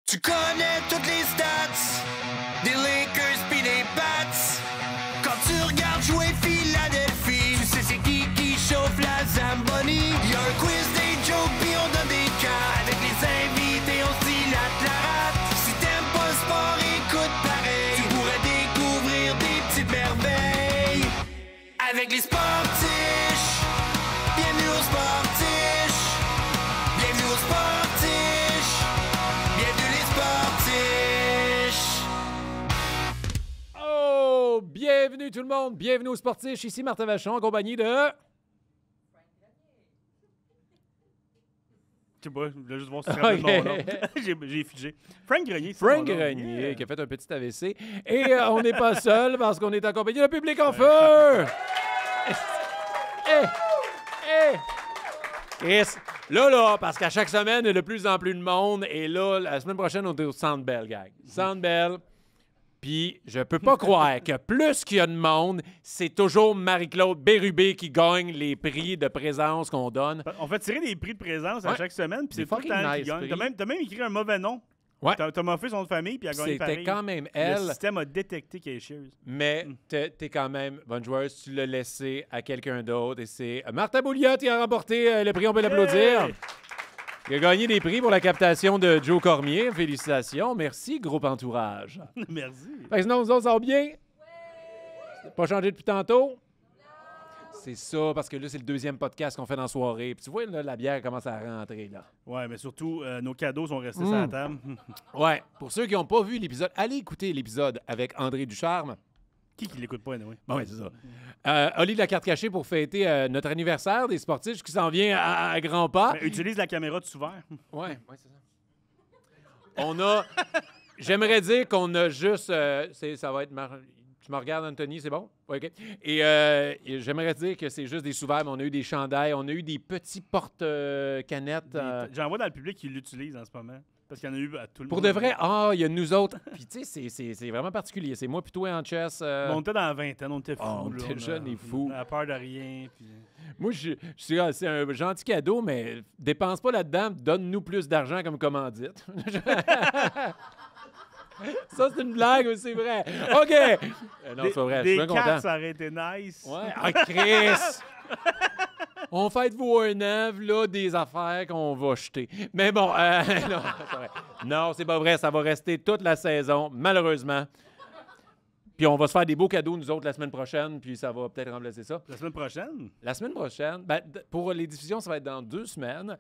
Tu connais toutes les stats des Lakers pis des Pats. Quand tu regardes jouer Philadelphie, tu sais c'est qui chauffe la Zamboni. Y'a un quiz, des jokes pis on donne des cas. Avec les invités on se dilate la rate. Si t'aimes pas le sport, écoute pareil. Tu pourrais découvrir des petites merveilles avec les sportiches. Bienvenue aux sportiches. Bienvenue aux sportiches. Bienvenue les sportiches. Oh, bienvenue tout le monde. Bienvenue aux sportiches. Ici Martin Vachon en compagnie de... Je sais pas, je voulais juste voir si tu te rappelles mon nom. J'ai figé. Frank Grenier, c'est Frank mon nom. Grenier, Yeah. qui a fait un petit AVC. Et on n'est pas seul parce qu'on est en compagnie de public en feu! Chris, là, parce qu'à chaque semaine, il y a de plus en plus de monde. Et là, la semaine prochaine, on est au Centre Bell, gang. Centre Bell. Puis, je peux pas croire que plus qu'il y a de monde, c'est toujours Marie-Claude Bérubé qui gagne les prix de présence qu'on donne. On fait tirer des prix de présence à Ouais. chaque semaine, puis Des c'est tout le fucking temps nice qui gagne. prix. T'as même écrit un mauvais nom. Ouais. T'as moffé son nom de famille, puis elle a gagné C'était pareil. quand même Le elle. système a détecté qu'elle est chieuse. Mais t'es quand même bonne joueuse. Tu l'as laissé à quelqu'un d'autre. Et c'est Martin Bouliot qui a remporté le prix. On peut l'applaudir. Hey! Il a gagné des prix pour la captation de Joe Cormier. Félicitations. Merci, groupe entourage. Merci. Fait que sinon, vous autres, ça va bien? Oui! Pas changé depuis tantôt? C'est ça, parce que là, c'est le deuxième podcast qu'on fait dans la soirée. Puis tu vois, là, la bière commence à rentrer, là. Ouais, mais surtout, nos cadeaux sont restés sur la table. Ouais. Pour ceux qui n'ont pas vu l'épisode, allez écouter l'épisode avec André Ducharme. Qui l'écoute pas, oui? Bon, oui, c'est ça. Oli de la carte cachée pour fêter notre anniversaire des sportifs qui s'en vient à grands pas. Utilise la caméra de sous-verre. Ouais, c'est ça. On a... J'aimerais dire qu'on a juste... ça va être... Tu me regardes, Anthony, c'est bon? Oui, OK. Et j'aimerais dire que c'est juste des sous-verres, mais on a eu des chandails, on a eu des petits porte-canettes. J'en vois dans le public qui l'utilisent en ce moment. Parce qu'il y en a eu à tout le Pour monde. de vrai, il y a nous autres. Puis tu sais, c'est vraiment particulier. C'est moi puis toi en chess. On était dans la vingtaine, on était fous. on là, était jeunes et fous. On a peur de rien. Puis... Moi, c'est un gentil cadeau, mais dépense pas là-dedans. Donne-nous plus d'argent comme commandite. Ça, c'est une blague, mais c'est vrai. OK! Non, c'est pas vrai. Je suis Des bien content. cartes, ça aurait été nice. Ouais. Ah, Chris! On fête vos un an, là, des affaires qu'on va jeter. Mais bon, non, c'est pas vrai. Non, c'est pas vrai. Ça va rester toute la saison, malheureusement. Puis on va se faire des beaux cadeaux, nous autres, la semaine prochaine, puis ça va peut-être remplacer ça. La semaine prochaine? La semaine prochaine, pour les diffusions, ça va être dans 2 semaines.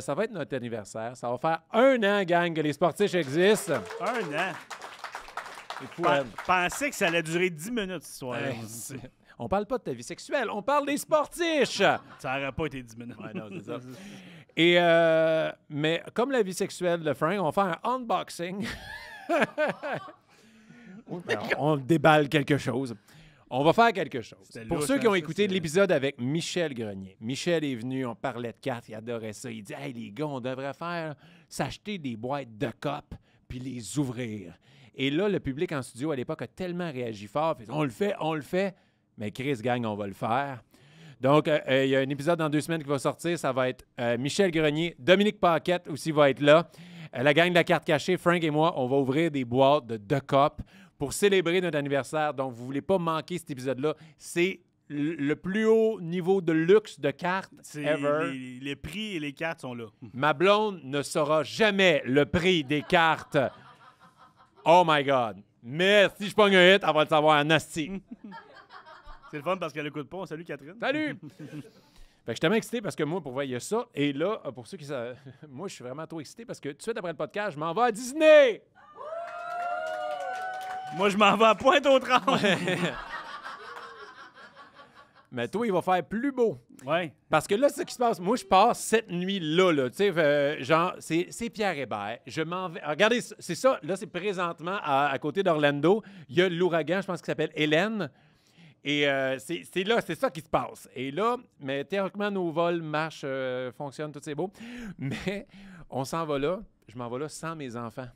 Ça va être notre anniversaire. Ça va faire 1 an, gang, que les sportifs existent. 1 an. C'est fou, hein? Pensais que ça allait durer 10 minutes, ce soir. On parle pas de ta vie sexuelle, on parle des sportifs. Ça n'aurait pas été 10 minutes. Ouais, non, c'est ça. Et, mais comme la vie sexuelle de Frank, on va faire un unboxing. On déballe quelque chose. On va faire quelque chose. Pour louche, ceux qui ont hein, écouté ça, l'épisode avec Michel Grenier, Michel est venu, on parlait de cartes, il adorait ça. Il dit « Hey, les gars, on devrait s'acheter des boîtes de copes puis les ouvrir. » Et là, le public en studio, à l'époque, a tellement réagi fort. Fait, on le fait. Mais Chris, gang, on va le faire. Donc, il y a un épisode dans 2 semaines qui va sortir. Ça va être Michel Grenier, Dominique Paquette aussi va être là. La gang de la carte cachée, Frank et moi, on va ouvrir des boîtes de 2 copes pour célébrer notre anniversaire. Donc, vous ne voulez pas manquer cet épisode-là. C'est le plus haut niveau de luxe de cartes ever. Les prix et les cartes sont là. Ma blonde ne saura jamais le prix des cartes. Oh my God. Mais si je pogne un hit, elle va le savoir en asti. C'est le fun parce qu'elle écoute pas. Salut, Catherine. Salut! Fait que je suis tellement excité parce que moi, pour voir, il y a ça. Et là, pour ceux qui savent, moi, je suis vraiment trop excité parce que tout de suite après le podcast, je m'en vais à Disney! Moi, je m'en vais à Pointe-aux-Trembles. Mais toi, il va faire plus beau. Ouais. Parce que là, c'est ce qui se passe. Moi, je passe cette nuit-là, tu sais, genre, c'est Pierre Hébert. Je m'en vais. Regardez, c'est ça. Là, c'est présentement à côté d'Orlando. Il y a l'ouragan, je pense, qui s'appelle Hélène. Et c'est là, c'est ça qui se passe. Et là, mais théoriquement, nos vols marchent, fonctionnent, tout c'est beau. Mais on s'en va là. Je m'en vais là sans mes enfants.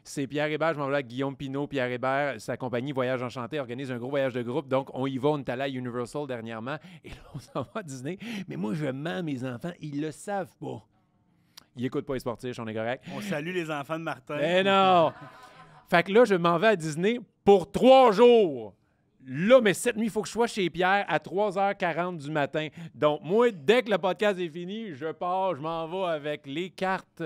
C'est Pierre Hébert, je m'en vais là avec Guillaume Pinault. Pierre Hébert, sa compagnie Voyage Enchanté organise un gros voyage de groupe. Donc, on y va, on est allé à Universal dernièrement. Et là, on s'en va à Disney. Mais moi, je mens mes enfants. Ils le savent pas. Il écoute pas les sportifs, on est correct. On salue les enfants de Martin. Mais non! Fait que là, je m'en vais à Disney pour 3 jours. Là, mais cette nuit, il faut que je sois chez Pierre à 3h40 du matin. Donc, moi, dès que le podcast est fini, je pars, je m'en vais avec les cartes. C'est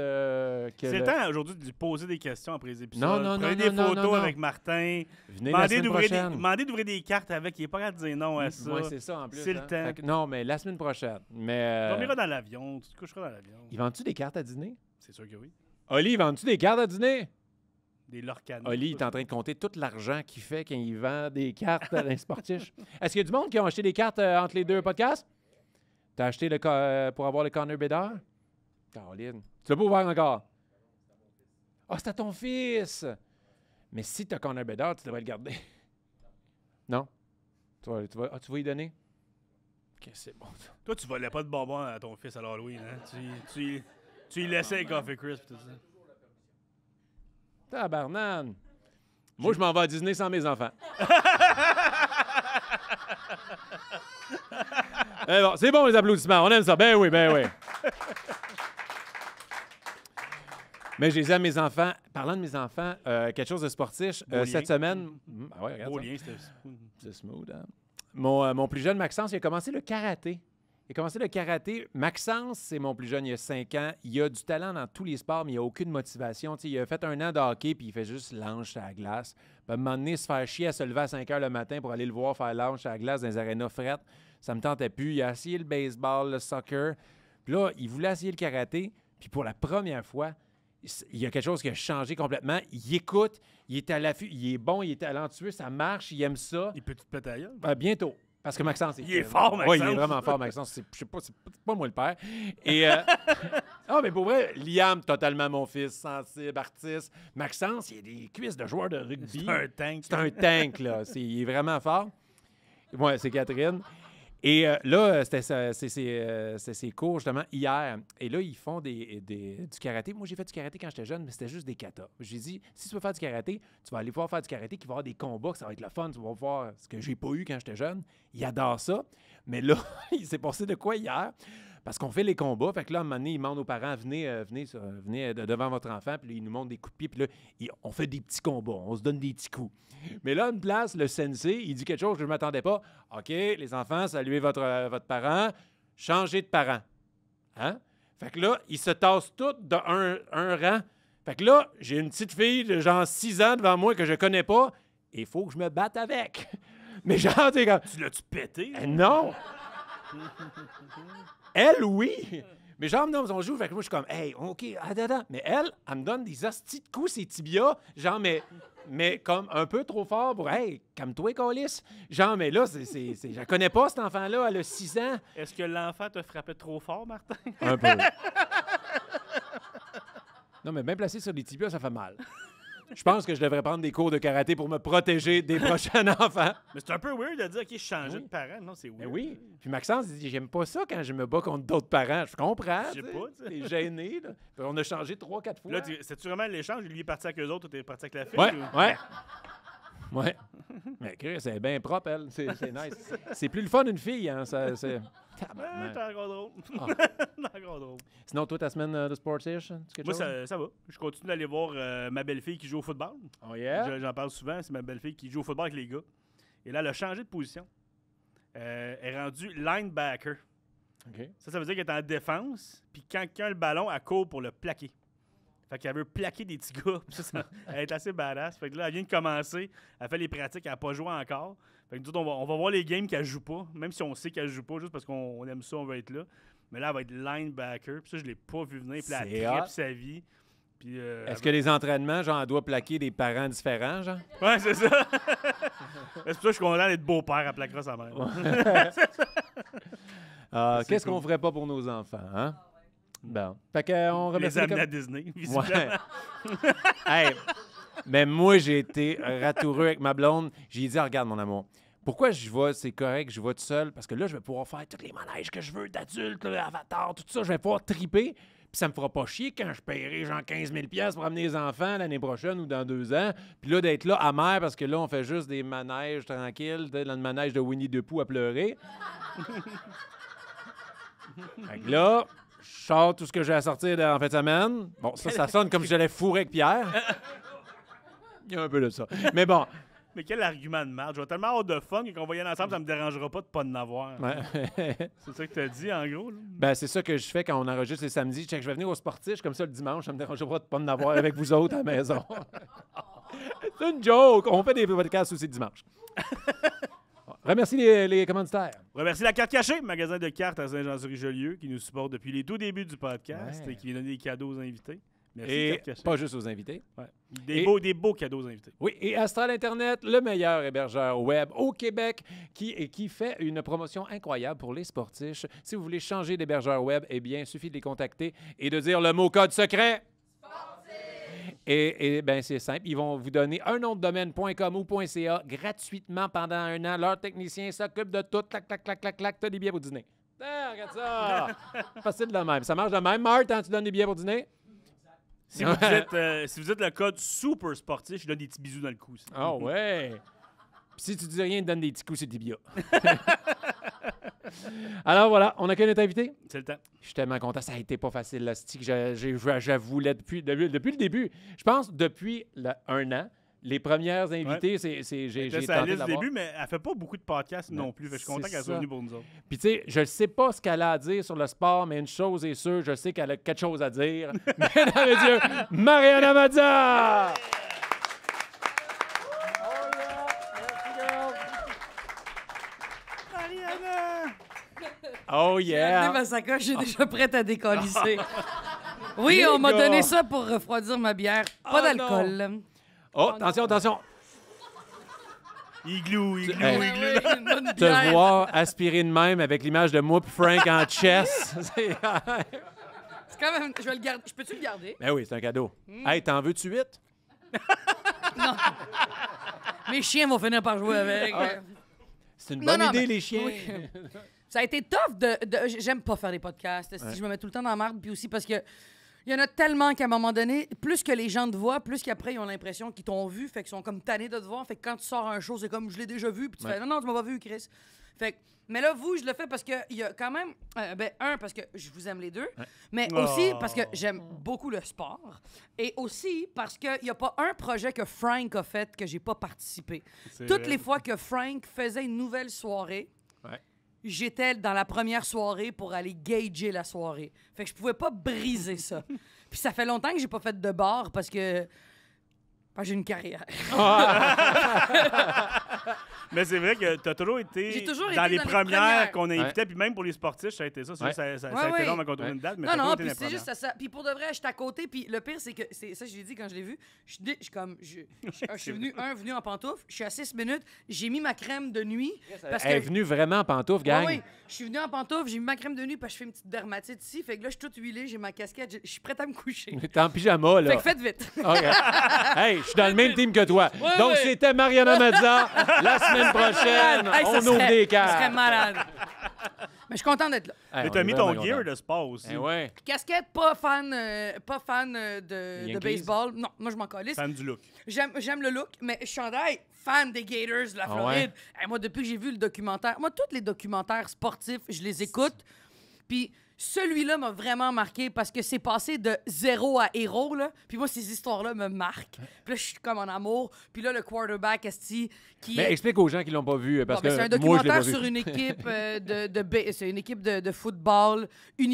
le temps aujourd'hui de lui poser des questions après les épisodes. Non. Prenez des photos avec Martin. Venez la semaine prochaine. Demandez d'ouvrir des cartes avec. Il n'est pas capable de dire non à ça. Oui, c'est ça en plus. C'est le temps. Fait que, non, mais la semaine prochaine. Mais, Tu dormiras dans l'avion. Tu te coucheras dans l'avion. Ils vendent-tu des cartes à dîner? C'est sûr que oui. Oli, ils vendent-tu des cartes à dîner? Des Lorcanos. Oli, il est en train de compter tout l'argent qu'il fait quand il vend des cartes à l'insportiche. Est-ce qu'il y a du monde qui a acheté des cartes entre les 2 podcasts? T'as acheté pour avoir le Connor Bedard? Caroline. Tu l'as pas ouvert encore? Ah, c'est à ton fils! Mais si t'as Connor Bedard, tu devrais le garder. Non? Tu vas y donner? OK, c'est bon. Toi, tu volais pas de bonbons à ton fils à l'Halloween, hein? Tu y laissais les Coffee Crisp, tout ça. Tabarnane! Moi, je m'en vais à Disney sans mes enfants. Bon, c'est bon, les applaudissements. On aime ça. Ben oui. Mais je les aime, mes enfants. Parlant de mes enfants, quelque chose de sportif. Cette semaine... Ah ouais, regarde Beau ça. lien, C'est smooth, hein? Mon plus jeune, Maxence, il a commencé le karaté. Maxence, c'est mon plus jeune, il a 5 ans. Il a du talent dans tous les sports, mais il n'a aucune motivation. T'sais, il a fait 1 an de hockey, puis il fait juste l'ange à la glace. Puis à un moment donné, se faire chier à se lever à 5 h le matin pour aller le voir faire l'ange à la glace dans les arénas frettes, ça me tentait plus. Il a essayé le baseball, le soccer. Puis là, il voulait essayer le karaté. Puis pour la première fois, il y a quelque chose qui a changé complètement. Il écoute, il est à l'affût, il est bon, il est talentueux, ça marche, il aime ça. Il peut-te péter la gueule? Bientôt. Parce que Maxence... Il est fort, Maxence. Oui, il est vraiment fort, Maxence. Je sais pas, c'est pas moi le père. Et... mais pour vrai, Liam, totalement mon fils, sensible, artiste. Maxence, il a des cuisses de joueur de rugby. C'est un tank. C'est un tank, là. Il est vraiment fort. Ouais, c'est Catherine. Et là, c'était ses cours, justement, hier. Et là, ils font du karaté. Moi, j'ai fait du karaté quand j'étais jeune, mais c'était juste des katas. J'ai dit, si tu veux faire du karaté, tu vas aller pouvoir faire du karaté, qu'il va y avoir des combats, que ça va être le fun, tu vas voir ce que j'ai pas eu quand j'étais jeune. Il adore ça. Mais là, il s'est passé de quoi hier? Parce qu'on fait les combats. Fait que là, à un moment donné, il demande aux parents, venez devant votre enfant. Puis là, il nous montre des coups de pied. Puis là, on fait des petits combats. On se donne des petits coups. Mais là, une place, le sensei, il dit quelque chose que je ne m'attendais pas. OK, les enfants, saluez votre parent. Changez de parent. Hein? Fait que là, ils se tassent tous d'un rang. Fait que là, j'ai une petite fille de genre 6 ans devant moi que je connais pas. Et il faut que je me batte avec. Mais genre, tu sais, comme... Tu l'as-tu pété? Non! Elle, oui! Mais genre, non, on joue, fait que moi, je suis comme, hey, OK, attends. Mais elle me donne des hosties de coups, ses tibias, genre, mais comme un peu trop fort pour, hey, calme-toi, Colis. Genre, mais là, je la connais pas, cet enfant-là, elle a 6 ans. Est-ce que l'enfant te frappait trop fort, Martin? Un peu. Non, mais bien placé sur les tibias, ça fait mal. Je pense que je devrais prendre des cours de karaté pour me protéger des prochains enfants. Mais c'est un peu weird de dire, OK, je changeais de parent. Non, c'est weird. Mais oui. Puis Maxence, il dit, j'aime pas ça quand je me bats contre d'autres parents. Je comprends. Je sais pas, tu sais. T'es gêné, là. Puis on a changé 3-4 fois. Là, c'est-tu vraiment l'échange? Lui est parti avec eux autres, toi, t'es parti avec la fille? Ouais. Mais Chris, c'est bien propre, elle. C'est nice. C'est plus le fun d'une fille, hein. C'est... T'es encore drôle. T'es encore drôle. Sinon, toi, ta semaine de sportish, Moi, ça va. Je continue d'aller voir ma belle-fille qui joue au football. Oh yeah? J'en parle souvent. C'est ma belle-fille qui joue au football avec les gars. Et là, elle a changé de position. Elle est rendue linebacker. OK. Ça veut dire qu'elle est en défense. Puis quand quelqu'un a le ballon, elle court pour le plaquer. Fait qu'elle veut plaquer des petits gars. Elle est assez badass. Fait que là, elle vient de commencer. Elle fait les pratiques. Elle n'a pas joué encore. Fait que nous autres, on va voir les games qu'elle joue pas. Même si on sait qu'elle joue pas, juste parce qu'on aime ça, on veut être là. Mais là, elle va être linebacker. Puis ça, je l'ai pas vu venir. Puis là, elle tripe sa vie. Puis, est-ce que les entraînements, genre, elle doit plaquer des parents différents, genre? Ouais, c'est ça. C'est pour ça que je suis content d'être beau-père. Elle plaquera sa mère. Qu'est-ce qu'on ferait pas pour nos enfants, hein? Bon. Fait qu'on remercie... Les amener à Disney, visiblement. Ouais. Hey, mais moi, j'ai été ratoureux avec ma blonde. J'ai dit, regarde, mon amour, pourquoi je vais, c'est correct, je vais tout seul, parce que là, je vais pouvoir faire tous les manèges que je veux d'adulte, Avatar, tout ça, je vais pouvoir triper, puis ça me fera pas chier quand je paierai genre 15 000 $ pour amener les enfants l'année prochaine ou dans 2 ans, puis là, d'être là amer, parce que là, on fait juste des manèges tranquilles, dans le manège de Winnie the Pooh à pleurer. Fait que là... Je sors tout ce que j'ai à sortir en fin de semaine. Bon, ça sonne comme si j'allais fourrer avec Pierre. Il y a un peu de ça. Mais bon. Mais quel argument de merde. Je vais tellement avoir de fun que qu'on va y aller ensemble, ça me dérangera pas de pas en avoir. Ouais. C'est ça que tu as dit, en gros. Là. Ben, c'est ça que je fais quand on enregistre les samedis. Je vais venir au sportif, comme ça le dimanche, ça me dérange pas de pas en avoir avec vous autres à la maison. C'est une joke. On fait des podcasts aussi le dimanche. Remercie les commanditaires. Remercie la Carte Cachée, magasin de cartes à Saint-Jean-sur-Richelieu, qui nous supporte depuis les tout débuts du podcast et qui vient donner des cadeaux aux invités. Merci, Et Carte Cachée. pas juste aux invités. Ouais. Des beaux cadeaux aux invités. Oui, et Astral Internet, le meilleur hébergeur web au Québec, qui fait une promotion incroyable pour les sportifs. Si vous voulez changer d'hébergeur web, eh bien, il suffit de les contacter et de dire le mot code secret. Et bien, c'est simple. Ils vont vous donner un nom de domaine.com ou .ca gratuitement pendant 1 an. Leur technicien s'occupe de tout. Clac, clac, clac, clac, clac. T'as des billets pour dîner. Ah, regarde ça! Facile de même. Ça marche de même. Marthe, hein, tu donnes des billets pour dîner? Si vous dites le code super sportif, je donne des petits bisous dans le cou. Ah ouais! Puis si tu dis rien, donne des petits coups sur tibia. Alors voilà, on accueille notre invité. C'est le temps. Je suis tellement content. Ça a été pas facile, là. J'avoue, depuis le début. Je pense depuis 1 an, les premières invités, j'ai C'est sa tenté liste du d'avoir. début, mais elle fait pas beaucoup de podcasts non plus. Fait que je suis content c'est qu'elle soit ça. venue pour nous autres. Puis tu sais, je ne sais pas ce qu'elle a à dire sur le sport, mais une chose est sûre, je sais qu'elle a quelque chose à dire. Mesdames et messieurs, Mariana Mazza! Oh J'ai yeah! amené ma sacoche, j'ai déjà prête à décalisser. Oui, Les on m'a gars. donné ça pour refroidir ma bière. Pas d'alcool. Oh, attention, attention! Igloo. Hey. Oui, une bonne Te bière. voir aspirer de même avec l'image de moi et Frank en chess. C'est quand même... Je vais le garder. Je peux-tu le garder? Ben oui, c'est un cadeau. Hey, t'en veux-tu 8? Non. Mes chiens vont finir par jouer avec. C'est une Non, bonne non, idée, mais- les chiens. oui. Ça a été tough de... J'aime pas faire des podcasts. Si je me mets tout le temps dans la merde, puis aussi parce que il y en a tellement qu'à un moment donné, plus que les gens te voient, plus qu'après, ils ont l'impression qu'ils t'ont vu, fait qu'ils sont comme tannés de te voir. Fait que quand tu sors un show, c'est comme, je l'ai déjà vu, puis tu fais, non, tu m'as pas vu, Chris. Fait que, mais là, vous, je le fais parce qu'il y a quand même, parce que je vous aime les deux, mais aussi parce que j'aime beaucoup le sport, et aussi parce qu'il n'y a pas un projet que Frank a fait que j'ai pas participé. C'est Toutes vrai. les fois que Frank faisait une nouvelle soirée, Ouais. j'étais dans la première soirée pour aller gager la soirée. Fait que je pouvais pas briser ça. Puis ça fait longtemps que j'ai pas fait de bar parce que j'ai une carrière. Mais c'est vrai que tu as toujours été J'ai toujours dans été les dans les premières premières. qu'on invitait, puis même pour les sportifs, ça a été ça. Ouais. Ça a été Ouais. long avant qu'on trouve une date, mais Non, t'as non, toujours été puis dans les c'est juste premières. ça. Puis pour de vrai, j'étais à côté. Puis le pire, c'est que, ça, je l'ai dit quand je l'ai vu, je suis venu en pantoufle, je suis à 6 minutes, j'ai mis ma crème de nuit. Parce Elle est que venue vraiment en pantoufle, gang. Oui, je suis venu en pantoufle, j'ai mis ma crème de nuit parce que je fais une petite dermatite ici. Fait que là, je suis toute huilée, j'ai ma casquette, je suis prête à me coucher. T'es en pyjama, là. Fait que faites vite. OK. Hey, je suis dans le même team que toi. Ouais, Donc, ouais. c'était Mariana Mazza. La semaine prochaine, Hey, ça on ouvre serait- des Ça serait cartes. malade. Mais je suis contente d'être là. Hey, Mais on t'as est mis ton vraiment gear contents. de sport aussi. Eh ouais. Casquette, pas fan de Yankees? baseball. Non, moi, je m'en calisse. Fan du look. J'aime le look, mais chandail, fan des Gators de la Ah Floride. Hey, moi, depuis que j'ai vu le documentaire, moi, tous les documentaires sportifs, je les écoute. Puis celui-là m'a vraiment marqué parce que c'est passé de zéro à héros, là. Puis moi, ces histoires-là me marquent. Puis là, je suis comme en amour. Puis là, le quarterback, esti, qui Mais explique aux gens qui l'ont pas vu, parce Bon, ben, que c'est un moi, je l'ai pas documentaire vu. sur une équipe c'est une équipe de football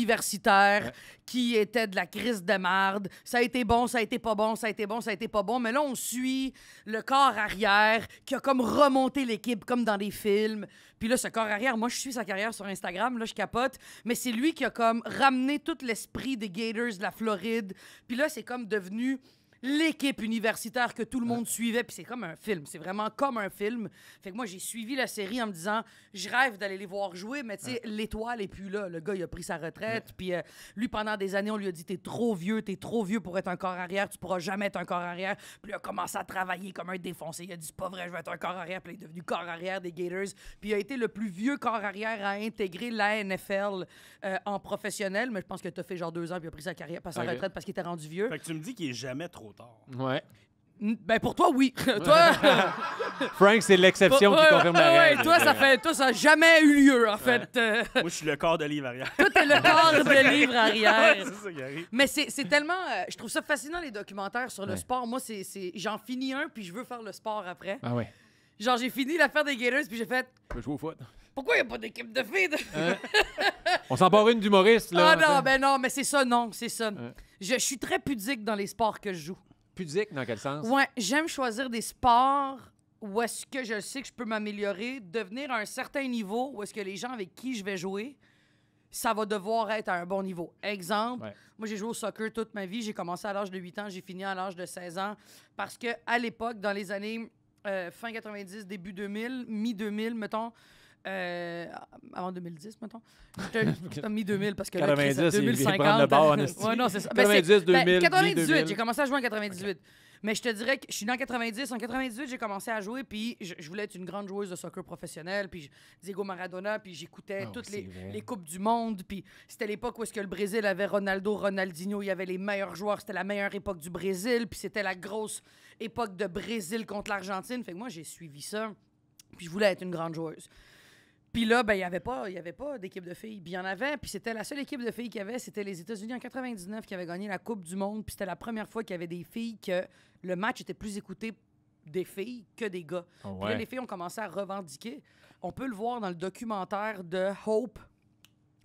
universitaire qui était de la crise de marde. Ça a été bon, ça a été pas bon, ça a été bon, ça a été pas bon. Mais là, on suit le corps arrière qui a comme remonté l'équipe comme dans des films. Puis là, ce corps arrière, moi, je suis sa carrière sur Instagram, là, je capote. Mais c'est lui qui a comme ramené tout l'esprit des Gators de la Floride. Puis là, c'est comme devenu l'équipe universitaire que tout le monde suivait, puis c'est comme un film. C'est vraiment comme un film. Fait que moi, j'ai suivi la série en me disant, je rêve d'aller les voir jouer, mais tu sais, l'étoile est plus là. Le gars, il a pris sa retraite, puis lui, pendant des années, on lui a dit, t'es trop vieux pour être un corps arrière, tu pourras jamais être un corps arrière. Puis il a commencé à travailler comme un défoncé. Il a dit, c'est pas vrai, je vais être un corps arrière, puis il est devenu corps arrière des Gators. Puis il a été le plus vieux corps arrière à intégrer la NFL en professionnel, mais je pense que t'as fait genre 2 ans, puis il a pris sa carrière, sa Ok. retraite parce qu'il était rendu vieux. Fait que tu me dis qu'il est jamais trop tard. Ouais. Ben pour toi, oui. Toi, Frank, c'est l'exception qui confirme la règle. Toi, ça n'a jamais eu lieu, en fait. Moi, je suis le corps de livre arrière. Toi, t'es le corps de livre arrière. C'est ça qui arrive. Mais c'est tellement... je trouve ça fascinant, les documentaires sur le sport. Moi, j'en finis un, puis je veux faire le sport après. Ah ouais. Genre, j'ai fini l'affaire des Gators, puis j'ai fait... Je peux jouer au foot. Pourquoi il n'y a pas d'équipe de filles? On s'en part une d'humoriste, là. Ah non, mais c'est ça, non, c'est ça. Je suis très pudique dans les sports que je joue. Pudique, dans quel sens? Ouais, j'aime choisir des sports où est-ce que je sais que je peux m'améliorer, devenir à un certain niveau, où est-ce que les gens avec qui je vais jouer, ça va devoir être à un bon niveau. Exemple, moi, j'ai joué au soccer toute ma vie. J'ai commencé à l'âge de 8 ans, j'ai fini à l'âge de 16 ans. Parce que à l'époque, dans les années fin 90, début 2000, mi-2000, mettons, avant 2010, mettons. J'étais mi-2000 parce que là, 90, 2050. le bord, en esti. Ouais, non, c'est ça. 90, 2000, 98, mi-2000. j'ai commencé à jouer en 98. Okay. Mais je te dirais que je suis dans 90. En 98, j'ai commencé à jouer, puis je voulais être une grande joueuse de soccer professionnelle, puis Diego Maradona, puis j'écoutais toutes les Coupes du Monde, puis c'était l'époque où est-ce que le Brésil avait Ronaldo, Ronaldinho, il y avait les meilleurs joueurs, c'était la meilleure époque du Brésil, puis c'était la grosse époque de Brésil contre l'Argentine. Fait que moi, j'ai suivi ça, puis je voulais être une grande joueuse. Puis là, ben, il n'y avait pas d'équipe de filles. Puis il y en avait, puis c'était la seule équipe de filles qu'il y avait, c'était les États-Unis en 99 qui avaient gagné la Coupe du Monde. Puis c'était la première fois qu'il y avait des filles que le match était plus écouté des filles que des gars. Oh, Puis là, les filles ont commencé à revendiquer. On peut le voir dans le documentaire de Hope.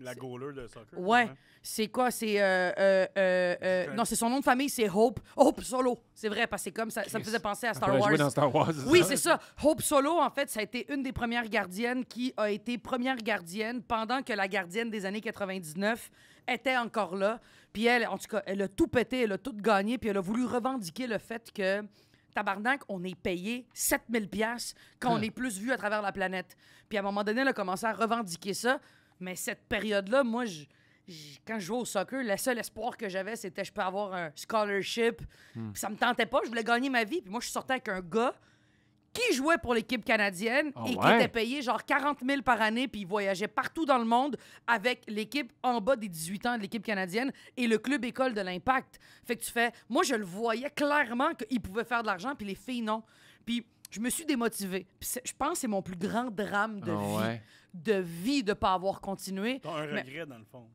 La goaler de soccer. Ouais. C'est quoi? C'est... non, c'est son nom de famille, c'est Hope. Hope Solo. C'est vrai, parce que c'est comme ça me faisait penser à Star Wars. Jouer dans Star Wars. Oui, c'est ça. Hope Solo, en fait, ça a été une des premières gardiennes qui a été première gardienne pendant que la gardienne des années 99 était encore là. Puis elle, en tout cas, elle a tout pété, elle a tout gagné, puis elle a voulu revendiquer le fait que... Tabarnak, on est payé 7000 $ quand on est plus vu à travers la planète. Puis à un moment donné, elle a commencé à revendiquer ça. Mais cette période-là, moi, quand je jouais au soccer, le seul espoir que j'avais, c'était je peux avoir un scholarship. Puis ça me tentait pas, je voulais gagner ma vie. Puis moi, je sortais avec un gars qui jouait pour l'équipe canadienne et qui était payé genre 40 000 par année, puis il voyageait partout dans le monde avec l'équipe en bas des 18 ans de l'équipe canadienne et le club école de l'Impact. Fait que tu fais... Moi, je le voyais clairement qu'il pouvait faire de l'argent, puis les filles, non. Puis je me suis démotivée. Puis je pense que c'est mon plus grand drame de vie de ne pas avoir continué. T'as un regret, dans le fond.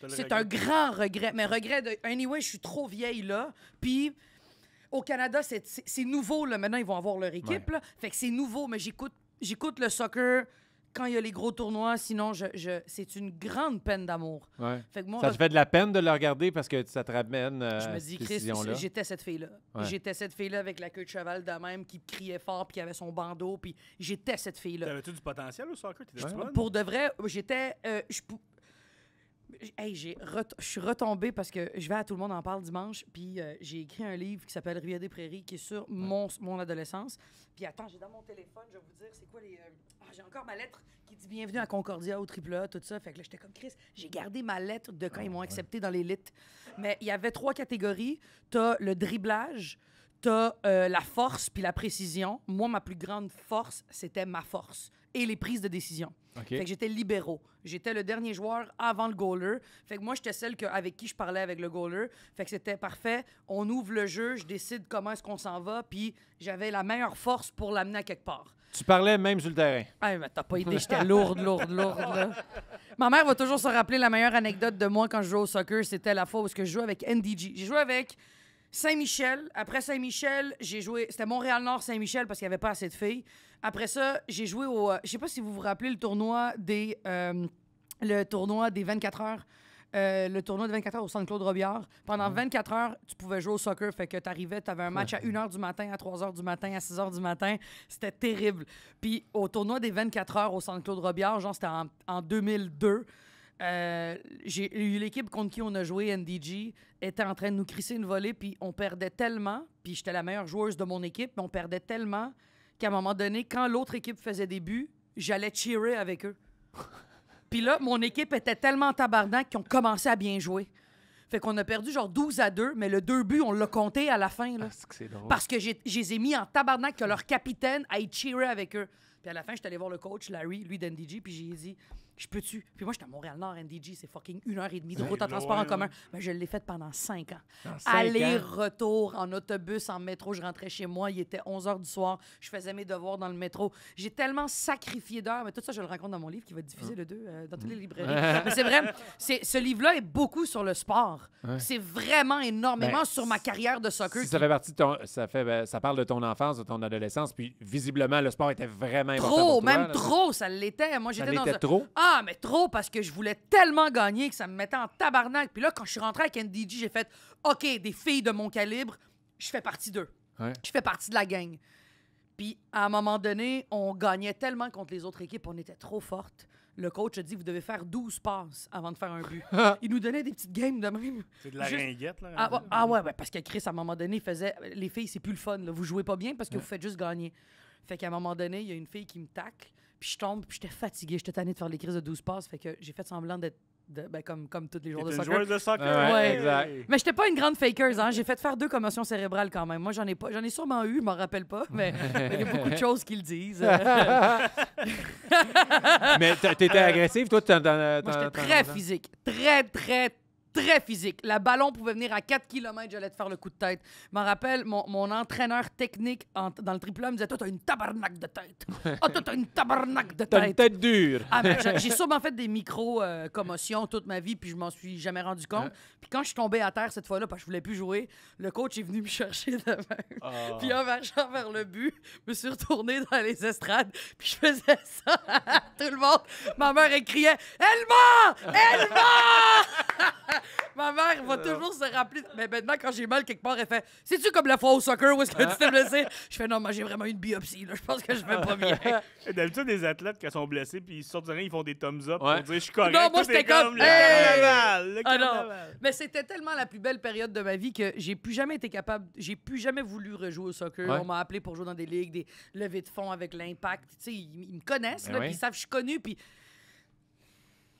C'est un grand regret. Mais regret de... Anyway, je suis trop vieille, là. Puis... Au Canada, c'est nouveau, là. Maintenant, ils vont avoir leur équipe, là. Fait que c'est nouveau, mais j'écoute le soccer quand il y a les gros tournois. Sinon, c'est une grande peine d'amour. Ouais. Fait que moi, ça te fait de la peine de le regarder parce que ça te ramène je me dis, Chris, j'étais cette fille-là. Ouais. J'étais cette fille-là avec la queue de cheval de même qui criait fort puis qui avait son bandeau. Puis j'étais cette fille-là. T'avais-tu du potentiel au soccer? T'étais-tu bonne? Pour de vrai, j'étais... Hey, je suis retombée parce que je vais à Tout le monde en parle dimanche, puis j'ai écrit un livre qui s'appelle Rivière des Prairies, qui est sur mon adolescence. Puis attends, j'ai dans mon téléphone, je vais vous dire, c'est quoi les... j'ai encore ma lettre qui dit « Bienvenue à Concordia, au AAA », tout ça. Fait que là, j'étais comme Chris, j'ai gardé ma lettre de quand ils m'ont accepté dans l'élite. Mais il y avait 3 catégories. T'as le dribblage, t'as la force puis la précision. Moi, ma plus grande force, c'était ma force et les prises de décision. Okay. Fait que j'étais libéraux. J'étais le dernier joueur avant le goaler. Fait que moi, j'étais celle avec qui je parlais avec le goaler. Fait que c'était parfait. On ouvre le jeu, je décide comment est-ce qu'on s'en va, puis j'avais la meilleure force pour l'amener à quelque part. Tu parlais même sur le terrain. Ah, mais t'as pas idée, j'étais lourde, là. Ma mère va toujours se rappeler la meilleure anecdote de moi quand je jouais au soccer. C'était la fois où je jouais avec NDG. J'ai joué avec Saint-Michel. Après Saint-Michel, j'ai joué... C'était Montréal-Nord-Saint-Michel parce qu'il n'y avait pas assez de filles. Après ça, j'ai joué au... je sais pas si vous vous rappelez le tournoi des 24 heures. Le tournoi de 24 heures au Centre Claude Robillard. Pendant 24 heures, tu pouvais jouer au soccer. Fait que t'arrivais, t'avais un match à 1h du matin, à 3h du matin, à 6h du matin. C'était terrible. Puis au tournoi des 24 heures au Centre Claude Robillard, genre c'était en 2002... j'ai eu l'équipe contre qui on a joué, NDG, était en train de nous crisser une volée, puis on perdait tellement, puis j'étais la meilleure joueuse de mon équipe, mais on perdait tellement qu'à un moment donné, quand l'autre équipe faisait des buts, j'allais cheerer avec eux. Puis là, mon équipe était tellement tabarnak qu'ils ont commencé à bien jouer. Fait qu'on a perdu genre 12-2, mais le 2 buts, on l'a compté à la fin. Là, c'est drôle. parce que je les ai mis en tabarnak que leur capitaine aille cheerer avec eux. Puis à la fin, je suis allé voir le coach, Larry, lui d'NDG, puis j'ai dit... Je peux-tu? Puis moi, j'étais à Montréal-Nord, NDG, c'est fucking 1h30 de route en loin, transport en commun. ouais. Mais je l'ai fait pendant 5 ans. Dans 5 ans. Aller-retour en autobus, en métro, je rentrais chez moi, il était 11h du soir, je faisais mes devoirs dans le métro. J'ai tellement sacrifié d'heures, mais tout ça, je le raconte dans mon livre qui va être diffusé le 2 dans toutes les librairies. Mais c'est vrai, ce livre-là est beaucoup sur le sport. C'est vraiment énormément Ben, sur ma carrière de soccer. Si ça fait partie de ton... ça parle de ton enfance, de ton adolescence, puis visiblement, le sport était vraiment important Trop, pour toi, même là. trop, ça l'était. Moi, Ça j'étais dans l'était un- trop? Ah, mais trop, parce que je voulais tellement gagner que ça me mettait en tabarnak. Puis là, quand je suis rentré avec NDG, j'ai fait OK, des filles de mon calibre, je fais partie d'eux. Ouais. Je fais partie de la gang. Puis à un moment donné, on gagnait tellement contre les autres équipes, on était trop fortes. Le coach a dit vous devez faire 12 passes avant de faire un but. Il nous donnait des petites games de même. C'est de la Juste- ringuette, là. Ouais, parce que Chris, à un moment donné, il faisait les filles, c'est plus le fun. Là. Vous jouez pas bien parce que vous faites juste gagner. Fait qu'à un moment donné, il y a une fille qui me tacle, puis je tombe, puis j'étais fatiguée, j'étais tannée de faire les crises de 12 passes. Fait que j'ai fait semblant d'être comme tous les joueurs de T'es une soccer. joueuse de soccer. Ouais, Ouais. exact. Mais j'étais pas une grande fakeuse, hein. J'ai fait faire 2 commotions cérébrales quand même. Moi, j'en ai sûrement eu, je m'en rappelle pas, mais il y a beaucoup de choses qui le disent. Mais t'étais agressif, toi? Moi, j'étais très physique. Très physique. Le ballon pouvait venir à 4 km, j'allais te faire le coup de tête. Je me rappelle, mon entraîneur technique dans le triple A me disait « Toi, t'as une tabarnak de tête. Ah, toi, t'as une tabarnak de T'as une tête. tête dure. » Ah, ben, j'ai sûrement fait des micro-commotions toute ma vie, puis je m'en suis jamais rendu compte. Puis quand je suis tombé à terre cette fois-là, parce que je voulais plus jouer, le coach est venu me chercher de même. Puis en marchant vers le but, je me suis retourné dans les estrades, puis je faisais ça à tout le monde. Ma mère, elle criait « Elle ment! Elle ment! » Ma mère va toujours se rappeler. Mais maintenant, quand j'ai mal quelque part, elle fait « C'est-tu comme la fois au soccer où est-ce que tu t'es blessé? » Je fais « Non, moi, j'ai vraiment une biopsie. Là. Je pense que je vais pas bien. » D'habitude, les athlètes, quand ils sont blessés, puis ils sortent du ring, ils font des thumbs up Ouais. pour dire « Je suis correct. » Non, moi, Tout est c'était comme, le hey! carnaval, le Ah non. carnaval. Mais c'était tellement la plus belle période de ma vie que j'ai plus jamais été capable, j'ai plus jamais voulu rejouer au soccer. Ouais. On m'a appelé pour jouer dans des ligues, des levées de fonds avec l'Impact. Tu sais, ils me connaissent, Ben là, oui. puis ils savent que je suis connu, puis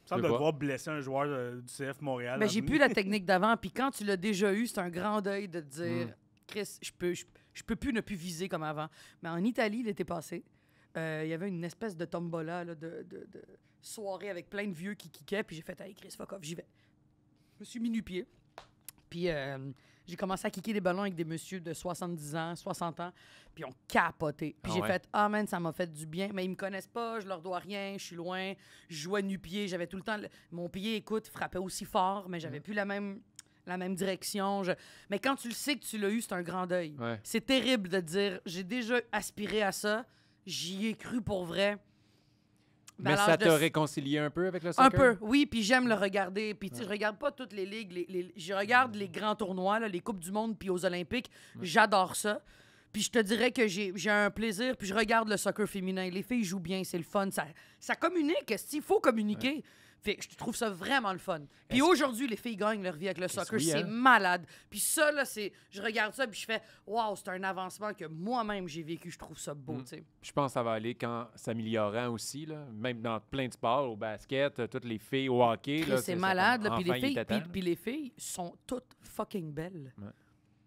Ça semble Je de vois. devoir blesser un joueur du CF Montréal. ben, j'ai plus la technique d'avant. Puis quand tu l'as déjà eu, c'est un grand deuil de te dire, Chris, je peux plus ne plus viser comme avant. Mais en Italie, l'été passé, il y avait une espèce de tombola là, de soirée avec plein de vieux qui kickaient. Puis j'ai fait, hey, Chris, fuck off, j'y vais. Je me suis mis nu-pied. Puis j'ai commencé à kicker des ballons avec des messieurs de 70 ans, 60 ans. Puis ils ont capoté. Puis Ah j'ai ouais? fait, ah man, ça m'a fait du bien. Mais ils me connaissent pas, je leur dois rien, je suis loin. Je jouais nu-pied, j'avais tout le temps... Mon pied, écoute, frappait aussi fort, mais j'avais plus la même direction. Mais quand tu le sais que tu l'as eu, c'est un grand deuil. Ouais. C'est terrible de dire, j'ai déjà aspiré à ça, j'y ai cru pour vrai. Mais à ça l'âge de t'a réconcilié un peu avec le soccer? un peu, oui, puis j'aime le regarder. Puis, tu sais, je regarde pas toutes les ligues. Je regarde les grands tournois, là, les Coupes du Monde, puis aux Olympiques. J'adore ça. Puis je te dirais que j'ai un plaisir, puis je regarde le soccer féminin. Les filles jouent bien, c'est le fun. Ça communique, il faut communiquer. Fait que je trouve ça vraiment le fun. Puis aujourd'hui, les filles gagnent leur vie avec le soccer. oui, C'est hein? malade. Puis ça, là, je regarde ça, puis je fais « Wow, c'est un avancement que moi-même, j'ai vécu. Je trouve ça beau, tu sais. Je pense que ça va aller quand s'améliorant aussi, là. Même dans plein de sports, au basket, toutes les filles, au hockey. Là, C'est malade, là. Puis enfin, les il filles, était temps. puis les filles sont toutes fucking belles. Ouais.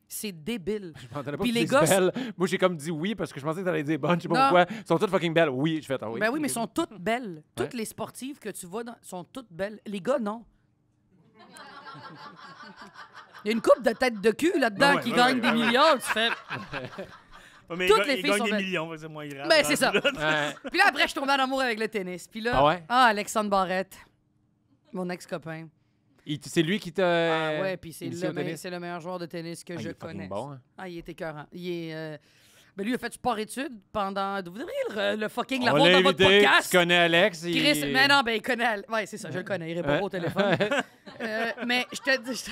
C'est débile. Je m'entendais pas Puis que les tu gars, dises belles. Moi, j'ai comme dit oui parce que je pensais que t'allais dire bonne. Je sais pas Non. pourquoi. Elles sont toutes fucking belles. Oui, je fais ah oui. Ben oui, mais elles sont toutes belles. Toutes Ouais. les sportives que tu vois sont toutes belles. Les gars, non. Il y a une coupe de tête de cul là-dedans Ouais, qui ouais, gagne ouais, des ouais, ouais. millions. Tu fais... Ouais, mais Toutes ils les filles gagnent sont des belles. millions, fait que c'est moins grave. Ben, c'est ça. rendu là. Ouais. Puis là, après, je suis tombée en amour avec le tennis. Puis là, Ah ouais? Alexandre Barrette, mon ex-copain. C'est lui qui t'a. Ah ouais, puis c'est initié au le, tennis? c'est le meilleur joueur de tennis que Ah, il je est fucking connais. bon, hein? Ah, il est écœurant. Il est... Ben lui, il a fait sport-études pendant... Vous devriez le fucking On l'avoir l'a dans votre invité. podcast. Tu connais Alex. Chris, mais non, ben il connaît... Ouais, c'est ça, je le connais. Il répond Ouais. pas au téléphone. Mais je te dis...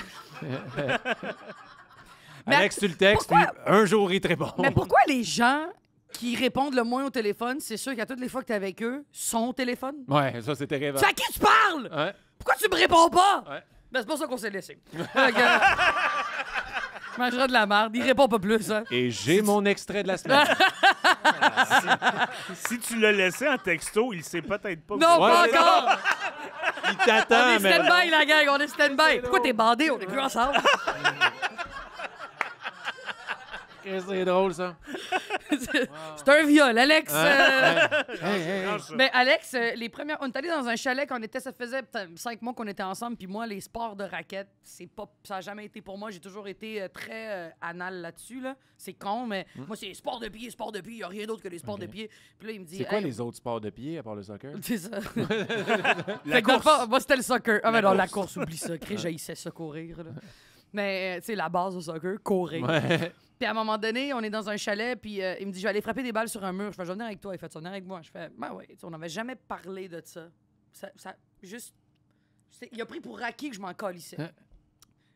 Mais Alex, tu le textes, puis pourquoi- un jour, il te répond. Mais pourquoi les gens qui répondent le moins au téléphone, c'est sûr qu'à toutes les fois que t'es avec eux, sont au téléphone? Ouais, ça, c'était rêvant. C'est à qui tu parles? Ouais. Pourquoi tu me réponds pas? Ouais. Ben, c'est pour ça qu'on s'est laissé. Fait que, je mangerai de la merde. Il répond pas plus, hein. Et j'ai mon extrait de la semaine. Si tu l'as laissé en texto, il sait peut-être pas. Non, Ouais, pas c'est encore! Il On t'attend, est mais. stand-by, la gang, on est stand-by. Pourquoi t'es bandé? On est plus ensemble. C'est drôle, ça. C'est un viol, Alex. Range ça. Mais Alex, les premières... On est allé dans un chalet qu'on était... Ça faisait 5 mois qu'on était ensemble. Puis moi, les sports de raquettes, ça n'a jamais été pour moi. J'ai toujours été très anal là-dessus. Là. C'est con, mais moi, c'est sport de pied. Il n'y a rien d'autre que les sports de pied. Puis là, il me dit... C'est quoi Hey, les autres sports de pied à part le soccer? C'est ça. La Fait que dans le course. fond, moi, c'était le soccer. Ah, mais La non, la course. course, oublie ça. J'haïssais ça, courir. Là. Mais, tu sais, la base au soccer, courir. Ouais. Puis à un moment donné, on est dans un chalet, puis il me dit, je vais aller frapper des balles sur un mur. Je fais, je vais venir avec toi. Il fait, tu vas venir avec moi. Je fais, ben oui. Tu sais, on n'avait jamais parlé de ça. Juste. Il a pris pour acquis que je m'en calissais. Hein?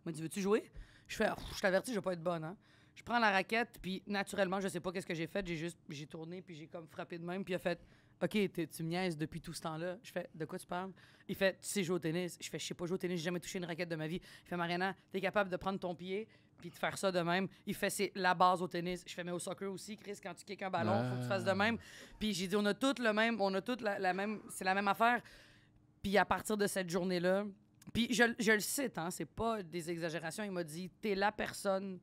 Il m'a dit, veux-tu jouer? Je fais, je t'avertis, je vais pas être bonne, hein. Je prends la raquette, puis naturellement, je sais pas qu'est-ce que j'ai fait. J'ai tourné, puis j'ai comme frappé de même, puis il a fait, OK, tu me niaises depuis tout ce temps-là. Je fais, de quoi tu parles? Il fait, tu sais jouer au tennis. Je fais, je sais pas jouer au tennis, j'ai jamais touché une raquette de ma vie. Il fait, Mariana, t'es capable de prendre ton pied puis de faire ça de même. Il fait, c'est la base au tennis. Je fais, mais au soccer aussi, Chris, quand tu kicks un ballon, faut que tu fasses de même. Puis j'ai dit, on a toutes le même, on a toutes la même, c'est la même affaire. Puis à partir de cette journée-là, puis je le cite, hein, c'est pas des exagérations, il m'a dit, t'es la personne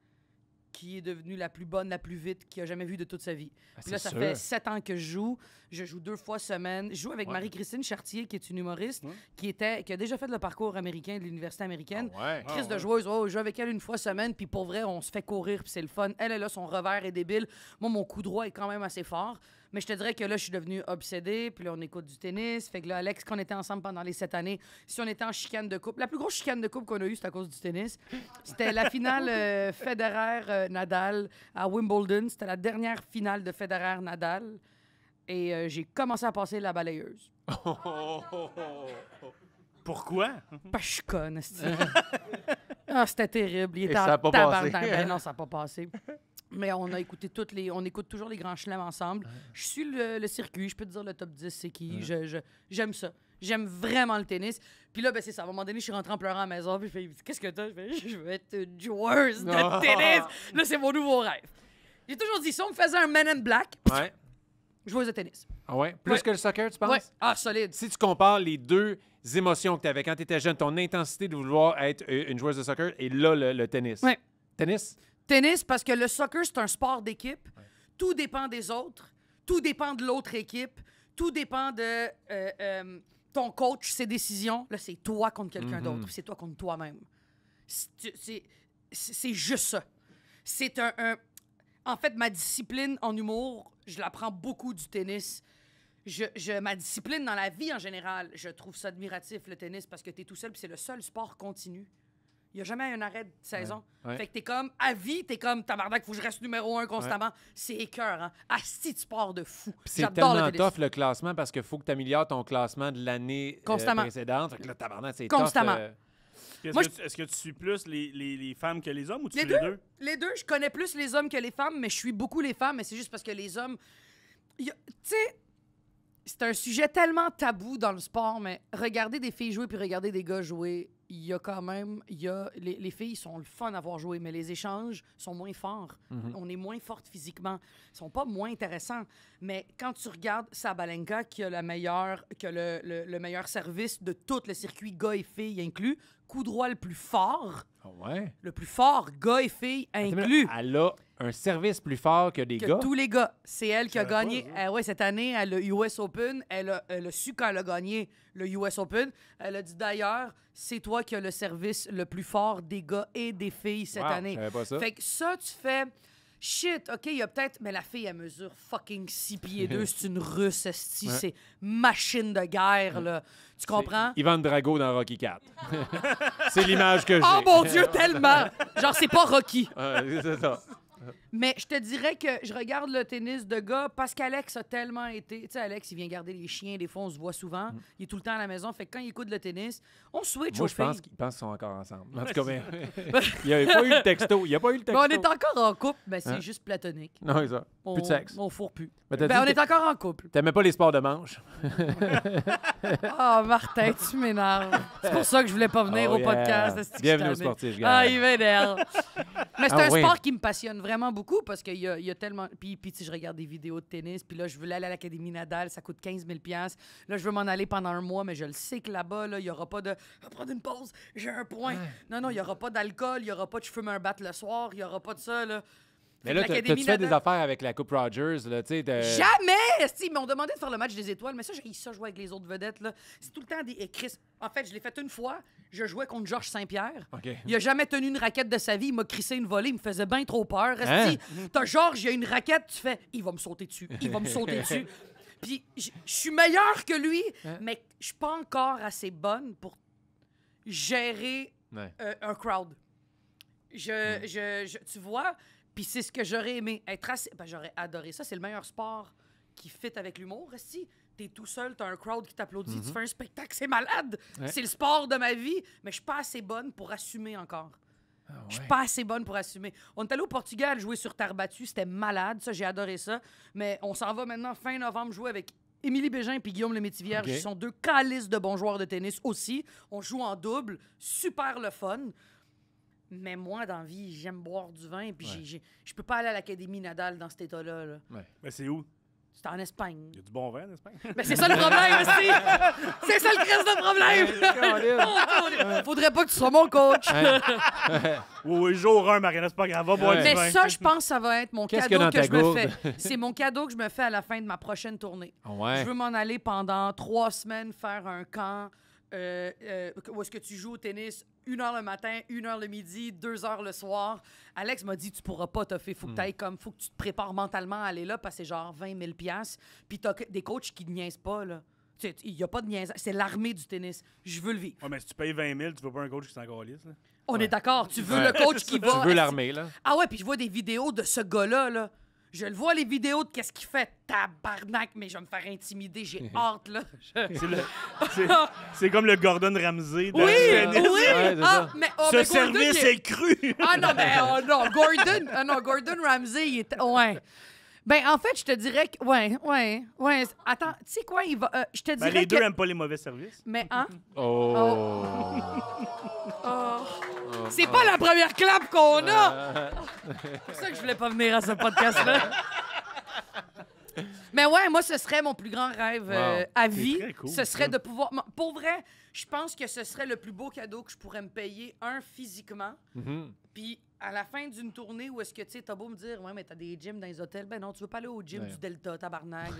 qui est devenue la plus bonne, la plus vite, qu'il a jamais vu de toute sa vie. Puis là, ça sûr. fait 7 ans que je joue. Je joue 2 fois semaine. Je joue avec Marie-Christine Chartier, qui est une humoriste, qui a déjà fait le parcours américain de l'université américaine. Ouais. Crise de joueuse, je joue avec elle une fois semaine, puis pour vrai, on se fait courir, puis c'est le fun. Elle, là, son revers est débile. Moi, mon coup droit est quand même assez fort. Mais je te dirais que là, je suis devenue obsédée, puis là, on écoute du tennis. Fait que là, Alex, qu'on était ensemble pendant les 7 années, si on était en chicane de couple, la plus grosse chicane de couple qu'on a eue, c'est à cause du tennis. C'était la finale Federer-Nadal à Wimbledon. C'était la dernière finale de Federer-Nadal. Et j'ai commencé à passer la balayeuse. Pourquoi? Pas je suis conne, esti. Ah, c'était terrible. Il était ça a en pas tabarnak. passé. Ben non, ça n'a pas passé. Mais on a écouté on écoute toujours les grands chelems ensemble. Je suis le circuit, je peux te dire le top 10, c'est qui. J'aime ça. J'aime vraiment le tennis. Puis là, ben, c'est ça. À un moment donné, je suis rentrée en pleurant à la maison. Puis je fais, qu'est-ce que t'as? Je fais, je veux être une joueuse de tennis. Là, c'est mon nouveau rêve. J'ai toujours dit, si on me faisait un Man in Black, Ouais. joueuse de tennis. Ah ouais? Plus Ouais. que le soccer, tu penses? Ouais. Ah, solide. Si tu compares les deux émotions que tu avais quand tu étais jeune, ton intensité de vouloir être une joueuse de soccer et là, le tennis. Ouais. Tennis? Tennis, parce que le soccer, c'est un sport d'équipe. Tout dépend des autres. Tout dépend de l'autre équipe. Tout dépend de ton coach, ses décisions. Là, c'est toi contre quelqu'un d'autre. C'est toi contre toi-même. C'est juste ça. C'est En fait, ma discipline en humour, je la prends beaucoup du tennis. Ma discipline dans la vie en général, je trouve ça admiratif, le tennis, parce que tu es tout seul, puis c'est le seul sport continu. Il n'y a jamais un arrêt de saison. Ouais. Fait que t'es comme, à vie, t'es comme, tabarnak, faut que je reste numéro 1 constamment. C'est écœurant. Asti de sport de fou. C'est J'adore le tellement tennis. tough le classement parce qu'il faut que tu améliores ton classement de l'année Constamment. précédente. Fait que là, tabarnak, c'est Constamment. tough. Puis Moi, Est-ce que tu suis plus les femmes que les hommes ou tu Les suis deux. les deux? Les deux, je connais plus les hommes que les femmes, mais je suis beaucoup les femmes, mais c'est juste parce que les hommes... Tu sais, c'est un sujet tellement tabou dans le sport, mais regarder des filles jouer puis regarder des gars jouer, il y a quand même... Les filles sont le fun à voir jouer, mais les échanges sont moins forts. On est moins fortes physiquement. Ils sont pas moins intéressants. Mais quand tu regardes Sabalenka, qui a le meilleur service de tout le circuit gars et filles inclus, coup droit le plus fort, Ah ouais? gars et filles inclus. Elle a un service plus fort que des Que gars. tous les gars. C'est elle qui a Je savais gagné. pas, Ouais, cette année, elle a US Open. Elle a su quand elle a gagné le US Open. Elle a dit d'ailleurs, c'est toi qui as le service le plus fort des gars et des filles cette Wow, année. je savais pas ça. Fait que ça, tu fais. Shit, OK, il y a peut-être... Mais la fille, elle mesure fucking 6 pieds 2. C'est une russe, esti. Ouais. C'est machine de guerre, là. Tu comprends? Ivan Drago dans Rocky 4. C'est l'image que j'ai. Oh mon Dieu, tellement! Genre, c'est pas Rocky. Ouais, c'est ça. Mais je te dirais que je regarde le tennis de gars parce qu'Alex a tellement été... Tu sais, Alex, il vient garder les chiens. Des fois, on se voit souvent. Il est tout le temps à la maison. Fait que quand il écoute le tennis, on switch Moi, aux je pense filles. qu'ils pensent qu'ils sont encore ensemble. En tout cas, mais... il n'y a pas eu le texto. Il n'y a pas eu le texto. Ben, on est encore en couple. Ben, c'est Hein? juste platonique. Non, c'est ça. Plus de sexe. On fourre plus. Mais t'as Ben, dit on que est encore en couple. T'aimais pas les sports de manche? Ah, Martin, tu m'énerves. C'est pour ça que je voulais pas venir Oh, au yeah. podcast. Est-ce que Bienvenue je au t'amène? sportif, Ah, gars. il m'énerve. Mais c'est Ah un oui. sport qui me passionne vraiment beaucoup parce qu'il y a tellement... Puis tu sais, je regarde des vidéos de tennis, puis là, je veux aller à l'Académie Nadal, ça coûte 15 000 $. Là, je veux m'en aller pendant un mois, mais je le sais que là-bas, là, il n'y aura pas de... Je vais prendre une pause, j'ai un point. Non, il n'y aura pas d'alcool, il n'y aura pas de je fume un bat le soir, il n'y aura pas de ça, là. Mais là, l'Académie t'as-tu fait des Nadal. affaires avec la Coupe Rogers, là, tu sais? Jamais! Ils m'ont demandé de faire le match des étoiles, mais ça, j'ai ça jouer avec les autres vedettes. Là. C'est tout le temps des. Chris, en fait, je l'ai fait une fois. Je jouais contre Georges Saint-Pierre. OK. Il a jamais tenu une raquette de sa vie. Il m'a crissé une volée. Il me faisait bien trop peur. Hein? Esti, t'as Georges, il a une raquette. Tu fais, il va me sauter dessus. Il va me sauter dessus. Puis, je suis meilleur que lui, mais je suis pas encore assez bonne pour gérer Ouais. un crowd. Tu vois, puis c'est ce que j'aurais aimé. Être assez... ben, j'aurais adoré ça. C'est le meilleur sport qui fit avec l'humour. Si t'es tout seul, t'as un crowd qui t'applaudit, tu fais un spectacle, c'est malade. Ouais. C'est le sport de ma vie, mais je suis pas assez bonne pour assumer encore. Je suis pas assez bonne pour assumer. On est allé au Portugal jouer sur terre battue. C'était malade, ça, j'ai adoré ça. Mais on s'en va maintenant fin novembre jouer avec Émilie Bégin et Guillaume Lemaitre-Vierge, OK. qui sont deux calices de bons joueurs de tennis aussi. On joue en double, super le fun. Mais moi, dans la vie, j'aime boire du vin, puis je peux pas aller à l'Académie Nadal dans cet état-là. Là. Mais c'est où? C'est en Espagne. Il y a du bon vin en Espagne? Mais c'est ça le problème aussi! C'est ça le crise de problème! Faudrait pas que tu sois mon coach! Oui, jour 1, Mariana, c'est pas grave, va boire Ouais. du Mais vin. ça, je pense que ça va être mon Qu'est-ce qu'il y a cadeau dans que je ta me gourde? fais. C'est mon cadeau que je me fais à la fin de ma prochaine tournée. Ouais. Je veux m'en aller pendant 3 semaines faire un camp où est-ce que tu joues au tennis 1 heure le matin, 1 heure le midi, 2 heures le soir. Alex m'a dit, tu pourras pas toffer. Faut que t'ailles comme, faut que tu te prépares mentalement à aller là parce que c'est genre 20 000 $. Puis t'as des coachs qui ne niaisent pas, là. Il y a pas de niaisage. C'est l'armée du tennis. Je veux le vivre. Ouais, mais si tu payes 20 000, tu veux pas un coach qui s'en calisse, là? On est d'accord. Tu veux Ouais. le coach qui va... Tu veux l'armée, là? Ah ouais, puis je vois des vidéos de ce gars-là, là. Je le vois, les vidéos de qu'est-ce qu'il fait. Tabarnak, mais je vais me faire intimider. J'ai hâte, là. C'est comme le Gordon Ramsay de Oui, du tennis. oui. Ouais, c'est Ah, ça. mais, Ce mais Gordon, service il est cru! Ah non, mais non, Gordon Ramsay, il est... Ouais. Ben, en fait, je te dirais que... Ouais. Attends, tu sais quoi, il va... je te Ben, dirais les deux que... aiment pas les mauvais services. Mais, hein? Oh! C'est pas la première clap qu'on a! C'est pour ça que je voulais pas venir à ce podcast-là. Mais ouais, moi, ce serait mon plus grand rêve à vie. très cool, Ce serait ça. de pouvoir... Pour vrai, je pense que ce serait le plus beau cadeau que je pourrais me payer, physiquement, puis à la fin d'une tournée où est-ce que, tu sais, t'as beau me dire, ouais, mais t'as des gyms dans les hôtels. Ben non, tu veux pas aller au gym du Delta, tabarnak.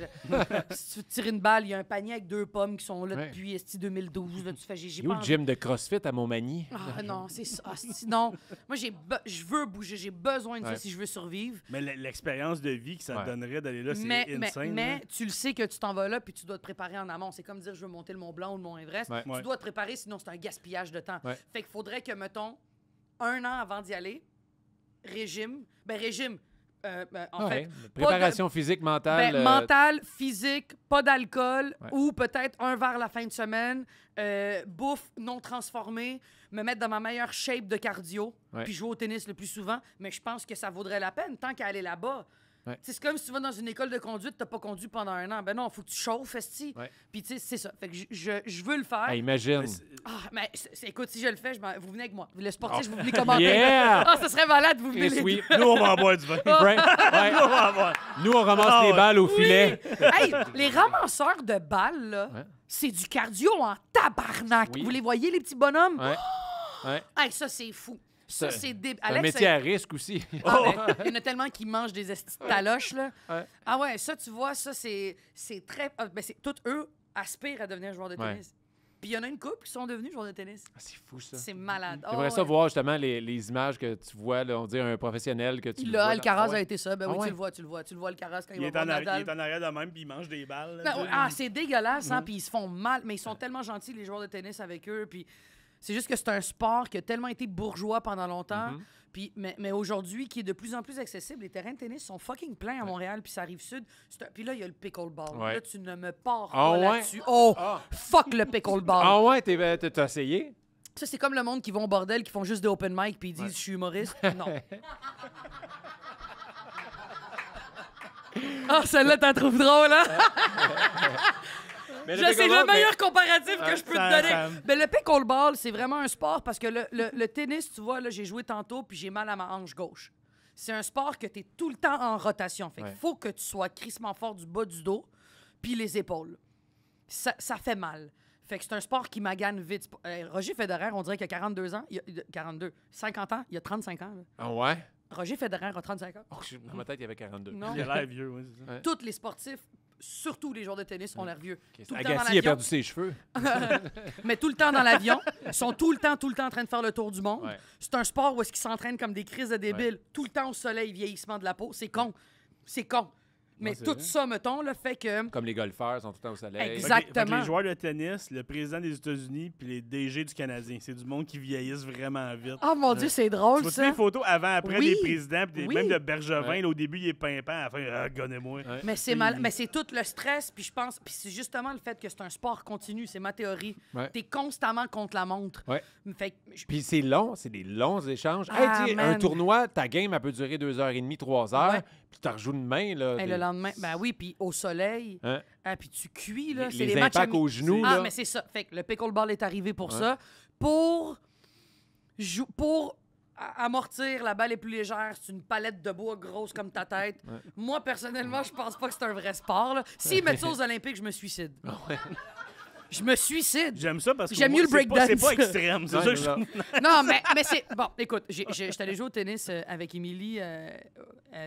Si tu veux te tirer une balle, il y a un panier avec 2 pommes qui sont là depuis 2012. Là, tu fais, j'ai Il y a pas le envie. gym de CrossFit à Montmagny. Ah non, c'est ça. Non, moi, je veux bouger. J'ai besoin de ça Ouais. si je veux survivre. Mais l'expérience de vie que ça te donnerait d'aller là, c'est Mais insane. là. tu le sais que tu t'en vas là puis tu dois te préparer en amont. C'est comme dire je veux monter le Mont Blanc ou le Mont Everest. Ouais. Tu dois te préparer, sinon c'est un gaspillage de temps. Ouais. Fait qu'il faudrait que, mettons, 1 an avant d'y aller, régime. En fait, Préparation physique, mentale. mental, physique, pas d'alcool Ouais. ou peut-être un verre la fin de semaine, bouffe non transformée, me mettre dans ma meilleure shape de cardio, Ouais. puis jouer au tennis le plus souvent. Mais je pense que ça vaudrait la peine tant qu'à aller là-bas. Ouais. C'est comme si tu vas dans une école de conduite, t'as pas conduit pendant 1 an. Ben non, faut que tu chauffes, esti. Ouais. Puis tu sais, c'est ça. Fait que je veux le faire. Ah, imagine. Mais c'est- Mais écoute, si je le fais, vous venez avec moi. Le sportif, vous venez commenter. Yeah! Ah, ça serait malade, vous venez Chris, les oui. Nous, on va en boire du vin. Frank, ouais. Nous, on va en boire. Nous, on ramasse Ah, les ouais. balles au filet. Hey, les ramasseurs de balles, là, Ouais. c'est du cardio en tabarnak. Oui. Vous les voyez, les petits bonhommes? Ouais. Ouais. Hey, ça, c'est fou. Ça, c'est débile. C'est un métier à risque aussi. Ah, ben, il y en a tellement qui mangent des estis de taloches, là. Ouais. Ah ouais, ça, tu vois, ça, c'est très... tous eux aspirent à devenir joueurs de Ouais. tennis. Puis il y en a une couple qui sont devenus joueurs de tennis. Ah, c'est fou, ça. C'est malade. J'aimerais Ah, ça ouais. voir justement les images que tu vois, là, on dit un professionnel que tu Là, vois. Alcaraz ouais. a été ça. Ben Ah oui, ouais. tu le vois. Tu le vois, Alcaraz, quand il, Il va est, voir en Nadal. il est en arrière de même, puis il mange des balles. là, Ben tu ouais, sais. c'est dégueulasse, hein, puis ils se font mal, mais ils sont tellement gentils, les joueurs de tennis, avec eux, puis c'est juste que c'est un sport qui a tellement été bourgeois pendant longtemps, puis, mais aujourd'hui, qui est de plus en plus accessible. Les terrains de tennis sont fucking pleins à Montréal, puis ça arrive sud. Puis là, il y a le pickleball. Ouais. Là, tu ne me pars Ah pas ouais? là-dessus. Oh, fuck le pickleball. Ah ouais, t'as essayé? Ça, c'est comme le monde qui vont au bordel, qui font juste des open mic, puis ils disent « je suis humoriste ». Non. Ah, celle-là, t'en trouves drôle, hein? Mais C'est le pickleball, meilleur comparatif que je peux te donner. ça- Mais le pickleball, c'est vraiment un sport parce que le tennis, tu vois, là, j'ai joué tantôt puis j'ai mal à ma hanche gauche. C'est un sport que tu es tout le temps en rotation. Fait qu'il Ouais. faut que tu sois crissement fort du bas du dos puis les épaules. Ça fait mal. Fait que c'est un sport qui magane vite. Roger Federer, on dirait qu'il a 42 ans. 50 ans. Il a 35 ans. Là. Ah ouais? Roger Federer a 35 ans. Oh, dans ma tête, il y avait 42. Non. Il a l'air vieux, oui, c'est ça. Ouais. Tous les sportifs, surtout les joueurs de tennis, ont l'air vieux. Tout le temps dans Agassi a l'avion. perdu ses cheveux. Mais tout le temps dans l'avion. Ils sont tout le temps en train de faire le tour du monde. Ouais. C'est un sport où est-ce qu'ils s'entraînent comme des crises de débiles. Tout le temps au soleil, vieillissement de la peau. C'est con. C'est con. Mais c'est tout vrai. ça, mettons, le fait que... Comme les golfeurs sont tout le temps au soleil. Exact. Fait que Exactement. les joueurs de tennis, le président des États-Unis puis les DG du Canadien, c'est du monde qui vieillissent vraiment vite. Oh mon Dieu, c'est Tu drôle, vois ça. les photos avant-après Oui. des présidents, puis Oui. même de Bergevin, Ouais. là, au début, il est pimpant, à la fin, gonnez-moi. Ouais. Mais c'est tout le stress, puis je pense, puis c'est justement le fait que c'est un sport continu, c'est ma théorie. Ouais. T'es constamment contre la montre. Ouais. Fait que Puis c'est long, c'est des longs échanges. Ah, Hey, tu sais, man. un tournoi, ta game, elle peut durer 2h30, 3h, Ouais. puis tu rejoues demain. Là, le lendemain, ben oui, puis au soleil, Hein? puis tu cuis, là. Les- C'est les des matchs impacts aux genoux, Ah, là. mais c'est ça. Fait que le pickleball est arrivé pour Ouais. ça. Pour amortir, la balle est plus légère, c'est une palette de bois grosse comme ta tête. Ouais. Moi, personnellement, je pense pas que c'est un vrai sport, là. S'ils mettent ça aux Olympiques, je me suicide. Ouais. Je me suicide. J'aime ça parce que J'aime moi, mieux le c'est pas- c'est breakdance. pas extrême, c'est Ouais, ça que c'est je ça. trouve. Non, mais c'est... Bon, écoute, j'étais allé jouer au tennis avec Émilie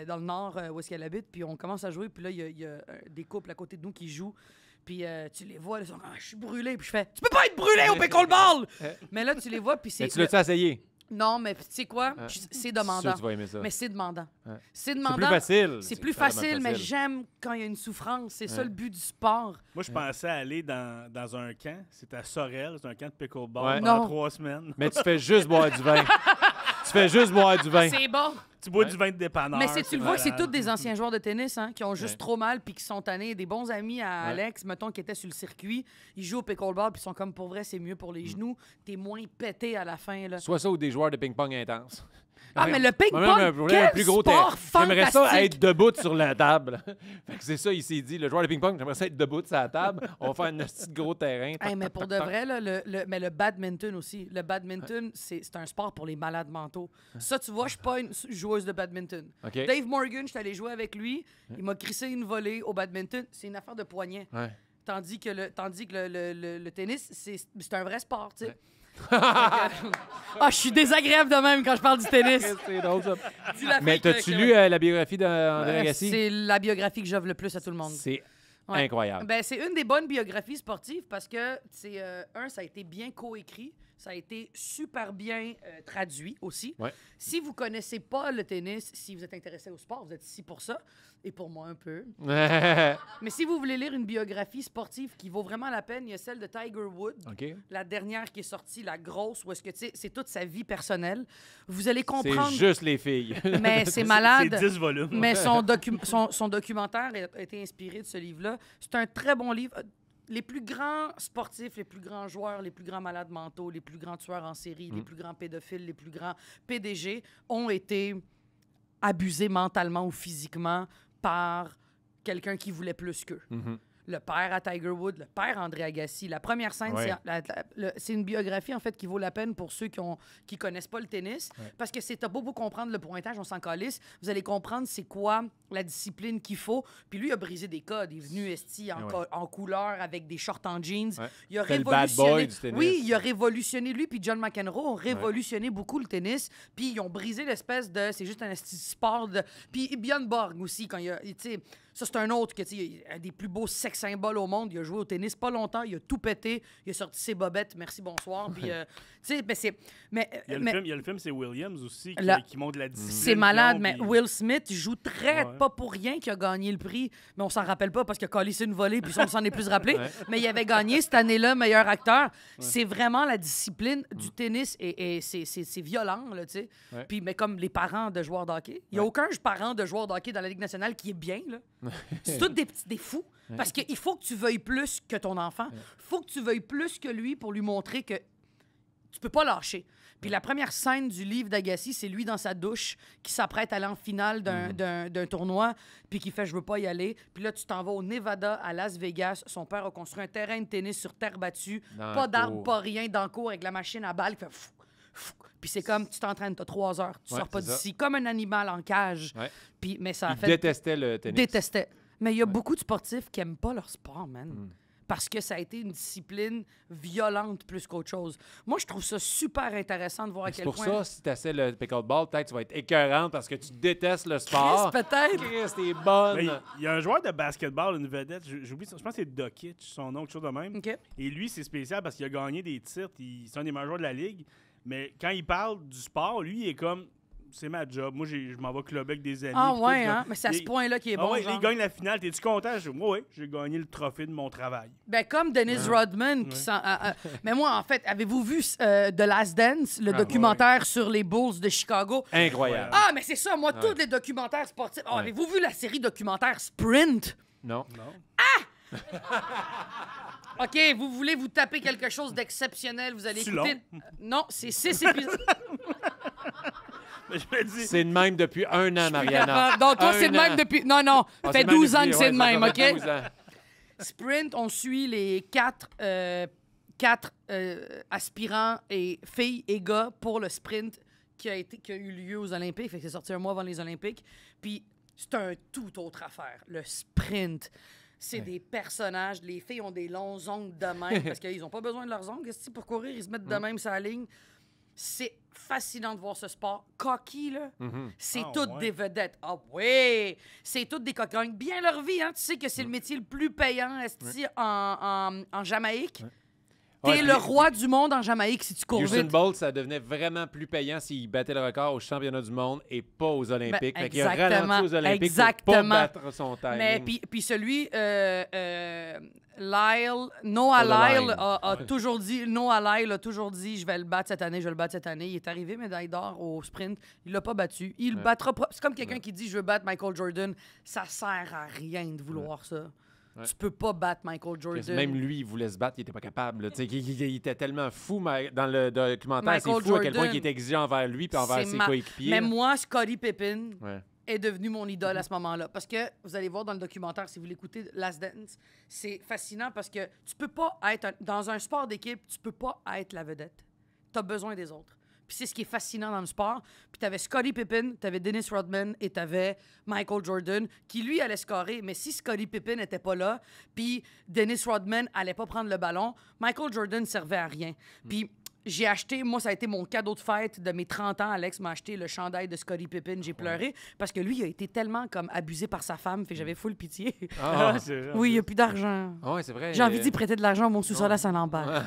dans le Nord, où est-ce qu'elle habite, puis on commence à jouer, puis là, il y a des couples à côté de nous qui jouent, puis tu les vois, ils sont comme, je suis brûlé, puis je fais, tu peux pas être brûlé au pickleball! Mais là, tu les vois, puis c'est... Mais tu l'as-tu essayé? Non, mais tu sais quoi? Hein? C'est C'est sûr demandant. que tu vas aimer ça. Mais c'est demandant. Ouais. C'est C'est demandant. plus facile. C'est plus vraiment facile, mais j'aime quand il y a une souffrance. C'est ça Ouais. le but du sport. Moi, je pensais aller dans un camp. C'était à Sorel, c'est un camp de pickleball Ouais. pendant Non. 3 semaines. Mais tu fais juste boire du vin. Tu fais juste boire du vin. C'est bon. Tu bois Ouais. du vin de dépanneur. Mais tu le vois, c'est malade. tous des anciens joueurs de tennis hein, qui ont juste Ouais. trop mal puis qui sont tannés. Des bons amis à Ouais. Alex, mettons, qui étaient sur le circuit. Ils jouent au pickleball puis ils sont comme, pour vrai, c'est mieux pour Mm. les genoux. T'es moins pété à la fin. Là. Soit ça ou des joueurs de ping-pong intenses. Ah, mais le ping-pong, Moi-même, quel un plus gros sport J'aimerais ça fantastique! être debout sur la table. Fait que c'est ça, il s'est dit, le joueur de ping-pong, j'aimerais ça être debout sur la table. On va faire un petit gros terrain. Hey, mais pour de vrai, là, mais le badminton aussi. Le badminton, c'est un sport pour les malades mentaux. Ça, tu vois, je suis pas une joueuse de badminton. OK. Dave Morgan, je suis allé jouer avec lui. Il m'a crissé une volée au badminton. C'est une affaire de poignet. Ouais. Tandis que le tennis, c'est un vrai sport, tu sais. Ouais. Ah, je suis désagréable de même quand je parle du tennis. C'est drôle, ça. Dis la Mais fille que- t'as-tu que- lu la biographie d'André Agassi? C'est la biographie que j'offre le plus à tout le monde. C'est Ouais. incroyable. Ben, c'est une des bonnes biographies sportives parce que, c'est ça a été bien coécrit, ça a été super bien traduit aussi. Ouais. Si vous connaissez pas le tennis, si vous êtes intéressé au sport, vous êtes ici pour ça, et pour moi un peu. Mais si vous voulez lire une biographie sportive qui vaut vraiment la peine, il y a celle de Tiger Woods. OK. La dernière qui est sortie, la grosse, où est-ce que, tu sais, c'est toute sa vie personnelle. Vous allez C'est comprendre... juste les filles. Mais c'est malade. C'est 10 volumes. Mais son documentaire a été inspiré de ce livre-là. C'est un très bon livre. Les plus grands sportifs, les plus grands joueurs, les plus grands malades mentaux, les plus grands tueurs en série, les plus grands pédophiles, les plus grands PDG ont été abusés mentalement ou physiquement par quelqu'un qui voulait plus qu'eux. Mhm. Le père à Tiger Woods, le père André Agassi. La première scène, Ouais. c'est une biographie, en fait, qui vaut la peine pour ceux qui connaissent pas le tennis. Ouais. Parce que t'as beau comprendre le pointage, on s'en calisse. Vous allez comprendre c'est quoi la discipline qu'il faut. Puis lui, il a brisé des codes. Il est venu esti en, Ouais. en couleur avec des shorts en jeans. Ouais. Il a C'était le bad boy révolutionné. du tennis. Oui, il a révolutionné. Lui puis John McEnroe ont révolutionné beaucoup le tennis. Puis ils ont brisé l'espèce de... C'est juste un esti sport de... Puis Björn Borg aussi, quand il a... Tu sais, ça, c'est un autre que, tu sais, il a un des plus beaux sex symboles au monde. Il a joué au tennis pas longtemps. Il a tout pété. Il a sorti ses bobettes. Merci, bonsoir. Puis, tu sais, ben c'est... Mais, Il y a le film, c'est Williams aussi, qui montre la discipline. c'est malade, qu'ils ont, mais puis- Will Smith joue très Ouais. pas pour rien qu'il a gagné le prix. Mais on s'en rappelle pas parce qu'il a collé une volée puis on s'en est plus rappelé. Ouais. Mais il avait gagné cette année-là meilleur acteur. C'est vraiment la discipline du tennis et c'est violent, là, tu sais. Ouais. Puis, mais comme les parents de joueurs de hockey. Il n'y a Ouais. aucun parent de joueur de hockey dans la Ligue nationale qui est bien, là. C'est tous des fous. Parce qu'il faut que tu veuilles plus que ton enfant. Il faut que tu veuilles plus que lui pour lui montrer que tu peux pas lâcher. Puis la première scène du livre d'Agassi, c'est lui dans sa douche qui s'apprête à aller en finale d'un tournoi, puis qui fait « je veux pas y aller ». Puis là, tu t'en vas au Nevada, à Las Vegas. Son père a construit un terrain de tennis sur terre battue. Dans Pas la d'arbre, cour. pas rien, dans le cours avec la machine à balles qui fait « fou, fou ». Puis c'est comme, tu t'entraînes, t'as 3 heures, tu Ouais, sors pas c'est ça. d'ici, comme un animal en cage. Ouais. Puis, mais ça a Il fait... détestait le tennis. Détestait. Mais il y a beaucoup de sportifs qui aiment pas leur sport, man. parce que ça a été une discipline violente plus qu'autre chose. Moi, je trouve ça super intéressant de voir à C'est quel pour point... ça, si tu essaies le pickleball, peut-être tu vas être écœurante parce que tu détestes le sport. Chris, peut-être. Chris, t'es bonne. Mais il y a un joueur de basketball, une vedette, j'oublie, je pense que c'est Dokic, son nom, quelque chose de même. OK. Et lui, c'est spécial parce qu'il a gagné des titres, c'est un des meilleurs joueurs de la ligue. Mais quand il parle du sport, lui, il est comme, c'est ma job. Moi, je m'en vais clubber avec des amis. Ah puis ouais, tout, hein? Mais c'est à ce point-là qu'il est bon, ouais, genre. il gagne la finale. T'es-tu content? Oui, j'ai gagné le trophée de mon travail. Ben, comme Dennis Rodman. Mais moi, en fait, avez-vous vu The Last Dance, le documentaire sur les Bulls de Chicago? Incroyable. Ah, mais c'est ça, moi, tous les documentaires sportifs. Oh, avez-vous vu la série documentaire Sprint? Non. OK, vous voulez vous taper quelque chose d'exceptionnel, vous allez C'est écouter... Non, c'est 6 épisodes. Mais je me dis, C'est de même depuis 1 an, Mariana. Donc, toi, Un c'est de an. même depuis... Non, non, Ah, fait c'est de même 12 ans depuis- que c'est de ouais, même, ça OK? fait 12 ans. Sprint, on suit les 4 aspirants et filles et gars pour le sprint qui a eu lieu aux Olympiques. Fait que c'est sorti un mois avant les Olympiques. Puis c'est un tout autre affaire. Le sprint, c'est des personnages. Les filles ont des longs ongles de même parce qu'ils n'ont pas besoin de leurs ongles. Qu'est-ce que pour courir, ils se mettent de même sur la ligne. C'est fascinant de voir ce sport. Cocky, là, c'est Ah, toutes ouais. des vedettes. Ah oui! C'est toutes des coquins. Gagnent bien leur vie, hein? Tu sais que c'est le métier le plus payant esti, en Jamaïque. T'es Ouais, le puis- roi du monde en Jamaïque si tu cours Usain vite. Bolt, ça devenait vraiment plus payant s'il battait le record aux championnats du monde et pas aux Olympiques. Ben, Fait qu'il a exactement, ralenti aux Olympiques exactement. pour pas battre son timing. Mais puis celui, Noah Lyle a toujours dit, je vais le battre cette année, je vais le battre cette année. Il est arrivé médaille d'or au sprint, il l'a pas battu. Il le battra pas. C'est comme quelqu'un qui dit je veux battre Michael Jordan, ça sert à rien de vouloir ça. Tu peux pas battre Michael Jordan. Même lui, il voulait se battre, il était pas capable. là. Tu sais, il était tellement fou dans le documentaire. C'est Michael fou à quel point Jordan, il était exigeant envers lui et envers C'est ses ma- coéquipiers. Mais là. moi, Scottie Pippen Ouais. est devenu mon idole à ce moment-là. Parce que, vous allez voir dans le documentaire, si vous l'écoutez, Last Dance, c'est fascinant parce que tu peux pas être... Dans un sport d'équipe, tu peux pas être la vedette. Tu as besoin des autres. Puis c'est ce qui est fascinant dans le sport. Puis t'avais Scottie Pippen, t'avais Dennis Rodman et t'avais Michael Jordan qui, lui, allait scorer. Mais si Scottie Pippen n'était pas là, puis Dennis Rodman allait pas prendre le ballon, Michael Jordan servait à rien. Puis j'ai acheté, moi, ça a été mon cadeau de fête de mes 30 ans. Alex m'a acheté le chandail de Scottie Pippen. J'ai pleuré parce que lui, il a été tellement comme abusé par sa femme, fait que j'avais full pitié. Ah, c'est vrai. Oui, il n'y a plus d'argent. ouais, c'est vrai. J'ai envie d'y prêter de l'argent à mon sous-sol à Saint-Lambert.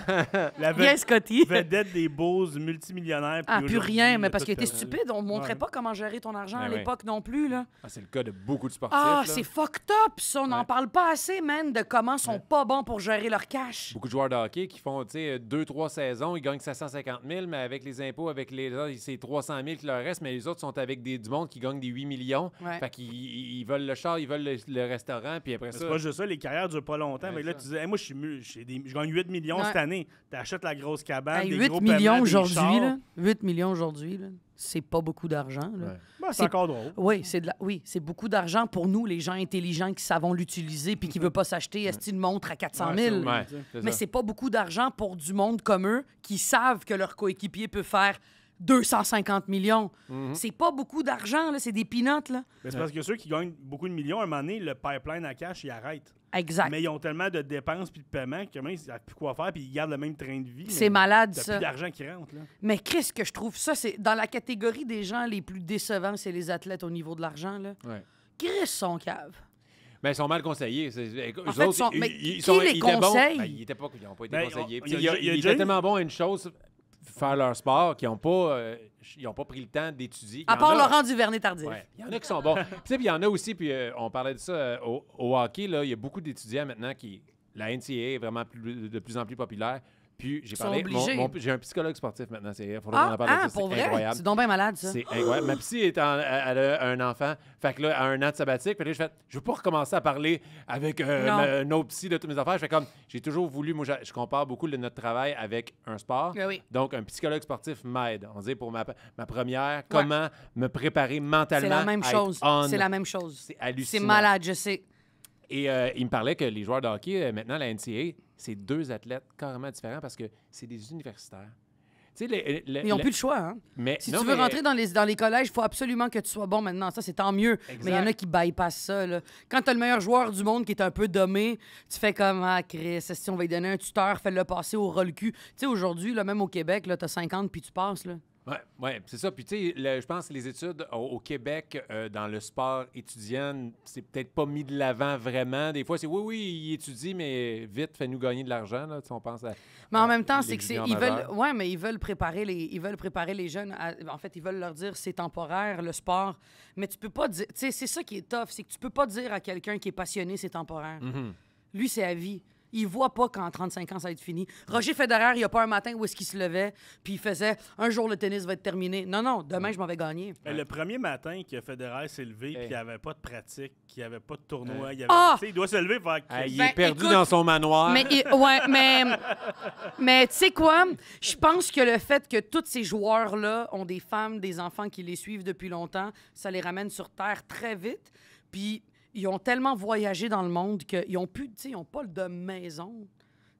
La Bien, Scotty. vedette des Bulls multimillionnaires. Ah, plus aujourd'hui, rien, mais il parce a qu'il tout était perdu. stupide. On ne montrait Ouais. pas comment gérer ton argent Ben à ouais. l'époque non plus, là. Ah, c'est le cas de beaucoup de sportifs. Ah, là. c'est fucked up, ça. On n'en parle pas assez, man, de comment ils sont pas bons pour gérer leur cash. Beaucoup de joueurs de hockey qui font 2-3 saisons, ils gagnent 750 000, mais avec les impôts, avec les autres, c'est 300 000 qui leur reste, mais les autres sont avec du monde qui gagne des 8 millions. Ouais. Fait qu'ils veulent le char, ils veulent le restaurant, puis après Mais ça... c'est pas juste ça, les carrières durent pas longtemps. Ouais, Mais là, ça. tu disais, hey, moi, je gagne 8 millions Ouais. cette année. T'achètes la grosse cabane, Hey, des 8 gros millions paiements, des aujourd'hui, chars. là. 8 millions aujourd'hui, là. C'est pas beaucoup d'argent, là. Ouais. Ben, C'est- c'est encore drôle. Oui, c'est beaucoup d'argent pour nous, les gens intelligents qui savons l'utiliser puis qui ne veulent pas s'acheter une montre à 400 000. Ouais, Ouais, c'est Mais c'est pas beaucoup d'argent pour du monde comme eux qui savent que leur coéquipier peut faire 250 millions. C'est pas beaucoup d'argent, là, c'est des peanuts, là. Mais c'est parce que ceux qui gagnent beaucoup de millions, à un moment donné, le pipeline à cash, il arrête. Exact. Mais ils ont tellement de dépenses puis de paiements que même, ils savent plus quoi faire puis ils gardent le même train de vie. C'est mais malade, T'as ça. plus d'argent qui rentre, là. Mais qu'est-ce que je trouve ça, c'est dans la catégorie des gens les plus décevants, c'est les athlètes au niveau de l'argent, là. Ouais. Chris son cave. Ben, ils sont mal conseillés. En fait, mais qui les étaient bons. conseille? Ben, ils n'ont pas été Ben, conseillés. il y a- Puis il y a ils déjà étaient tellement bons à une chose, faire leur sport, qu'ils n'ont pas pris le temps d'étudier. À Il y en part a- Laurent Duvernay-Tardif. Ouais, il y en a qui sont bons. Puis, tu sais, puis il y en a aussi, puis on parlait de ça au hockey, là, il y a beaucoup d'étudiants maintenant qui... La NCAA est vraiment de plus en plus populaire. Puis j'ai Ils sont parlé... obligés. J'ai un psychologue sportif maintenant. Il faudrait qu'on en parle de ça. pour C'est vrai? incroyable. C'est donc bien malade, ça. C'est incroyable. Ma psy, elle a un enfant. Fait que là, à 1 an de sabbatique, puis là, je veux pas recommencer à parler avec Non. un autre psy de toutes mes affaires. Je fais comme, j'ai toujours voulu, moi, je compare beaucoup notre travail avec un sport. Ah oui. Donc, un psychologue sportif m'aide. On dit pour ma première, comment me préparer mentalement. C'est la même à être chose. on. C'est la même chose. C'est hallucinant. C'est malade, je sais. Et il me parlait que les joueurs de hockey, maintenant, la NCAA, c'est 2 athlètes carrément différents parce que c'est des universitaires. Tu Tu sais, Ils n'ont plus le choix, hein? Mais, Si non, tu veux mais- rentrer dans les collèges, il faut absolument que tu sois bon maintenant. Ça, c'est tant mieux. Exact. Mais il y en a qui bypassent ça. Là. Quand tu as le meilleur joueur du monde qui est un peu dommé, tu fais comme Ah, Chris, si on va lui donner un tuteur, fais-le passer au roll-cul. Tu sais, aujourd'hui, là, même au Québec, tu as 50 puis tu passes. Là. Ouais, c'est ça. Puis, tu sais, je pense que les études au Québec, dans le sport étudiant, c'est peut-être pas mis de l'avant vraiment. Des fois, c'est oui, il étudie, mais vite, fais-nous gagner de l'argent. Là. Tu sais, on pense à. Mais en même temps, c'est que l'étudiant ils veulent, majeur. ouais, mais ils veulent préparer les jeunes. En fait, ils veulent leur dire c'est temporaire le sport, mais tu peux pas dire. Tu sais, c'est ça qui est tough, c'est que tu peux pas dire à quelqu'un qui est passionné c'est temporaire. Mhm. Lui, c'est à vie. Il voit pas qu'en 35 ans, ça va être fini. Roger Federer, il n'y a pas un matin où est-ce qu'il se levait puis il faisait un jour le tennis va être terminé. Non, demain, je m'en vais gagner. Ben, le premier matin que Federer s'est levé, Hey. puis il n'y avait pas de pratique, qu'il n'y avait pas de tournoi, Ah! il doit se lever et faire. Ah, il Ben, est perdu écoute, dans son manoir. Mais tu sais quoi? Je pense que le fait que tous ces joueurs-là ont des femmes, des enfants qui les suivent depuis longtemps, ça les ramène sur Terre très vite. Puis ils ont tellement voyagé dans le monde qu'ils ont plus, tu sais, ils n'ont pas de maison.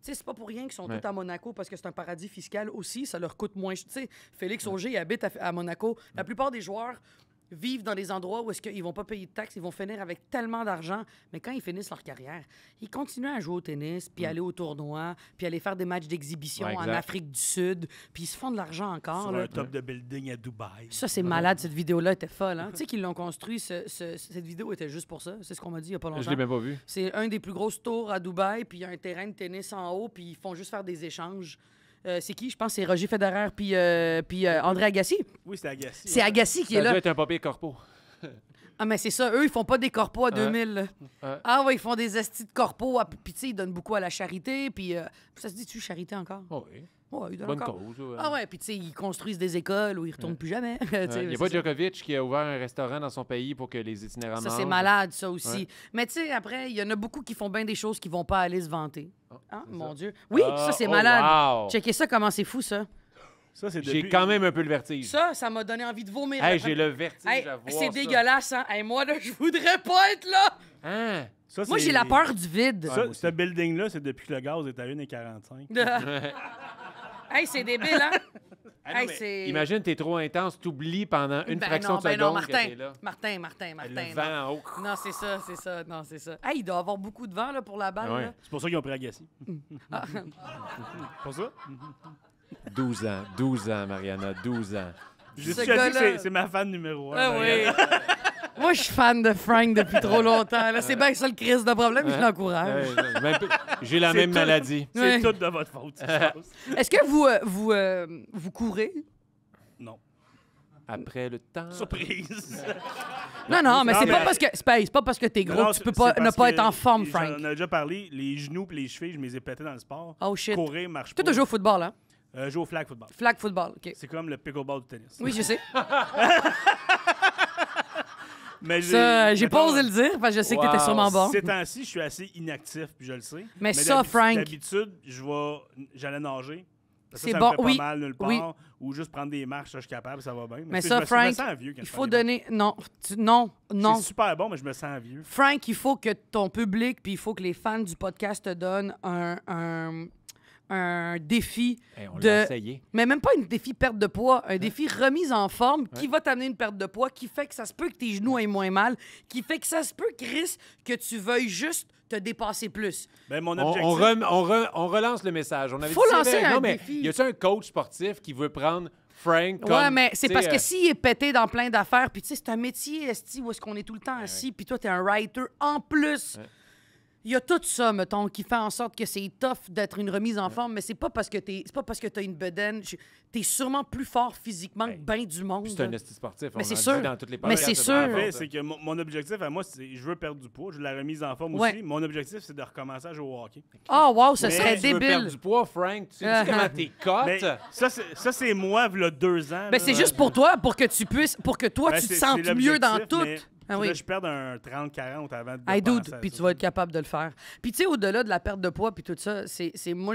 Tu sais, c'est pas pour rien qu'ils sont Ouais. tous à Monaco parce que c'est un paradis fiscal aussi. Ça leur coûte moins. Tu sais, Félix Auger il habite à Monaco. La plupart des joueurs vivent dans des endroits où est-ce qu'ils vont pas payer de taxes, ils vont finir avec tellement d'argent. Mais quand ils finissent leur carrière, ils continuent à jouer au tennis, puis aller au tournoi, puis aller faire des matchs d'exhibition Ouais, en exact. Afrique du Sud, puis ils se font de l'argent encore. Sur là. un top de building à Dubaï. Ça, c'est malade, cette vidéo-là était folle. Hein? Tu sais qu'ils l'ont construit, cette vidéo était juste pour ça. C'est ce qu'on m'a dit il y a pas longtemps. Je l'ai même pas vu. C'est un des plus grosses tours à Dubaï, puis il y a un terrain de tennis en haut, puis ils font juste faire des échanges. C'est qui? Je pense que c'est Roger Federer puis André Agassi. Oui, c'est Agassi. C'est Agassi qui est Ça doit là. être un papier corpo. Ah, mais c'est ça. Eux, ils font pas des corpos à 2000. là. Ouais. Ah, ouais, ils font des estis de corpos. Puis, tu sais, ils donnent beaucoup à la charité. Puis, ça se dit-tu charité encore? Oh, oui. Ouais, ils donnent Bonne encore. cause. Ouais. Ah, ouais, puis, tu sais, ils construisent des écoles où ils retournent plus jamais. Tu sais, Il n'y c'est a pas ça. Djokovic qui a ouvert un restaurant dans son pays pour que les itinérants Ça, c'est mangent. malade, ça aussi. Ouais. Mais tu sais, après, il y en a beaucoup qui font bien des choses qui vont pas aller se vanter. Hein, c'est mon ça. Dieu. Oui, Ah, ça, c'est oh, malade. wow. Checkez ça, comment c'est fou, ça. Ça, c'est J'ai depuis- quand même un peu le vertige. Ça m'a donné envie de vomir. Hey, j'ai le vertige Hey, à voir c'est ça. dégueulasse, hein? Hey, moi, là, je voudrais pas être là. Hein? Ça, Moi, c'est- j'ai la peur du vide. Ça, ce building-là, c'est depuis que le gaz est à 1,45. Hey, c'est débile, hein? Ah non, Hey, mais c'est... Imagine, t'es trop intense, t'oublies pendant une Ben fraction non, de ben seconde non, que Martin. t'es là. Martin. Le non. vent en haut. Non, c'est ça. Non, c'est ça. Hey, il doit y avoir beaucoup de vent là, pour la balle. Ouais. Là. C'est pour ça qu'ils ont pris Agassi. Ah. Pour ça? 12 ans, Mariana, 12 ans. J'ai Ce déjà dit que gars-là- c'est ma fan numéro 1. Ah oui. Moi, je suis fan de Frank depuis trop longtemps. Là. C'est bien ça le crise de problème, je l'encourage. J'ai la C'est même tout. maladie. C'est Ouais. tout de votre faute, ça se passe. Est-ce que vous courez? Non. Après le temps. Surprise. Non, mais Non, c'est mais- pas parce que c'est pas parce que t'es gros Non, que tu peux c'est pas parce ne pas que être en forme, j'en Frank. ai déjà parlé. Les genoux et les chevilles, je me les ai pétés dans le sport. Oh shit. Courir, marche Toi, pas. tu joues au football, hein? Je joue au flag football. Flag football, OK. C'est comme le pickleball du tennis. Oui, je sais. Mais Ça, j'ai pas mettons, osé le dire parce que je sais que t'étais Wow. sûrement bon. Ces temps-ci, je suis assez inactif, puis je le sais. Mais ça, Frank- D'habitude, j'allais nager. Parce que C'est ça bon, me fait oui, pas mal nulle part. oui. Ou juste prendre des marches, ça, je suis capable, ça va bien. Mais tu sais, ça, je me Frank, sens vieux quand il je faut fais des- donner... Non. C'est super bon, mais je me sens vieux. Frank, il faut que ton public, puis il faut que les fans du podcast te donnent un défi Hey, on de... l'a essayé. Mais même pas un défi perte de poids, un défi remise en forme qui va t'amener une perte de poids, qui fait que ça se peut que tes genoux aient moins mal, qui fait que ça se peut, Chris, que tu veuilles juste te dépasser plus. Ben, mon On, objectif... on relance le message. On avait Faut dit, c'est lancer vrai. un Non, mais défi. y a-tu un coach sportif qui veut prendre Frank comme... Ouais, mais c'est tu sais, parce que s'il est pété dans plein d'affaires, puis tu sais, c'est un métier, esti, où est-ce qu'on est tout le temps assis, puis toi, t'es un writer en plus. Ouais. Il y a tout ça, mettons, qui fait en sorte que c'est tough d'être une remise en forme, mais c'est pas parce que t'as une bedaine. T'es sûrement plus fort physiquement que ben du monde. c'est un esti sportif. Mais on c'est en dit sûr. dans toutes les Mais podcasts, c'est de sûr. En Bravo, fait, ça. c'est que mon objectif à moi, c'est je veux perdre du poids, je veux de la remise en forme Ouais. aussi. Mon objectif, c'est de recommencer à jouer au hockey. Ah, wow, ce Mais serait Tu veux perdre débile. du poids, Frank? Tu sais comment t'es Mais cotes? ça, c'est moi, il y a 2 ans. Ben, là. c'est juste pour toi, pour que tu puisses, pour que toi, Ben, tu te c'est sentes mieux dans l'objectif, tout. mais Ah Là, oui. je perds un 30-40 avant de Hey, dude, penser à puis ça. tu vas être capable de le faire. Puis tu sais, au-delà de la perte de poids puis tout ça, c'est moi,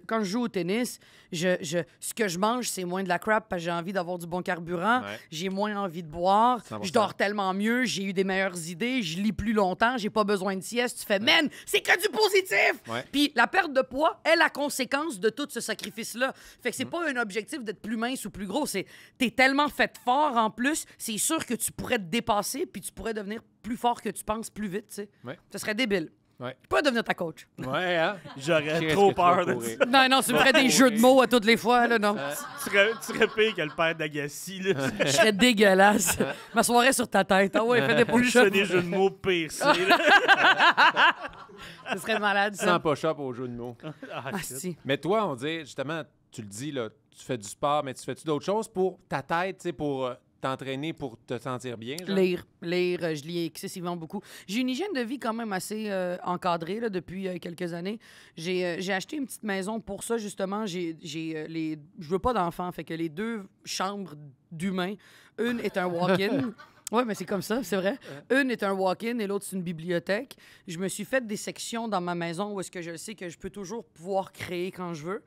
quand je joue au tennis, ce que je mange, c'est moins de la crap parce que j'ai envie d'avoir du bon carburant, Ouais. j'ai moins envie de boire, 100%. je dors tellement mieux, j'ai eu des meilleures idées, je lis plus longtemps, j'ai pas besoin de sieste. Tu fais, man, c'est que du positif! Ouais. Puis la perte de poids est la conséquence de tout ce sacrifice-là. Fait que Mm. c'est pas un objectif d'être plus mince ou plus gros, c'est t'es tellement fait fort en plus, c'est sûr que tu pourrais te dépasser puis tu pourrais devenir plus fort que tu penses plus vite, tu sais. Ouais. Ce serait débile. Ouais. Je pourrais devenir ta coach. Ouais, hein? J'aurais Qu'est-ce trop que tu vas peur de courir? ça. Non, non, tu me ferais des jeux de mots à toutes les fois, là, non. Tu serais pire que le père d'Agassi. Là. Je serais dégueulasse. Ma soirée sur ta tête. Ah ouais, fais des Plus je fais push-ups. des jeux de mots piercés. là. Ce serait malade, Sans ça. push-up au jeu de mots. Ah, Ah, shit. si. Mais toi, on dit, justement, tu le dis, là, tu fais du sport, mais tu fais-tu d'autres choses pour ta tête, tu sais, pour t'entraîner, pour te sentir bien? Genre? Lire, je lis excessivement beaucoup. J'ai une hygiène de vie quand même assez encadrée là, depuis quelques années. J'ai acheté une petite maison pour ça, justement. Je veux pas d'enfants, fait que les 2 chambres d'humains, une est un walk-in. Oui, mais c'est comme ça, c'est vrai. Une est un walk-in et l'autre, c'est une bibliothèque. Je me suis fait des sections dans ma maison où est-ce que je sais que je peux toujours pouvoir créer quand je veux.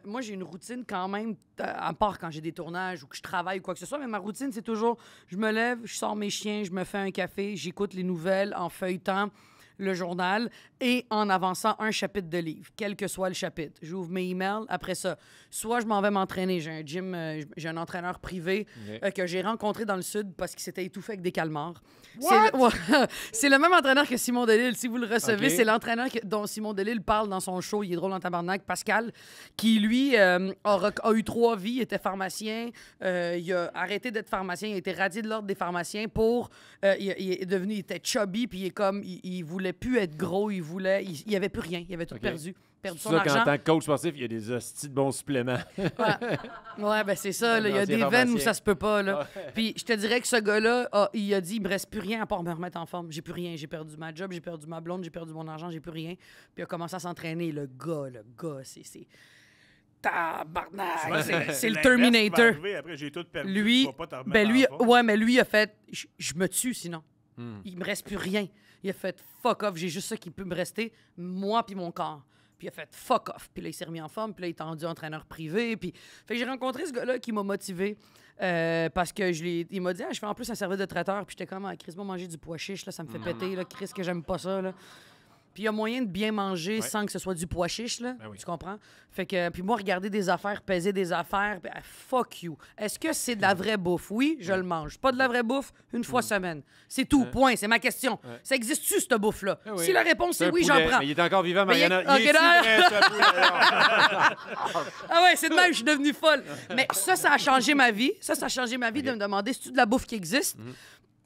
Moi, j'ai une routine quand même, à part quand j'ai des tournages ou que je travaille ou quoi que ce soit, mais ma routine, c'est toujours, je me lève, je sors mes chiens, je me fais un café, j'écoute les nouvelles en feuilletant le journal et en avançant un chapitre de livre, quel que soit le chapitre. J'ouvre mes emails. Après ça, soit je m'en vais m'entraîner. J'ai un gym, j'ai un entraîneur privé Ok. que j'ai rencontré dans le sud parce qu'il s'était étouffé avec des calmars. C'est le même entraîneur que Simon Delille. Si vous le recevez, Ok. c'est l'entraîneur dont Simon Delille parle dans son show. Il est drôle en tabarnak. Pascal, qui lui a eu 3 vies. Il était pharmacien. Il a arrêté d'être pharmacien. Il a été radié de l'ordre des pharmaciens pour... il est devenu... Il était chubby, puis il est comme... Il voulait plus être gros. Il avait plus rien. Il avait tout Ok. perdu C'est son ça qu'en argent. tant que coach sportif, il y a des hosties de bons suppléments. Ouais, ben c'est ça. là. Il y a L'ancien des veines où pharmacien. ça se peut pas. Là. Puis je te dirais que ce gars-là, il a dit il me reste plus rien à part me remettre en forme. J'ai plus rien. J'ai perdu ma job, j'ai perdu ma blonde, j'ai perdu mon argent, j'ai plus rien. Puis il a commencé à s'entraîner. Le gars, c'est. Tabarnak! Ouais, C'est le l'inverse qui va Terminator. arriver. Après, j'ai tout perdu. Lui, tu vas pas te remettre ben lui, en forme. ouais, mais lui a fait je me tue sinon. Hmm. Il me reste plus rien. Il a fait fuck off, j'ai juste ça qui peut me rester, moi puis mon corps. Puis il a fait fuck off. Puis là, il s'est remis en forme. Puis là, il est rendu entraîneur privé. Puis fait que j'ai rencontré ce gars-là qui m'a motivé parce que il m'a dit je fais en plus un service de traiteur. Puis j'étais comme Chris, moi, manger du pois chiche, là, ça me fait péter. Là, Chris, que j'aime pas ça. Là. Puis il y a moyen de bien manger sans que ce soit du pois chiche, là. Ben oui. Tu comprends? Fait que, puis moi, regarder des affaires, peser des affaires, ben, fuck you. Est-ce que c'est de la vraie bouffe? Oui, je le mange. Pas de la vraie bouffe, une fois semaine. C'est tout, point. C'est ma question. Ça existe-tu, cette bouffe-là? Ah oui. Si la réponse C'est c'est un oui, poulet, j'en prends. Mais il est encore vivant, Mais il est- Mariana. Ok, Il est là. vrai, ce poulet-là? Ah ouais, c'est de même, je suis devenue folle. Mais ça a changé ma vie. Ça a changé ma vie de me demander si tu de la bouffe qui existe.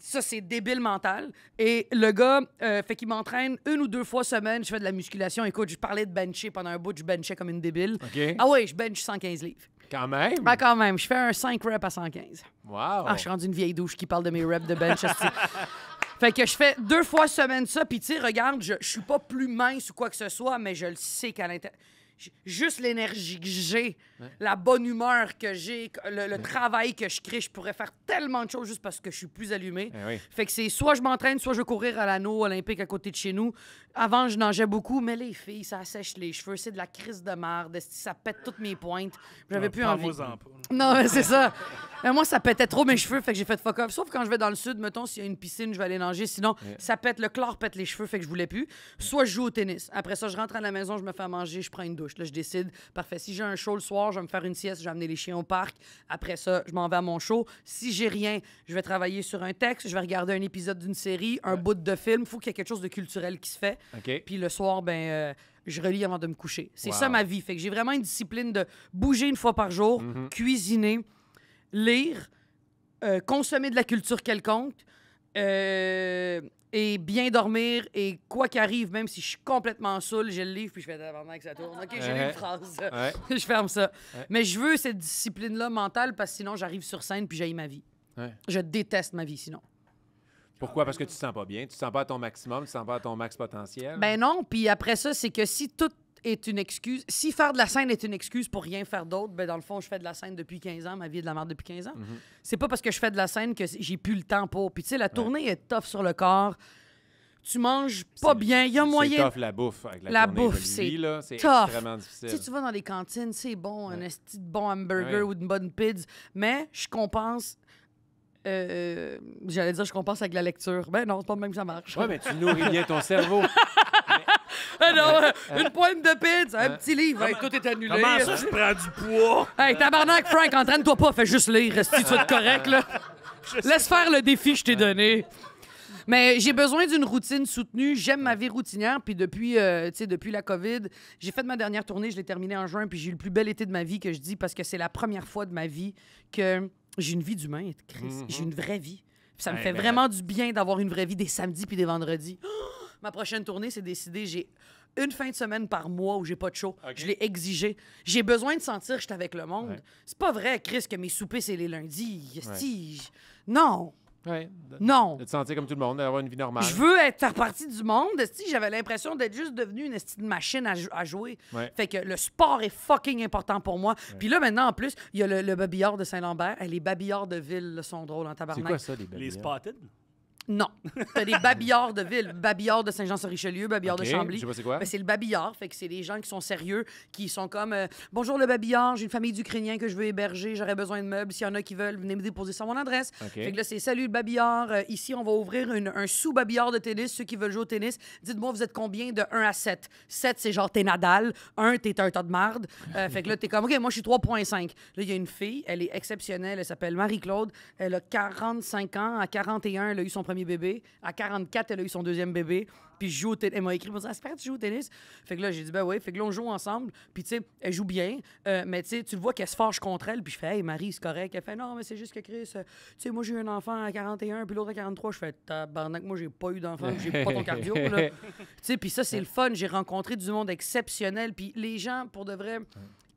Ça, c'est débile mental. Et le gars, fait qu'il m'entraîne 1 ou 2 fois semaine. Je fais de la musculation. Écoute, je parlais de bencher pendant un bout. Je benchais comme une débile. OK. Ah ouais, je bench 115 livres. Quand même. Ben quand même, je fais un 5 reps à 115. Wow. Ah, je suis rendu une vieille douche qui parle de mes reps de bench. esti. Fait que je fais 2 fois semaine ça. Puis tu sais, regarde, je suis pas plus mince ou quoi que ce soit, mais je le sais qu'à l'intérieur... Juste l'énergie que j'ai, la bonne humeur que j'ai, le travail que je crée, je pourrais faire tellement de choses juste parce que je suis plus allumé. Eh oui. Fait que c'est soit je m'entraîne, soit je vais courir à l'anneau olympique à côté de chez nous. Avant, je nageais beaucoup, mais les filles, ça sèche les cheveux, c'est de la crise de marde, ça pète toutes mes pointes. J'avais plus envie. Prends-moi-en pas. Non, mais c'est ça. Mais moi, ça pétait trop mes cheveux, fait que j'ai fait fuck off. Sauf quand je vais dans le sud, mettons, s'il y a une piscine, je vais aller nager. Sinon, ça pète, le chlore pète les cheveux, fait que je voulais plus. Soit je joue au tennis. Après ça, je rentre à la maison, je me fais à manger, je prends une douche. Là, je décide, parfait. Si j'ai un show le soir, je vais me faire une sieste, je vais amener les chiens au parc. Après ça, je m'en vais à mon show. Si j'ai rien, je vais travailler sur un texte, je vais regarder un épisode d'une série, un bout de film. Faut qu'il y ait quelque chose de culturel qui se fait. OK. Puis le soir, je relis avant de me coucher. C'est Wow. ça ma vie. Fait que j'ai vraiment une discipline de bouger une fois par jour, cuisiner, lire, consommer de la culture quelconque et bien dormir. Et quoi qu'arrive, même si je suis complètement saoul, j'ai le livre puis je fais avant que ça tourne. OK, j'ai lu une phrase. Ouais. Je ferme ça. Ouais. Mais je veux cette discipline-là mentale parce que sinon, j'arrive sur scène puis j'haïs ma vie. Ouais. Je déteste ma vie sinon. Pourquoi? Parce que tu te sens pas bien. Tu te sens pas à ton maximum, tu te sens pas à ton max potentiel. Ben non, puis après ça, c'est que si tout... est une excuse. Si faire de la scène est une excuse pour rien faire d'autre, ben dans le fond, je fais de la scène depuis 15 ans, ma vie est de la merde depuis 15 ans. C'est pas parce que je fais de la scène que j'ai plus le temps pour. Puis tu sais, la tournée est tough sur le corps. Tu manges pas bien, il y a moyen. C'est tough la bouffe avec La tournée. bouffe, Lui, c'est là, c'est tough. extrêmement Tu difficile. sais, tu vas dans les cantines, c'est bon, un esti de bon hamburger Ouais. ou une bonne pizza, mais je compense. J'allais dire je compense avec la lecture. Ben non, c'est pas de même que ça marche. Ouais, mais tu nourris bien ton cerveau. Ah non, une pointe de pizza, un petit livre, hey, tout est annulé. Comment ça, je prends du poids? Hey, tabarnak, Frank, entraîne-toi pas, fais juste lire, reste tu vas être correct, là. Laisse faire le défi que je t'ai donné. Mais j'ai besoin d'une routine soutenue. J'aime ma vie routinière. Puis depuis, tu sais, depuis la COVID, j'ai fait ma dernière tournée. Je l'ai terminée en juin. Puis j'ai eu le plus bel été de ma vie que je dis parce que c'est la première fois de ma vie que j'ai une vie d'humain, Chris. J'ai une vraie vie. Puis ça me Ouais, fait ben- vraiment du bien d'avoir une vraie vie des samedis puis des vendredis. Ma prochaine tournée, c'est décidé. J'ai une fin de semaine par mois où j'ai pas de show. OK. Je l'ai exigé. J'ai besoin de sentir que je suis avec le monde. Ouais. C'est pas vrai, Chris, que mes soupers, c'est les lundis. Ouais. Esti, non. Ouais. Non. De te sentir comme tout le monde, d'avoir une vie normale. Je veux faire partie du monde. Esti, j'avais l'impression d'être juste devenue une esti de machine à jouer. Ouais. Fait que le sport est fucking important pour moi. Puis là, maintenant, en plus, il y a le babillard de Saint-Lambert. Les babillards de ville là, sont drôles en C'est tabarnak. quoi ça, les Les babillons? spotted? Non. T'as des babillards de ville. Babillard de Saint-Jean-sur-Richelieu, babillard OK, de Chambly. je sais pas c'est quoi. Ben, c'est le babillard. Fait que c'est des gens qui sont sérieux, qui sont comme bonjour le babillard, j'ai une famille d'Ukrainiens que je veux héberger, j'aurais besoin de meubles. S'il y en a qui veulent, venez me déposer sur mon adresse. OK. Fait que là, c'est salut le babillard. Ici, on va ouvrir un sous-babillard de tennis. Ceux qui veulent jouer au tennis, dites-moi, vous êtes combien de 1 à 7? 7, c'est genre t'es Nadal. 1, t'es un tas de marde. Fait que là, t'es comme, OK, moi, je suis 3,5. Là, il y a une fille, elle est exceptionnelle. Elle s'appelle Marie-Claude. Elle a 45 ans. À 41, elle a eu son premier bébé. À 44, elle a eu son deuxième bébé. Puis je joue au tennis. Elle m'a écrit, elle m'a dit, j'espère que tu joues au tennis. Fait que là, j'ai dit, ben oui. Fait que là, on joue ensemble. Puis tu sais, elle joue bien. Mais tu sais, tu le vois qu'elle se fâche contre elle. Puis je fais, hey, Marie, c'est correct. Elle fait, non, mais c'est juste que Chris, tu sais, moi, j'ai eu un enfant à 41, puis l'autre à 43. Je fais, tabarnak, moi, j'ai pas eu d'enfant. J'ai pas ton cardio, là. Tu sais, puis ça, c'est le fun. J'ai rencontré du monde exceptionnel. Puis les gens, pour de vrai,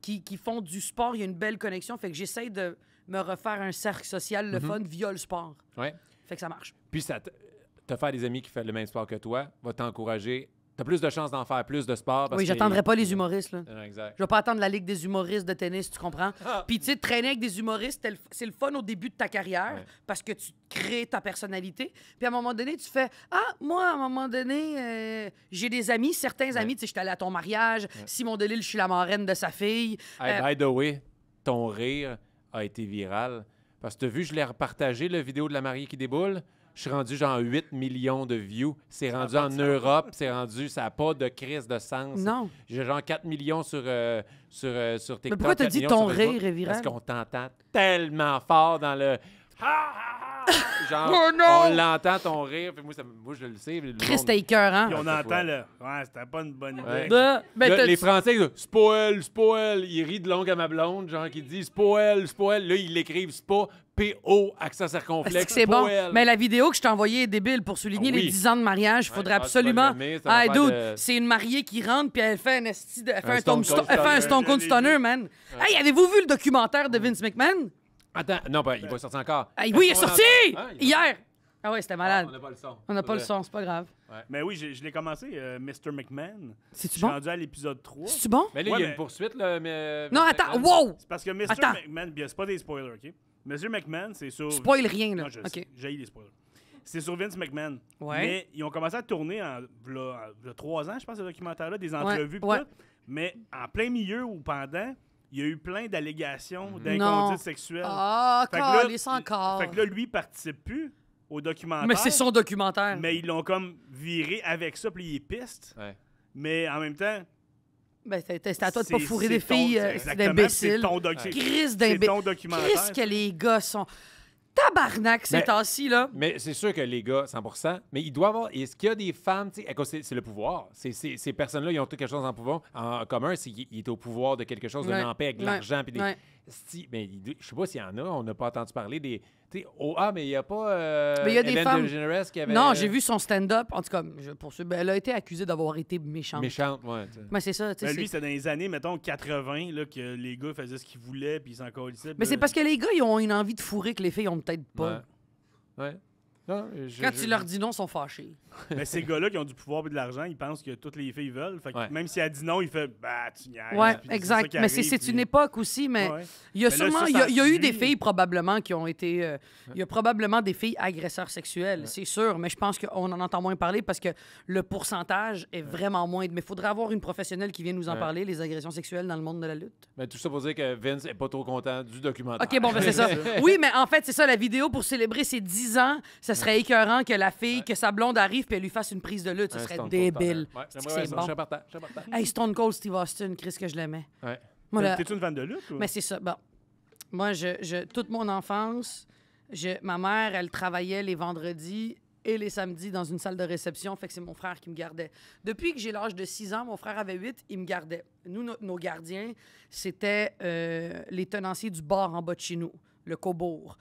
qui font du sport, il y a une belle connexion. Fait que j'essaye de me refaire un cercle social, le fun, via le sport. Ouais. Fait que ça marche. Puis ça te faire des amis qui font le même sport que toi va t'encourager. T'as plus de chances d'en faire plus de sport. Parce Oui, que- j'attendrai pas les humoristes, là. Exact. Je vais pas attendre la Ligue des humoristes de tennis, tu comprends? Ah. Puis, tu sais, traîner avec des humoristes, c'est le fun au début de ta carrière Ouais. parce que tu crées ta personnalité. Puis, à un moment donné, tu fais Ah, moi, à un moment donné, j'ai des amis, certains amis, tu sais, j'étais allée à ton mariage, Simon Delille, je suis la marraine de sa fille. Hey, by the way, ton rire a été viral. Parce que t'as vu, je l'ai repartagé, la vidéo de la mariée qui déboule. Je suis rendu genre 8 millions de views. C'est rendu en Europe, c'est rendu, ça n'a pas de crise de sens. Non. J'ai genre 4 millions sur TikTok. Mais pourquoi t'as 4 dit millions ton sur Facebook, rire est viral? Parce qu'on t'entend tellement fort dans le... Genre, Oh non! on l'entend ton rire. Puis moi, je le sais. le Chris, monde- t'es écœurant. Puis on Ah, entend le. Ouais, c'était pas une bonne idée. Ouais. Ben, Là, les Français, ils disent, spoil, spoil. Ils rient de longue à ma blonde, genre qui dit spoil, spoil. Là, ils l'écrivent spa, P-O, accent circonflexe. c'est bon. spoil. Mais la vidéo que je t'ai envoyée est débile pour souligner Ah oui. les 10 ans de mariage. Il Ouais. faudrait Ah, tu vas absolument. l'aimer, c'est une Ah, affaire dude, de- c'est une mariée qui rentre puis elle fait un esti de- elle fait Un un Stone Stone Cold elle fait un Stunner. Stone Cold Je l'ai Stunner, vu. man. Hey, avez-vous vu le documentaire de Vince McMahon? Attends, non, ben, il va sortir encore. Hey, oui, il est Est-ce qu'on sorti entend? Ah, il va- hier. Ah ouais, c'était malade. On n'a pas le son. On n'a pas le Faudrait- son, c'est pas grave. Mais oui, je l'ai commencé, Mr. McMahon. Je C'est-tu suis bon? rendu à l'épisode 3. C'est-tu bon? Mais là, Ouais, il y a mais- une poursuite, là. Mais... Non, attends, wow! C'est parce que Mr. Attends. McMahon, bien, c'est pas des spoilers, OK? Mr. McMahon, c'est sur. Spoil rien, là. Non, je OK. sais, j'haïs les spoilers. C'est sur Vince McMahon. Ouais. Mais ils ont commencé à tourner il y a 3 ans, je pense, ce documentaire-là, des entrevues pis ouais. tout. Mais en plein milieu ou pendant, il y a eu plein d'allégations Non. d'inconduite sexuelle. Ah, Fait que là, calisse encore. Fait que là, lui, il participe plus au documentaire. Mais c'est son documentaire. Mais ils l'ont comme viré avec ça, puis il est piste. Ouais. Mais en même temps. Ben, c'est à toi de pas c'est- fourrer c'est des ton- filles exactement, d'imbéciles. C'est ton Crise c'est d'imbéciles. ton documentaire. Qu'est-ce que les gars sont... Tabarnak, ces Mais- temps-ci, là. Mais c'est sûr que les gars, 100%, mais il doit y avoir. Est-ce qu'il y a des femmes, tu sais, écoute, c'est le pouvoir. Ces personnes-là, ils ont tout quelque chose en commun, c'est qu'ils est au pouvoir de quelque chose, Ouais. de paix avec de Ouais. l'argent. Puis des... Ouais. Mais je sais pas s'il y en a, on n'a pas entendu parler des. Tu sais, mais il n'y a pas. Mais il y a des Ellen femmes- DeGeneres qui avait. Non, j'ai vu son stand-up. En tout cas, elle a été accusée d'avoir été méchante. Méchante, ouais. tu sais. Mais c'est ça, tu sais. Mais lui, c'est- c'était dans les années, mettons, 80, là, que les gars faisaient ce qu'ils voulaient, puis ils s'en collissaient. Mais c'est parce que les gars, ils ont une envie de fourrer que les filles ont peut-être pas. Ouais. Ouais. Non, Quand tu leur dis non, ils sont fâchés. Mais ces gars-là qui ont du pouvoir et de l'argent, ils pensent que toutes les filles veulent. Fait que Ouais. même si elle dit non, il fait bah tu niaises. Ouais, Puis c'est exact. ça qui Mais arrive, c'est une puis- époque aussi, mais Ouais. il y a Mais là, sûrement, ça, il y a eu lui- des filles probablement qui ont été, il y a probablement des filles agresseurs sexuels, c'est sûr, mais je pense qu'on en entend moins parler parce que le pourcentage est vraiment moindre. Mais il faudrait avoir une professionnelle qui vienne nous en Ouais. parler, les agressions sexuelles dans le monde de la lutte. Mais tout ça pour dire que Vince est pas trop content du documentaire. OK, bon, ben c'est ça. Oui, mais en fait, c'est ça, la vidéo pour célébrer ses 10 ans, ça serait écœurant que la fille, que sa blonde arrive puis elle lui fasse une prise de lutte. Ce Un serait Stone Cold débile. Stunner. Ouais, C'est j'aimerais ça. bon. Je serais partant. Je serais partant. Hey, Stone Cold Steve Austin, Chris, que je l'aimais. Ouais. Moi, là- T'es-tu une fan de lutte? Ou? Mais c'est ça. Bon. Moi, toute mon enfance, ma mère, elle travaillait les vendredis et les samedis dans une salle de réception. Fait que c'est mon frère qui me gardait. Depuis que j'ai l'âge de 6 ans, mon frère avait 8, il me gardait. Nous, nos gardiens, c'était les tenanciers du bar en bas de chez nous, le Cobourg.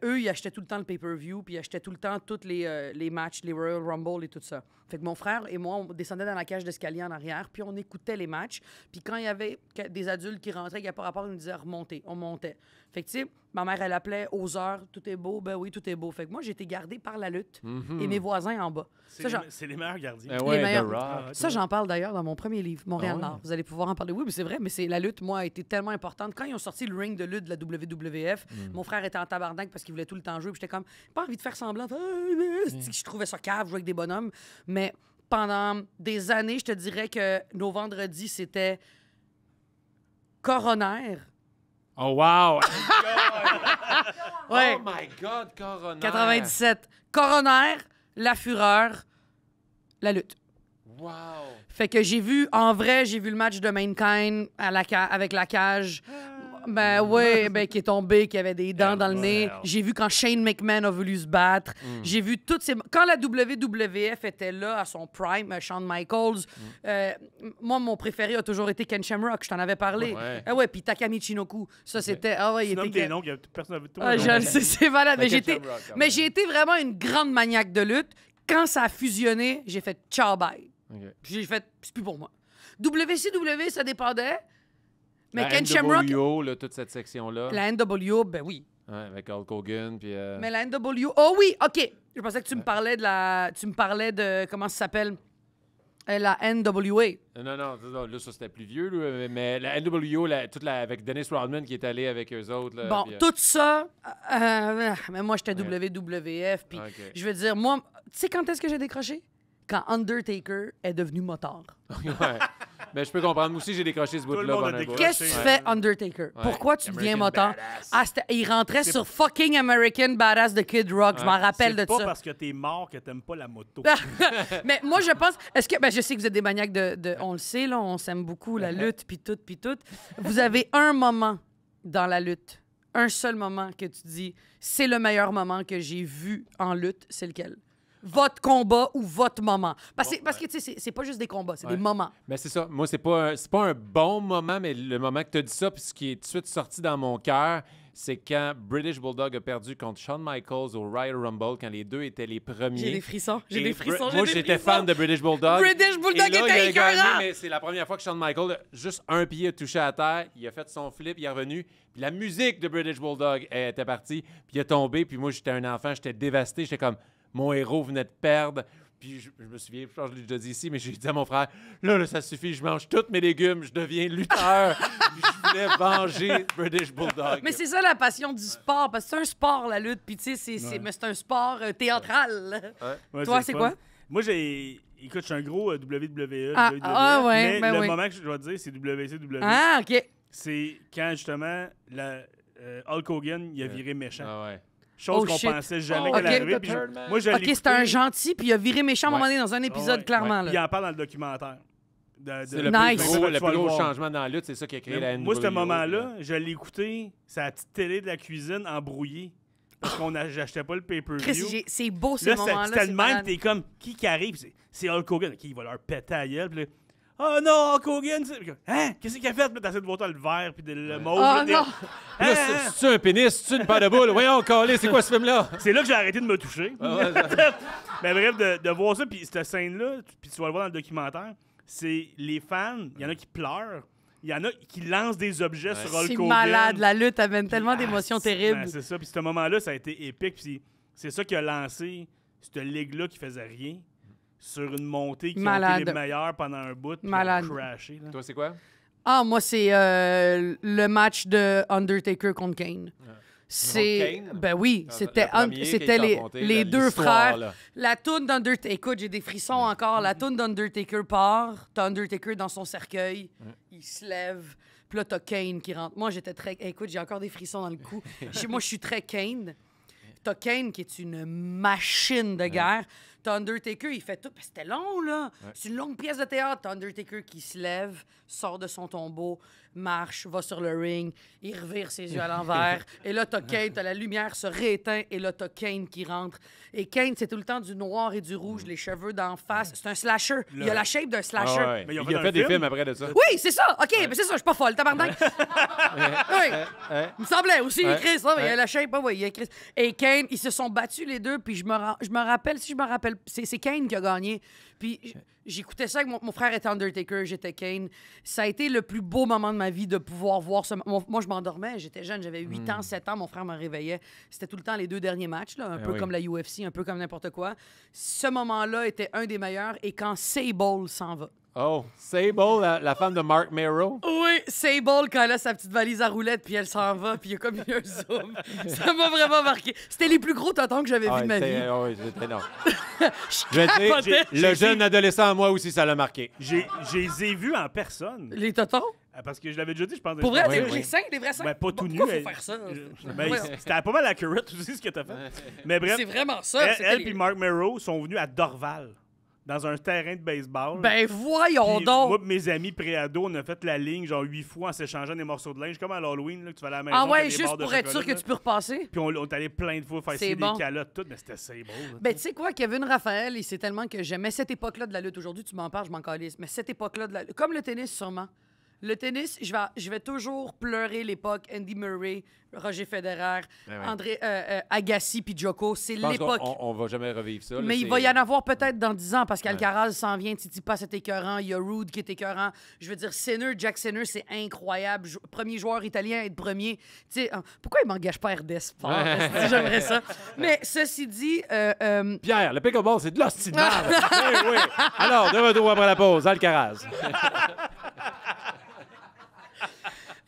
Eux, ils achetaient tout le temps le pay-per-view, puis ils achetaient tout le temps tous les matchs, les Royal Rumble et tout ça. Fait que mon frère et moi, on descendait dans la cage d'escalier en arrière, puis on écoutait les matchs. Puis quand il y avait des adultes qui rentraient, qui n'avaient pas rapport, ils nous disaient remonter. On montait. Fait que, tu sais, ma mère, elle appelait aux heures, tout est beau, ben oui, tout est beau. Fait que moi, j'ai été gardée par la lutte et mes voisins en bas. C'est Ça, les, genre- c'est les meilleurs gardiens. Eh ouais, les meilleurs. The Rock. Ça, j'en parle d'ailleurs dans mon premier livre, Montréal Ah ouais? Nord. Vous allez pouvoir en parler. Oui, mais c'est vrai, mais c'est la lutte, moi, a été tellement importante. Quand ils ont sorti le ring de lutte de la WWF, mon frère était en tabarnak parce qu'il voulait tout le temps jouer. Puis j'étais comme, pas envie de faire semblant. Je trouvais ça cave, jouer avec des bonhommes. Mais pendant des années, je te dirais que nos vendredis, c'était coroner. Oh, wow! Ouais. Oh my God, Coroner! 97. Coroner, la fureur, la lutte. Wow! Fait que j'ai vu, en vrai, j'ai vu le match de Mankind avec la cage. Ben oui, ben, qui est tombé, qui avait des dents dans le nez. J'ai vu quand Shane McMahon a voulu se battre. J'ai vu toutes ces... Quand la WWF était là, à son prime, Shawn Michaels, moi, mon préféré a toujours été Ken Shamrock. Je t'en avais parlé. Ouais. Ah ouais, puis Takami Chinoku. Ça, c'était... Ah ouais, Tu il nommes était... des noms que personne n'a vu. Ah, je le sais, c'est malade. Mais, Ken j'étais... Shamrock, quand mais même. j'ai été vraiment une grande maniaque de lutte. Quand ça a fusionné, j'ai fait ciao, bye. OK. J'ai fait, c'est plus pour moi. WCW, ça dépendait. Mais La Ken Shamrock, NWO, là, toute cette section-là. la NWO, ben oui. Ouais, avec Hulk Hogan, puis... Mais la NWO, oh oui, OK. Je pensais que tu me parlais de comment ça s'appelle? La NWA. Non, là, ça, c'était plus vieux, là, mais la NWO, avec Dennis Rodman qui est allé avec eux autres. Là, Bon, puis, tout ça, mais moi, j'étais WWF, puis OK. je veux dire, moi, tu sais quand est-ce que j'ai décroché? Quand Undertaker est devenu motard. Ouais. Mais je peux comprendre. Moi aussi, j'ai décroché ce le bout-là. monde a pendant un bout. décroché. Qu'est-ce que tu fais, Undertaker? Pourquoi tu deviens American motard? Badass. Ah, il rentrait sur fucking American Badass de Kid Rock. Je m'en rappelle de C'est pas ça. parce que t'es mort que t'aimes pas la moto. Mais moi, je pense... Est-ce que... Ben, je sais que vous êtes des maniaques de... On le sait, là, on s'aime beaucoup, la lutte, puis tout, puis tout. Vous avez un moment dans la lutte, un seul moment que tu dis, c'est le meilleur moment que j'ai vu en lutte, c'est lequel? Votre combat ou votre moment. Parce que tu sais, c'est pas juste des combats, c'est Ouais. des moments. Mais c'est ça. Moi, c'est pas un bon moment, mais le moment que tu as dit ça, puis ce qui est tout de suite sorti dans mon cœur, c'est quand British Bulldog a perdu contre Shawn Michaels au Royal Rumble, quand les deux étaient les premiers. J'ai des frissons, j'ai Et des frissons, Moi, j'étais fan de British Bulldog. British Bulldog Et là, était il a gagné, écœurant! mais c'est la première fois que Shawn Michaels, juste un pied a touché à terre, il a fait son flip, il est revenu, puis la musique de British Bulldog était partie, puis il est tombé, puis moi, j'étais un enfant, j'étais dévasté, j'étais comme, mon héros venait de perdre. Puis je me souviens, je pense que je l'ai déjà dit ici, mais j'ai dit à mon frère, là, ça suffit, je mange tous mes légumes, je deviens lutteur. Puis je voulais venger British Bulldog. Mais c'est ça la passion du sport, parce que c'est un sport, la lutte, puis tu sais, mais c'est un sport théâtral. Ouais, Toi, le c'est fun. quoi? Moi, écoute, je suis un gros WWE. Ah, WWF, ah, ouais, mais ben le oui. moment que je dois te dire, c'est WCW. Ah, OK. C'est quand, justement, Hulk Hogan, il a viré méchant. Ah ouais. Chose Oh, qu'on shit. pensait jamais Oh, qu'elle ok. arrivait. Puis moi, je l'ai OK, c'était un gentil, puis il a viré méchant à un moment Ouais. donné dans un épisode, Ouais, clairement. Puis il là. en parle dans le documentaire. C'est le Nice. plus gros, le Tu vas plus gros voir. changement dans la lutte, c'est ça qui a créé la NWO. Moi, ce moment-là, je l'ai écouté, c'est la petite télé de la cuisine embrouillée. Parce qu'on j'achetais pas le pay-per-view. Chris, c'est beau, ces Là, moments-là. c'était c'est le même, malade. t'es comme, qui arrive? C'est Hulk Hogan. OK, il va leur péter à la gueule. Puis là, oh non, Hulk Hogan! Hein? Qu'est-ce qu'il a fait? Puis t'essaies de voir le vert, puis le mauve. Oh là, t'es- non! Hein, Là, hein? c'est-tu un pénis? C'est-tu une paire de boules? Voyons, calé, c'est quoi ce film-là? C'est là que j'ai arrêté de me toucher. Ah ouais, ça- Mais bref, de voir ça, puis cette scène-là, puis tu vas le voir dans le documentaire, c'est les fans, il y en a qui pleurent, il y en a qui lancent des objets sur Hulk C'est Hogan. malade, la lutte amène tellement d'émotions Ben, terribles. c'est ça, puis ce moment-là, ça a été épique. Puis C'est ça qui a lancé cette ligue-là qui faisait rien sur une montée qui a Malade. été les meilleurs pendant un bout. Puis Malade. ils ont crashé. Là. Toi, c'est quoi? Ah, moi, c'est le match de Undertaker contre Kane. C'est. Contre Kane? Ben oui, Le c'était premier qui c'était est les, affronté, les là, deux l'histoire, frères. là. La toune d'Undertaker. Écoute, j'ai des frissons encore. La toune d'Undertaker part. T'as Undertaker dans son cercueil. Il se lève. Puis là, t'as Kane qui rentre. Moi, j'étais très. Écoute, j'ai encore des frissons dans le cou. Moi, je suis très Kane. T'as Kane qui est une machine de guerre. T'as Undertaker, il fait tout. C'était long, là. C'est une longue pièce de théâtre. T'as Undertaker qui se lève, sort de son tombeau, marche, va sur le ring, il revire ses yeux à l'envers. Et là, t'as Kane, t'as la lumière se rééteint. Et là, t'as Kane qui rentre. Et Kane, c'est tout le temps du noir et du rouge, les cheveux d'en face. C'est un slasher. Il a la shape d'un slasher. Ah ouais. Mais ils ont Il a fait fait un des film. films après de ça. Oui, c'est ça. OK, mais c'est ça, je suis pas folle, tabarnak. Oui. Il me semblait aussi, Ouais. Chris. Là, mais il Ouais. a la shape, oui, il y a Chris. Et Kane, ils se sont battus les deux, puis je me rappelle, si je me rappelle, c'est Kane qui a gagné. Puis j'écoutais ça avec mon frère était Undertaker, j'étais Kane. Ça a été le plus beau moment de ma vie de pouvoir voir ça. Moi, je m'endormais, j'étais jeune, j'avais 8 ans, 7 ans, mon frère me réveillait. C'était tout le temps les 2 derniers matchs, là, un peu oui. comme la UFC, un peu comme n'importe quoi. Ce moment-là était un des meilleurs. Et quand Sable s'en va, Oh, Sable, la femme de Mark Mero. oui, Sable, quand elle a sa petite valise à roulettes, puis elle s'en va, puis il y a comme eu un zoom. Ça m'a vraiment marqué. C'était les plus gros tontons que j'avais vus de ma vie. Oui, c'était énorme. Je Je vais te capotais. dire, le jeune adolescent en moi aussi, ça l'a marqué. Je les ai vus en personne. Les tontons? Parce que je l'avais déjà dit, je pense. Pour vrai, Oui, les, oui. les seins, les vrais seins? Ben, pas tout nu. Pourquoi elle- faut faire ça? Ben, Voyons. c'était pas mal accurate aussi, ce que t'as fait. Mais bref, C'est vraiment ça. elle, c'était elle les- et Mark Mero sont venus à Dorval, dans un terrain de baseball. Ben voyons Puis donc! moi et mes amis pré-ados, on a fait la ligne genre 8 fois en s'échangeant des morceaux de linge, comme à l'Halloween, là, que tu vas à la maison. Ah t'as ouais, des juste barres de pour être sûr chocolat, que tu peux repasser? Puis on est allé plein de fois faire C'est essayer bon. des calottes, tout, mais c'était assez beau. là, Ben, tu tu sais quoi, Kevin Raphaël, il sait tellement que j'aimais cette époque-là de la lutte. Aujourd'hui, tu m'en parles, je m'en calisse. Mais cette époque-là de la lutte, comme le tennis, sûrement. Le tennis, je vais toujours pleurer l'époque Andy Murray, Roger Federer, Ouais, ouais. André Agassi puis Djoko. C'est Je pense l'époque. qu'on va jamais revivre ça. là, Mais il c'est- va y en avoir peut-être dans 10 ans parce qu'Alcaraz s'en vient, Tsitsipas c'est écœurant, il y a Rude qui est écœurant. Je veux dire, Jack Sinner, c'est incroyable. Premier joueur italien à être premier. Tu sais, pourquoi il m'engage pas RD Sport? Est-ce que J'aimerais ça. Mais ceci dit, Pierre, le pickleball, c'est de l'hostie de merde. Oui, oui. Alors, de retour après la pause, Alcaraz.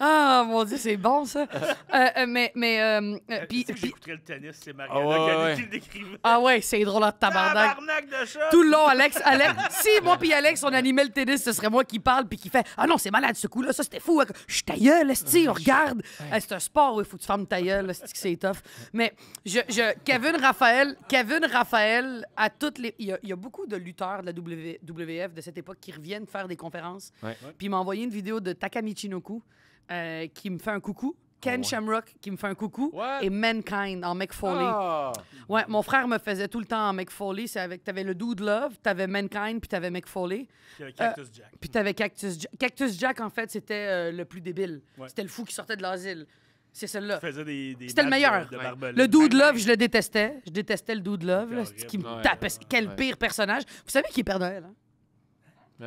ah mon Dieu, c'est bon ça. sais. Puis, Tu sais que j'écouterais le tennis, c'est Ah Mariana ouais, ouais. qui le décrivait. ah ouais, c'est drôle en tabarnak. Tabarnak de chat! Tout le long, Alex, si moi puis Alex, on animait le tennis, ce serait moi qui parle puis qui fait « Ah non, c'est malade ce coup-là, ça c'était fou. Je suis ta gueule, esti, on regarde. C'est un sport, il faut que tu fermes ta gueule, esti, que c'est tough. » Mais Kevin Raphaël, à toutes les... Il y a beaucoup de lutteurs de la WWF de cette époque qui reviennent faire des conférences. Ouais. Puis il m'a envoyé une vidéo de Taka Michinoku qui me fait un coucou. Ken Shamrock qui me fait un coucou. What? Et Mankind en Mick Foley. Ah. Ouais, mon frère me faisait tout le temps en Mick Foley. T'avais le Dude Love, t'avais Mankind, puis t'avais Mick Foley. Puis, Cactus Jack. Puis t'avais Cactus Jack. Cactus Jack, en fait, c'était le plus débile. Ouais. C'était le fou qui sortait de l'asile. C'est celle-là. Il faisait des C'était le matchs meilleur. de barbelés. Le Dude Love, je le détestais. Je détestais le Dude Love, là, C'était c'est qui me horrible. tapait. Ouais. Quel Ouais. pire personnage. Vous savez qui est Père Noël, hein?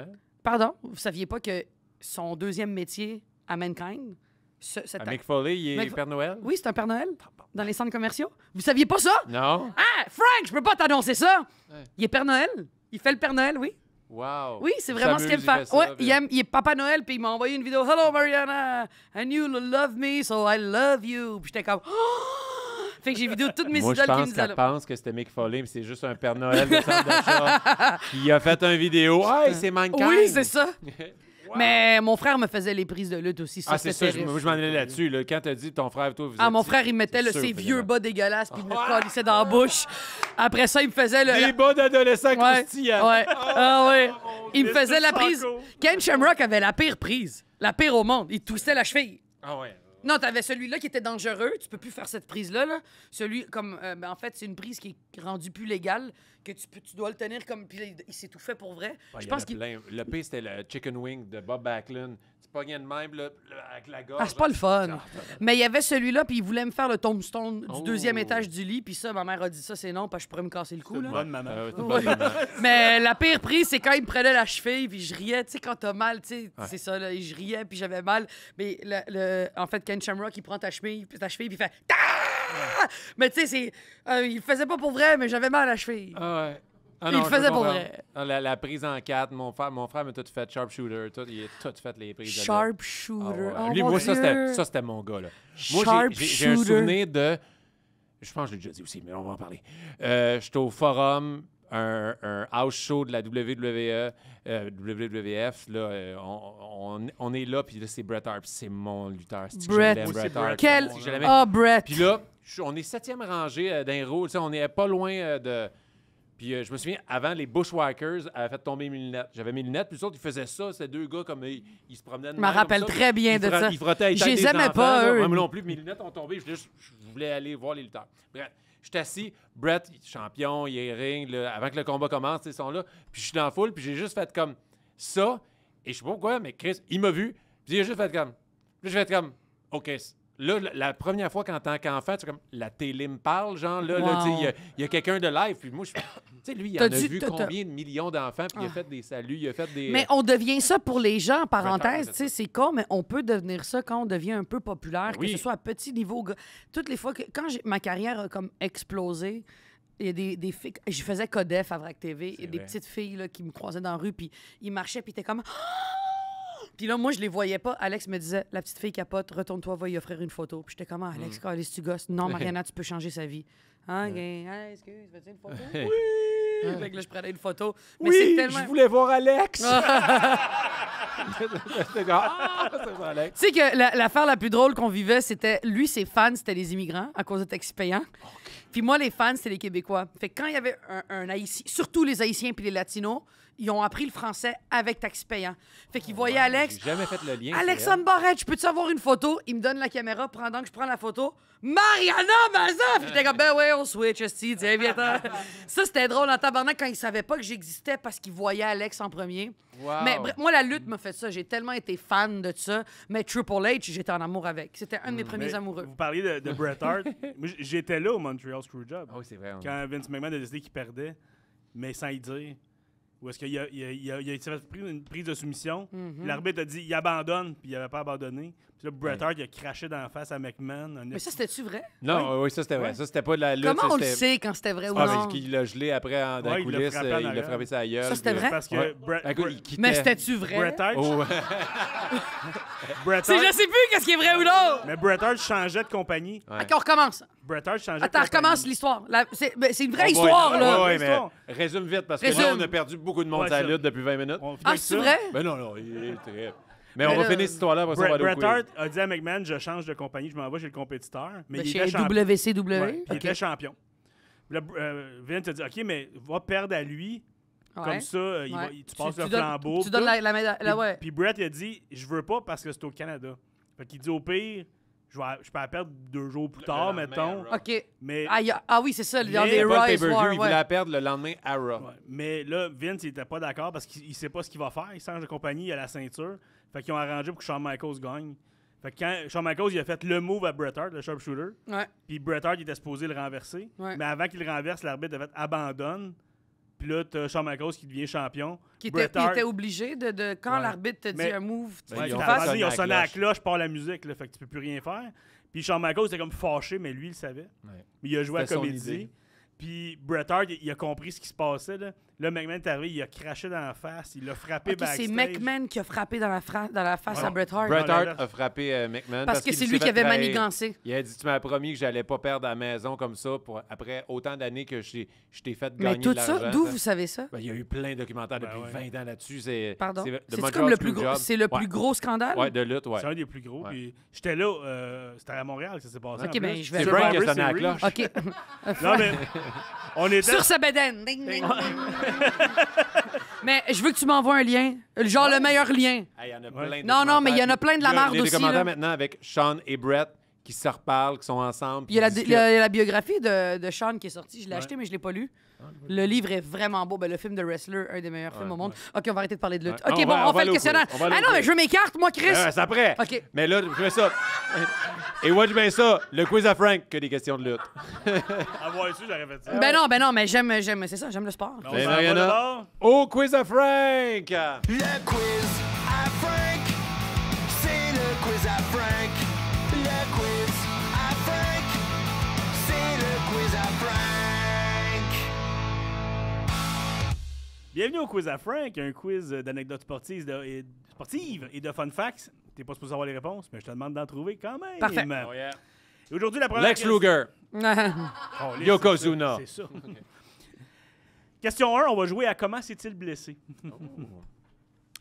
Hein? Pardon? Vous saviez pas que son deuxième métier à Mankind... Mick Foley, il est Mick- Père Noël? Oui, c'est un Père Noël dans les centres commerciaux. Vous saviez pas ça? Non? Ah, Frank, je peux pas t'annoncer ça. Ouais. Il est Père Noël. Il fait le Père Noël, oui. Wow. Oui, c'est vraiment ce qu'il aime faire. Ouais, il est Papa Noël, puis il m'a envoyé une vidéo. Hello, Mariana. And you love me, so I love you. Puis j'étais comme. Oh! Fait que j'ai vidéo de toutes mes Moi, je idoles qui pense me qu'elle disaient. pense que c'était Mick Foley, mais c'est juste un Père Noël de centre d'achat qui a fait une vidéo. Hey, c'est Mankind! Oui, c'est ça. Wow. Mais mon frère me faisait les prises de lutte aussi. Ça, Ah, c'est c'était ça. terrible. Moi, je m'en allais là-dessus. Là. Quand t'as dit ton frère, toi, vous Ah, mon étiez- frère, il mettait c'est sûr, ses vieux finalement. bas dégueulasses, puis il me le collissait dans la bouche. Après ça, il me faisait le. Des bas d'adolescents Ouais, croustillants. ouais. Ah ouais. Il me Mais faisait c'est la ça, prise. cool. Ken Shamrock avait la pire prise. La pire au monde. Il twistait la cheville. Ah ouais. Non, t'avais celui-là qui était dangereux. Tu peux plus faire cette prise-là. Là. Celui, comme, ben, en fait, c'est une prise qui est rendue plus légale, que tu dois le tenir comme... Puis là, il s'est tout fait pour vrai. Ah, Je il y en pense a qu'il... plein. Le pire, c'était le Chicken Wing de Bob Backlund. Tu pognais de même, là, avec la gorge. Ah, c'est pas le fun. Ah, Mais il y avait celui-là, puis il voulait me faire le tombstone du Oh. deuxième étage du lit. Puis ça, ma mère a dit ça, c'est non, parce que je pourrais me casser le cou. C'est Là. une bonne maman. c'est une Ouais. bonne maman. Mais la pire prise, c'est quand il me prenait la cheville, puis je riais. Tu sais, quand t'as mal, tu sais, c'est ça, là, je riais, puis j'avais mal. Mais en fait, Ken Shamrock, il prend ta cheville, puis il fait... Mais tu sais, il le faisait pas pour vrai, mais j'avais mal à la cheville. Ah ouais. Ah Il le je faisait peux pour comprendre. vrai. Ah, la prise en 4, mon frère m'a tout fait sharpshooter, il a tout fait les prises. de là. Sharpshooter. Ah ouais. Oh, Lui, mon moi, Dieu. ça, c'était mon gars, là. Moi, j'ai un Sharpshooter. souvenir de... Je pense que je l'ai déjà dit aussi, mais on va en parler. J'étais au forum, un house show de la WWE, WWF. Là, on est là, puis là, c'est Bret Hart, puis c'est mon lutteur. C'est que je Bret. l'aime, Moi Bret aussi, Hart. Bret. Quel... Je l'aimais. Oh, Brett. Puis là, on est 7e rangée d'un row. Tu sais, on n'est pas loin de... Puis je me souviens, avant, les Bushwhackers avaient fait tomber mes lunettes. J'avais mes lunettes, puis les autres, ils faisaient ça. C'était deux gars comme ils se promenaient de Je me même, rappelle comme ça. très bien Ils de ça. Ils frottaient les Je têtes les des aimais enfants, pas, là. eux. Moi non plus, mes lunettes ont tombé. Je voulais aller voir les lutteurs. Bref, je suis assis. Brett, champion, il est ring. Là, avant que le combat commence, ils sont là. Puis je suis dans la foule, puis j'ai juste fait comme ça. Et je sais pas pourquoi, mais Chris, il m'a vu. Puis j'ai juste fait comme... Puis j'ai fait comme... OK, là, la première fois qu'en tant qu'enfant, c'est comme la télé me parle, genre, là, Wow. tu sais, il y a quelqu'un de live, puis moi, tu sais, lui, il en T'as a dû- vu t'as- combien de millions d'enfants, puis il a fait des saluts, il a fait des... Mais on devient ça pour les gens, en parenthèse. c'est Tu sais, c'est con, mais on peut devenir ça quand on devient un peu populaire, Oui. que ce soit à petit niveau. Toutes les fois que... Quand ma carrière a comme explosé, il y a des filles... Je faisais Codef à Vrac TV. Il y a des vrai. petites filles là, qui me croisaient dans la rue, puis ils marchaient, puis ils étaient comme... Puis là, moi, je les voyais pas. Alex me disait, la petite fille capote, retourne-toi, va lui offrir une photo. Puis j'étais comme, ah, Alex, calisse, tu gosses. Non, Mariana, tu peux changer sa vie. Ah, OK. Ah, excuse, veux-tu une photo? Oui! Fait que là, je prenais une photo. Mais c'est Oui, tellement... je voulais voir Alex! J'étais comme, ah, c'est pas Alex. Tu sais que l'affaire la plus drôle qu'on vivait, c'était... Lui, ses fans, c'était les immigrants à cause de taxi payants. Puis moi, les fans, c'était les Québécois. Fait que quand il y avait un Haïtien, surtout les Haïtiens puis les Latinos, ils ont appris le français avec taxi payant. Fait qu'ils voyaient Alex... J'ai jamais fait le lien. Alexandre Barrette, je peux-tu avoir une photo? Il me donne la caméra pendant que je prends la photo. Mariana Mazza! Puis j'étais comme, ben ouais, on switch, esti, tiens, viens Ça, c'était drôle en tabarnak quand ils savaient pas que j'existais parce qu'ils voyaient Alex en premier. Wow. Mais bref, moi, la lutte m'a fait ça. J'ai tellement été fan de ça. Mais Triple H, j'étais en amour avec. C'était un de mes premiers Mais amoureux. Vous parliez de Bret Hart. Moi, j'étais là au Montreal Screwjob. Ah oui, c'est vrai. Quand Vince McMahon a décidé qu'il perdait, mais sans y dire. Ou est-ce qu'il a fait une prise de soumission, Mhm. puis l'arbitre a dit il abandonne, puis il n'avait pas abandonné. Puis là, Bret Hart il a craché dans la face à McMahon. Mais ça, c'était-tu vrai? Non, oui, ça c'était vrai. Ouais. Ça, c'était pas de la lutte. Comment ça, on le c'était- sait quand c'était vrai ou Ah, non? mais qu'il l'a gelé après dans la Ouais, il l'a coulisse, frappé en il l'a arrière. frappé sa gueule. Ça, c'était puis- vrai? Parce que Ouais. Bret, Écoute, il quittait. Mais c'était-tu vrai? Bret Hart, Oh, ouais. Bret C'est, je Hart, sais plus qu'est-ce qui est vrai ou non! mais Bret Hart changeait de compagnie. Ouais. OK, on recommence. Bret Hart changeait Attends, de compagnie. recommence l'histoire. C'est une vraie Oh, histoire, ouais, là. ouais, Histoire. mais résume vite, parce que Résume. là, on a perdu beaucoup de monde Ouais, à la ça. lutte depuis 20 minutes. On finit Ah, avec c'est ça. vrai? Ben non, il est très... Mais Mais on va là, finir cette histoire-là, après ça, on va aller au Bret quiz. Hart a dit à McMahon je change de compagnie, je m'en vais chez le compétiteur. Mais il Chez était champion. WCW? Ouais, puis il OK. était champion. Puis là, Vince a dit OK, mais va perdre à lui. Ouais. Comme ça, tu Ouais. passes le donnes- flambeau. Tu donnes la médaille. Puis, Là, ouais. puis Brett il a dit je veux pas parce que c'est au Canada. Fait qu'il dit au pire, je peux la perdre 2 jours plus tard, lendemain, mettons. à Raw. OK. Mais, Ah oui, c'est ça, dans Mais les C'était pas Raw le et pay-per-view, War, il voulait ouais. la perdre le lendemain à Raw. ouais. Mais là, Vince il était pas d'accord parce qu'il sait pas ce qu'il va faire. Il change de compagnie, il a la ceinture. Fait qu'ils ont arrangé pour que Shawn Michaels gagne. Fait que quand Shawn Michaels il a fait le move à Bret Hart, le sharpshooter, Ouais. puis Bret Hart il était supposé le renverser. Ouais. Mais avant qu'il le renverse, l'arbitre a fait abandonne. Puis là, t'as Shawn Michaels qui devient champion. Il Bret était Hart- obligé de quand Ouais. l'arbitre te dit Mais- un move, tu Ben, Ouais, ils ont ils fait ont sonner ils ont la sonné à la cloche. cloche par la musique, là, fait que tu peux plus rien faire. Puis Shawn Michaels était comme fâché, mais lui, il le savait. Ouais. Mais il a joué à C'était son comédie. idée. Puis Bret Hart, il a compris ce qui se passait. Là, McMahon est arrivé, il a craché dans la face, il l'a frappé OK, backstage. c'est McMahon qui a frappé dans la face Ouais. à Bret Hart. Bret Non, Hart là, a frappé McMahon parce que qu'il c'est s'est lui qui fait avait trahir. manigancé. Il a dit tu m'as promis que j'allais pas perdre à la maison comme ça après autant d'années que je t'ai fait gagner Mais tout de l'argent. ça, d'où vous savez ça? Ben, il y a eu plein de documentaires Ben depuis ouais. 20 ans là-dessus. C'est, Pardon? c'est C'est Montreal comme le plus gros, Screwjob. c'est le Ouais. plus gros scandale? Ouais, de lutte, ouais. C'est un des plus gros. Ouais. Puis j'étais là, c'était à Montréal que ça s'est passé. Ok, en ben, plus. je vais C'est Survivor Frank qui a sonné à la Series. cloche. OK. Non, mais on était. Sur sa bedaine. Ding, ding, ding. Mais je veux que tu m'envoies un lien. Genre le meilleur lien. Hey, il y en a Ouais. plein de Non, non, mais il y en a documentaires. plein de la Il y a marde des aussi, documentaires là. maintenant avec Sean et Brett qui se reparlent, qui sont ensemble. Puis il y a qui il y a discutent. la biographie de Sean qui est sortie. Je l'ai Ouais. acheté, mais je l'ai pas lu. Le livre est vraiment beau. Ben, le film de Wrestler, un des meilleurs films au monde. OK, on va arrêter de parler de lutte. Ouais. OK, On bon, va- on on va fait aller le au questionnaire. quiz. On va aller Ah au non, mais quiz. je veux mes cartes, moi, Chris. Ouais, c'est après. OK. Mais là, je fais ça. Et watch bien ça, le quiz à Frank, que des questions de lutte. Avoir su, j'aurais fait ça. Ben non, mais j'aime, c'est ça, j'aime le sport. On Ben, s'en va Mariana. d'abord. Au quiz à Frank! Le quiz à Frank, c'est le quiz à Frank. Le quiz à Frank, Bienvenue au quiz à Frank, un quiz d'anecdotes sportives et de fun facts. T'es pas supposé avoir les réponses, mais je te demande d'en trouver quand même. Parfait. Oh, yeah. Et aujourd'hui, la première Lex Luger. Oh, Yokozuna. C'est ça. Question 1, on va jouer à comment s'est-il blessé.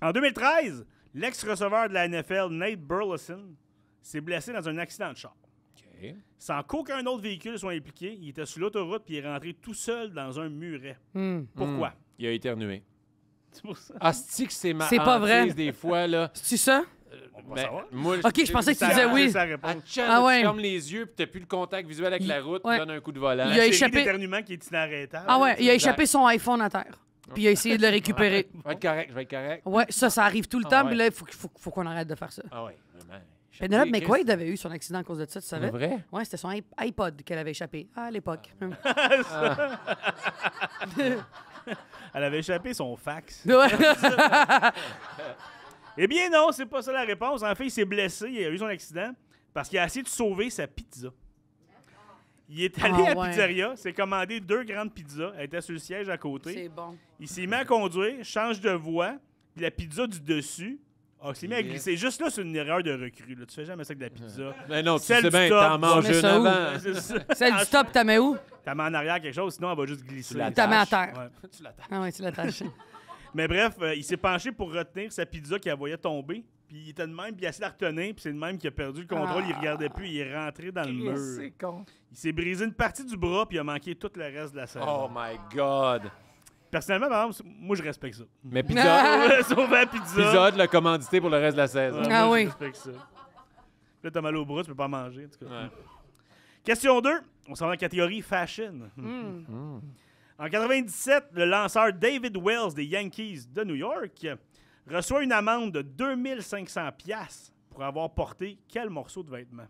En 2013, l'ex-receveur de la NFL, Nate Burleson, s'est blessé dans un accident de char. OK. Sans qu'aucun autre véhicule soit impliqué, il était sur l'autoroute puis il est rentré tout seul dans un muret. Pourquoi? Il a éternué. C'est pour ça. Asti que c'est ma C'est pas vrai. hantise des fois, là. C'est ça? On va savoir. Moi, OK, je pensais que tu disais C'est oui. sa réponse. Ah ouais. Tu fermes les yeux puis t'as plus le contact visuel avec la route, ouais. tu donnes un coup de volant. Il a Série échappé- d'éternuement qui est inarrêtable. Ah ouais, il a Exact. échappé son iPhone à terre. Puis il a essayé de le récupérer. Je vais être correct, je vais être correct. Ouais, ça arrive tout le Ah temps. ouais. Puis là, il faut qu'on arrête de faire ça. Ah ouais, vraiment. Penelope McQuaid avait eu son accident à cause de ça, tu C'est savais? vrai? Ouais, c'était son iPod qu'elle avait échappé à l'époque. Elle avait échappé son fax. Ouais. Eh bien non, c'est pas ça la réponse. En fait, il s'est blessé, il a eu son accident parce qu'il a essayé de sauver sa pizza. Il est allé Ah à la ouais. pizzeria, s'est commandé 2 grandes pizzas, elle était sur le siège à côté. C'est bon. Il s'est mis à conduire, change de voie, puis la pizza du dessus, il s'est mis à glisser. Juste là, c'est une erreur de recrue. Là. Tu fais jamais ça avec de la pizza. Mais non, tu Celle sais du bien, top, t'en manges tu mets une ça où? avant. Ouais, c'est ça. Celle du top, t'as mets où? T'as mis en arrière quelque chose, sinon elle va juste glisser. Tu la T'as mis à tâches. terre. Ouais. Tu l'attaches. Ah ouais, tu l'attaches. Mais bref, il s'est penché pour retenir sa pizza qu'il voyait tomber. Puis il était de même, puis il a essayé de la retenir, puis c'est le même qui a perdu le contrôle. Il regardait plus, il est rentré dans le mur. C'est con. Il s'est brisé une partie du bras, puis il a manqué tout le reste de la saison. Oh my God. Personnellement, par exemple, moi, je respecte ça. Mais pizza, Sauver la pizza. pizza l'a commandité pour le reste de la saison. Ouais, Ah moi, oui. Je respecte ça. Là, t'as mal au bras, tu peux pas manger. En tout cas. Ouais. Question 2. On s'en va dans la catégorie fashion. En 97, le lanceur David Wells des Yankees de New York reçoit une amende de 2500$ pour avoir porté quel morceau de vêtement?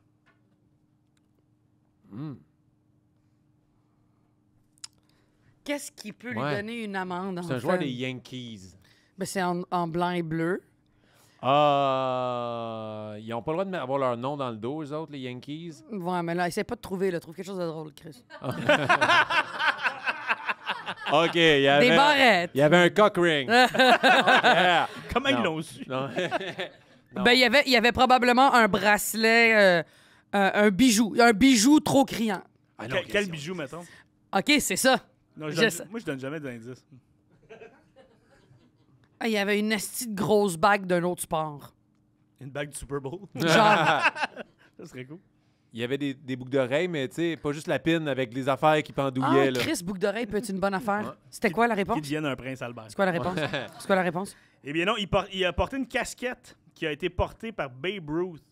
Qu'est-ce qui peut lui Ouais. donner une amende? C'est un joueur des Yankees. Ben, c'est en blanc et bleu. Ils n'ont pas le droit d'avoir leur nom dans le dos, eux autres, les Yankees. Ouais, mais là, essaie pas de trouver, là. Trouve quelque chose de drôle, Chris. OK, il y avait... Des barrettes. Il y avait un cock ring. Yeah. Comment Non. ils l'ont su? Non. Non. Ben, il y avait probablement un bracelet, un bijou trop criant. Ah non, Quel bijou, mettons? OK, c'est ça. Non, Je sais. moi, je donne jamais d'indices. Ah, il y avait une esti de grosse bague d'un autre sport. Une bague du Super Bowl. Genre, Ça serait cool. Il y avait des boucles d'oreilles, mais tu sais, pas juste la pine avec les affaires qui pendouillaient. là. Chris, boucle d'oreille peut être une bonne affaire. C'était quoi la Qui réponse? devienne un prince Albert. C'est quoi la réponse? C'est quoi la réponse? Eh bien non, il a porté une casquette qui a été portée par Babe Ruth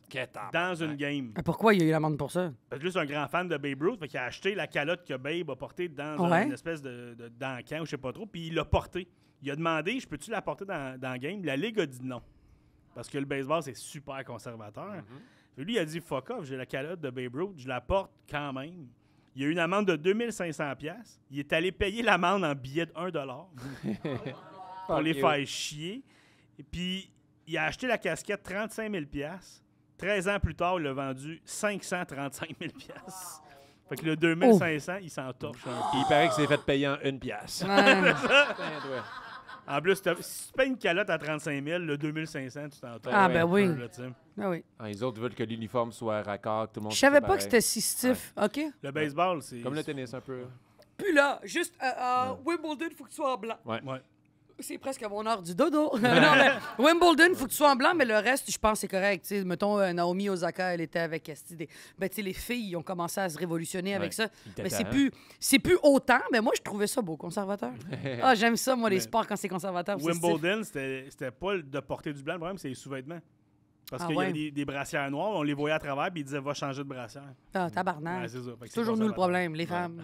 dans une game. Pourquoi il y a eu l'amende pour ça? Parce que lui, c'est un grand fan de Babe Ruth, fait qu'il a acheté la calotte que Babe a portée dans Ouais. une espèce de d'encan ou je sais pas trop, puis il l'a portée. Il a demandé, je peux-tu la porter dans la game? La Ligue a dit non. Parce que le baseball, c'est super conservateur. Puis lui, il a dit, fuck off, j'ai la calotte de Babe Ruth, je la porte quand même. Il y a eu une amende de 2500$. Il est allé payer l'amende en billets de 1$ pour les faire chier. Et puis, il a acheté la casquette 35 000$. 13 ans plus tard, il l'a vendu 535 000$. Fait que le 2500, il s'en torche un peu. Il paraît que c'est fait payer en 1 pièce. Ouais. En plus, si tu payes une calotte à 35 000, le 2500, tu t'en torches. Ah, un ben peu, oui. là, tu sais. Ah oui. Les autres veulent que l'uniforme soit raccord, tout le monde. Je savais soit pas que pareil. c'était si stiff. OK? Le baseball, c'est... Comme le tennis, un peu. Puis là, juste Wimbledon, faut que tu sois en blanc. Ouais. C'est presque à mon heure du dodo. Non, mais Wimbledon, faut que tu sois en blanc, mais le reste, je pense, c'est correct. Tu sais, mettons, Naomi Osaka, elle était avec ben, tu sais, les filles, ils ont commencé à se révolutionner avec ça. il était Mais temps, c'est plus autant, mais moi, je trouvais ça beau, conservateur. Ah, j'aime ça, moi, les Mais sports quand c'est conservateur. c'est stiff. Wimbledon, c'était pas de porter du blanc. Le problème, c'est les sous-vêtements. Parce Ah qu'il y ouais. avait des brassières noires, on les voyait à travers, puis ils disaient, va changer de brassière. Ah, tabarnak. Ouais, c'est ça. Fait que C'est c'est toujours nous le conservateur. problème, les femmes.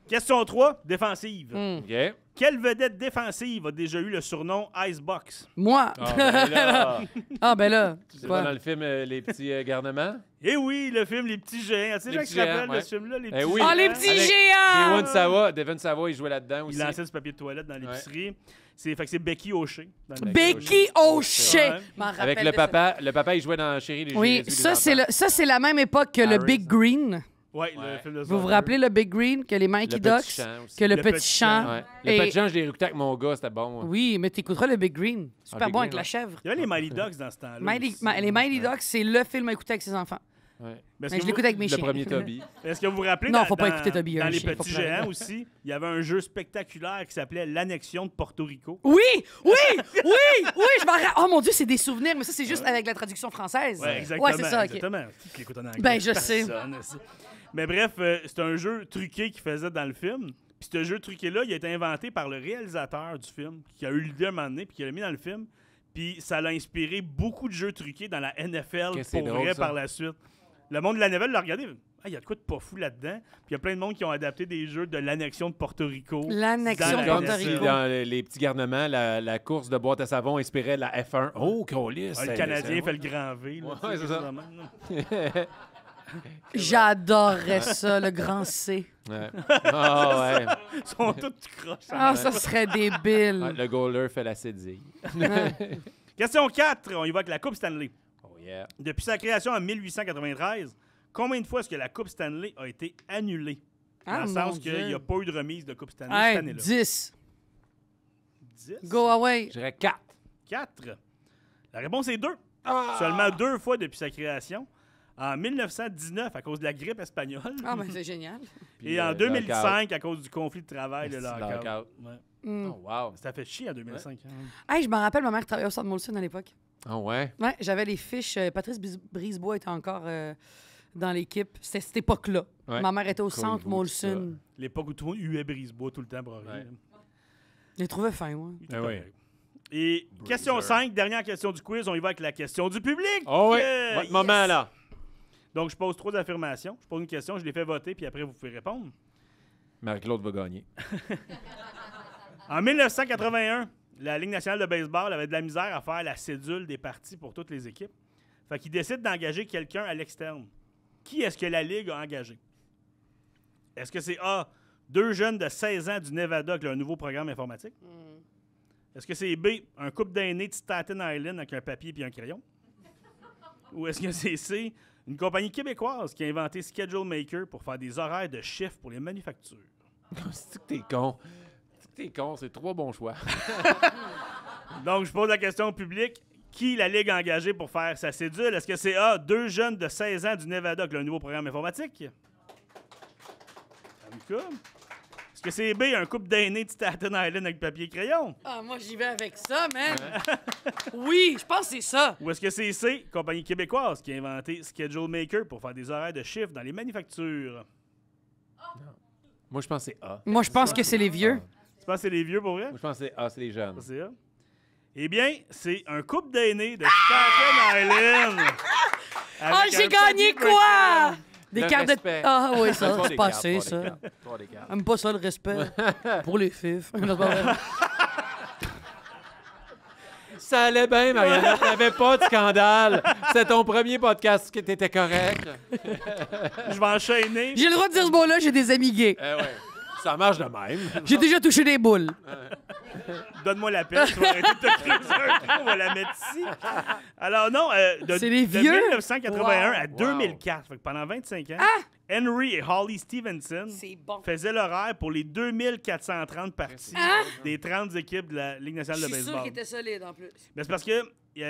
Question 3, défensive. OK. Quelle vedette défensive a déjà eu le surnom Icebox? Moi. Ah, ben là, Ah, ben là. c'est quoi? pas dans le film Les petits garnements. Eh oui, le film Les Petits Géants. Tu sais, Les gens qui Petits se rappellent Géants, de ouais. ce film-là, Les Eh Petits oui. Géants? Ah, les petits Avec géants! Devon Savoie, il jouait là-dedans aussi. Il lançait du papier de toilette dans l'épicerie. Fait que c'est Becky O'Shea. dans le- Becky O'Shea. Ouais. M'en rappelle Avec de le ça. papa. Le papa, il jouait dans Chérie les Oui, Jésus des ça, enfants. c'est la même époque que le Harris. Big Green. Oui, Ouais. le film de Vous vous soccer. rappelez le Big Green, que les Mikey Le petit Ducks, champ aussi. que le Le petit petit champ. Ouais. Et- Le petit Jean, je l'ai réécouté avec mon gars, c'était bon. Oui, mais t'écouteras le Big Green. Super Big bon Green, avec la ouais. chèvre. Il y avait les Mighty Ducks dans ce temps-là. aussi. Les Mighty Ducks, c'est le film à écouter avec ses enfants. Ouais. Mais est-ce Mais que je l'écoute avec mes Le chiens. premier Toby. Est-ce que vous vous rappelez Non, dans, faut pas dans- écouter Toby, dans un les chien, faut petits pleurer. géants aussi, il y avait un jeu spectaculaire qui s'appelait l'annexion de Porto Rico. Oui, oui, oui, oui, je m'en rappelle. Oh mon Dieu, c'est des souvenirs, mais ça, c'est juste avec la traduction française. Ouais, exactement. Ouais, c'est ça, OK. Exactement. Qui l'écoute en anglais? Ben, je sais. Personne, ça. Mais bref, c'est un jeu truqué qu'il faisait dans le film. Puis ce jeu truqué-là, il a été inventé par le réalisateur du film, qui a eu l'idée à un moment donné, puis qui l'a mis dans le film. Puis ça l'a inspiré beaucoup de jeux truqués dans la NFL Que c'est pour drôle, vrai ça. par la suite. Le monde de la NFL l'a regardé. Ah, il y a de quoi de pas fou là-dedans. Puis il y a plein de monde qui ont adapté des jeux de l'annexion de Porto Rico. L'annexion dans de la Porto Comme NFL. si Rico. dans les petits garnements, la course de boîte à savon inspirait la F1. Oh, colis! Ah, le Canadien fait le grand V. Là, Ouais, tu sais, c'est ça. vraiment. J'adorerais ça, le grand C. Ouais. Ah ouais. Ils sont tous croches. Ah, ça serait débile. Ouais, le goaler fait la cédille. Question 4. On y va avec la Coupe Stanley. Oh yeah. Depuis sa création en 1893, combien de fois est-ce que la Coupe Stanley a été annulée? Dans Ah, le mon sens Dieu. qu'il n'y a pas eu de remise de Coupe Stanley Hey, cette année-là. 10. 10? Go away. Je dirais 4. 4. La réponse est 2. Ah! Seulement 2 fois depuis sa création. En 1919, à cause de la grippe espagnole. Ah, ben c'est génial. Et en 2005, à cause du conflit de travail, le C'est lockout. lockout. Ouais. Mm. Oh wow. Ça fait chier en 2005. hein. Hey, je me rappelle, ma mère travaillait au Centre Molson à l'époque. Ah ouais. Ouais, j'avais les fiches. Patrice Brisebois était encore dans l'équipe. C'était cette époque-là. Ouais. Ma mère était au Cool, Centre tout Molson. L'époque où tout le monde huait Brisebois tout le temps pour rien. Ouais. Je les trouvais fins, moi. Il était Ah oui. correct. Et question 5, dernière question du quiz. On y va avec la question du public. Oh oui. Euh, Votre moment là. Donc, je pose 3 affirmations. Je pose une question, je les fais voter, puis après, vous pouvez répondre. Marie-Claude va gagner. En 1981, la Ligue nationale de baseball avait de la misère à faire la cédule des parties pour toutes les équipes. Fait qu'ils décident d'engager quelqu'un à l'externe. Qui est-ce que la Ligue a engagé? Est-ce que c'est A, 2 jeunes de 16 ans du Nevada qui ont un nouveau programme informatique? Est-ce que c'est B, un couple d'aînés de Staten Island avec un papier et un crayon? Ou est-ce que c'est C, une compagnie québécoise qui a inventé Schedule Maker pour faire des horaires de chiffres pour les manufactures? C'est que t'es con. C'est que t'es con, c'est 3 bons choix. Donc, je pose la question au public. Qui la Ligue a engagé pour faire sa cédule? Est-ce que c'est A, 2 jeunes de 16 ans du Nevada qui ont un nouveau programme informatique? Est-ce que c'est B, un couple d'aînés de Staten Island avec papier et crayon? Ah, moi, j'y vais avec ça, man. Oui, je pense que c'est ça. Ou est-ce que c'est C, compagnie québécoise qui a inventé Schedule Maker pour faire des horaires de chiffres dans les manufactures? Moi, je pense que c'est A. Moi, je pense que c'est les vieux. Tu penses que c'est les vieux pour vrai? Moi, je pense que c'est A, c'est les jeunes. Ça, c'est A. Eh bien, c'est un couple d'aînés de Staten Island. Ah, Avec j'ai un gagné papier quoi? Des Le cartes respect. de... Ah oui, Trois ça, des c'est cartes, passé, trois des ça. cartes, trois des cartes. J'aime pas ça, le respect. Pour les fifs. Non, c'est pas vrai. Ça allait bien, Mariana. T'avais pas de scandale. C'est ton premier podcast qui était correct. Je vais enchaîner. J'ai le droit de dire ce mot-là, j'ai des amis gays. Eh ouais. Ça marche de même. J'ai déjà touché des boules. Donne-moi la pelle, tu vas arrêter de te creuser un trou, on va la mettre ici. Alors non, C'est les de vieux? 1981 à Wow. 2004, fait que pendant 25 ans, Henry et Holly Stevenson C'est bon. faisaient l'horaire pour les 2430 parties des 30 équipes de la Ligue Je nationale de suis sûr baseball. qu'il était solide, en plus. Mais c'est parce que il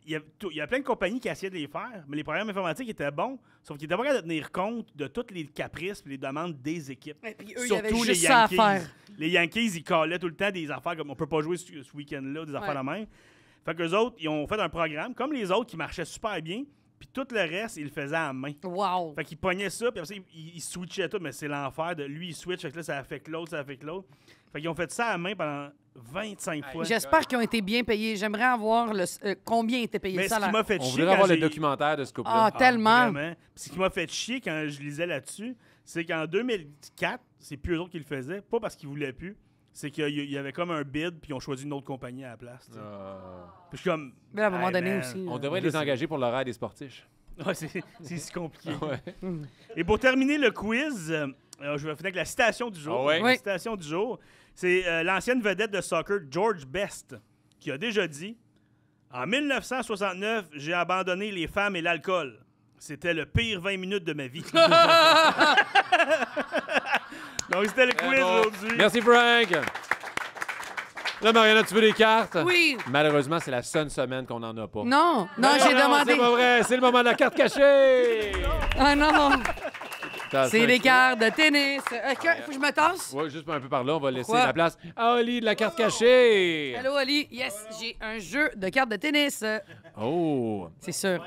y a plein de compagnies qui essayaient de les faire, mais les programmes informatiques étaient bons, sauf qu'ils n'étaient pas capables de tenir compte de tous les caprices et les demandes des équipes. Et puis eux, il y Surtout avait les juste ça à Yankees. faire. Les Yankees, ils callaient tout le temps des affaires comme on peut pas jouer ce week-end-là, des affaires Ouais. la même. Fait qu'eux autres, ils ont fait un programme comme les autres qui marchait super bien, puis tout le reste, ils le faisaient à la main. Wow. Fait qu'ils pognaient ça, puis après ça, ils switchaient tout, mais c'est l'enfer de lui, il switch, fait que là, ça affecte l'autre, ça affecte l'autre. Fait qu'ils ont fait ça à la main pendant 25 fois. J'espère qu'ils ont été bien payés. J'aimerais avoir combien était payé Mais le ce qui salaire. m'a fait On chier voudrait avoir quand le j'ai- documentaire de ce couple-là. Ah, tellement. Vraiment. Puis ce qui m'a fait chier quand je lisais là-dessus, c'est qu'en 2004, c'est plus eux autres qui le faisaient, pas parce qu'ils voulaient plus, c'est qu'il y avait comme un bid, puis ils ont choisi une autre compagnie à la place. tu sais. Puis je suis comme. Mais à un moment Hey, donné man. aussi. On là. devrait Je les sais. engager pour l'horaire des sportifs. Ouais, c'est si compliqué. Ouais. Et pour terminer le quiz, je vais finir avec la citation du jour. Ah ouais? La Oui. citation du jour, c'est l'ancienne vedette de soccer George Best qui a déjà dit « En 1969, j'ai abandonné les femmes et l'alcool. C'était le pire 20 minutes de ma vie. Donc, c'était le quiz Bon. aujourd'hui. Merci, Frank. Là, Mariana, tu veux des cartes? Oui. Malheureusement, c'est la seule semaine qu'on n'en a pas. Non, non, j'ai C'est demandé. pas vrai, c'est le moment de la carte cachée! Ah non, T'as c'est cinq des fois. cartes de tennis. Faut que je me tasse? Ouais, juste un peu par là, on va laisser Pourquoi? la place à Oli de la carte cachée. Allô, Ali. Yes, j'ai un jeu de cartes de tennis. Oh! C'est sûr.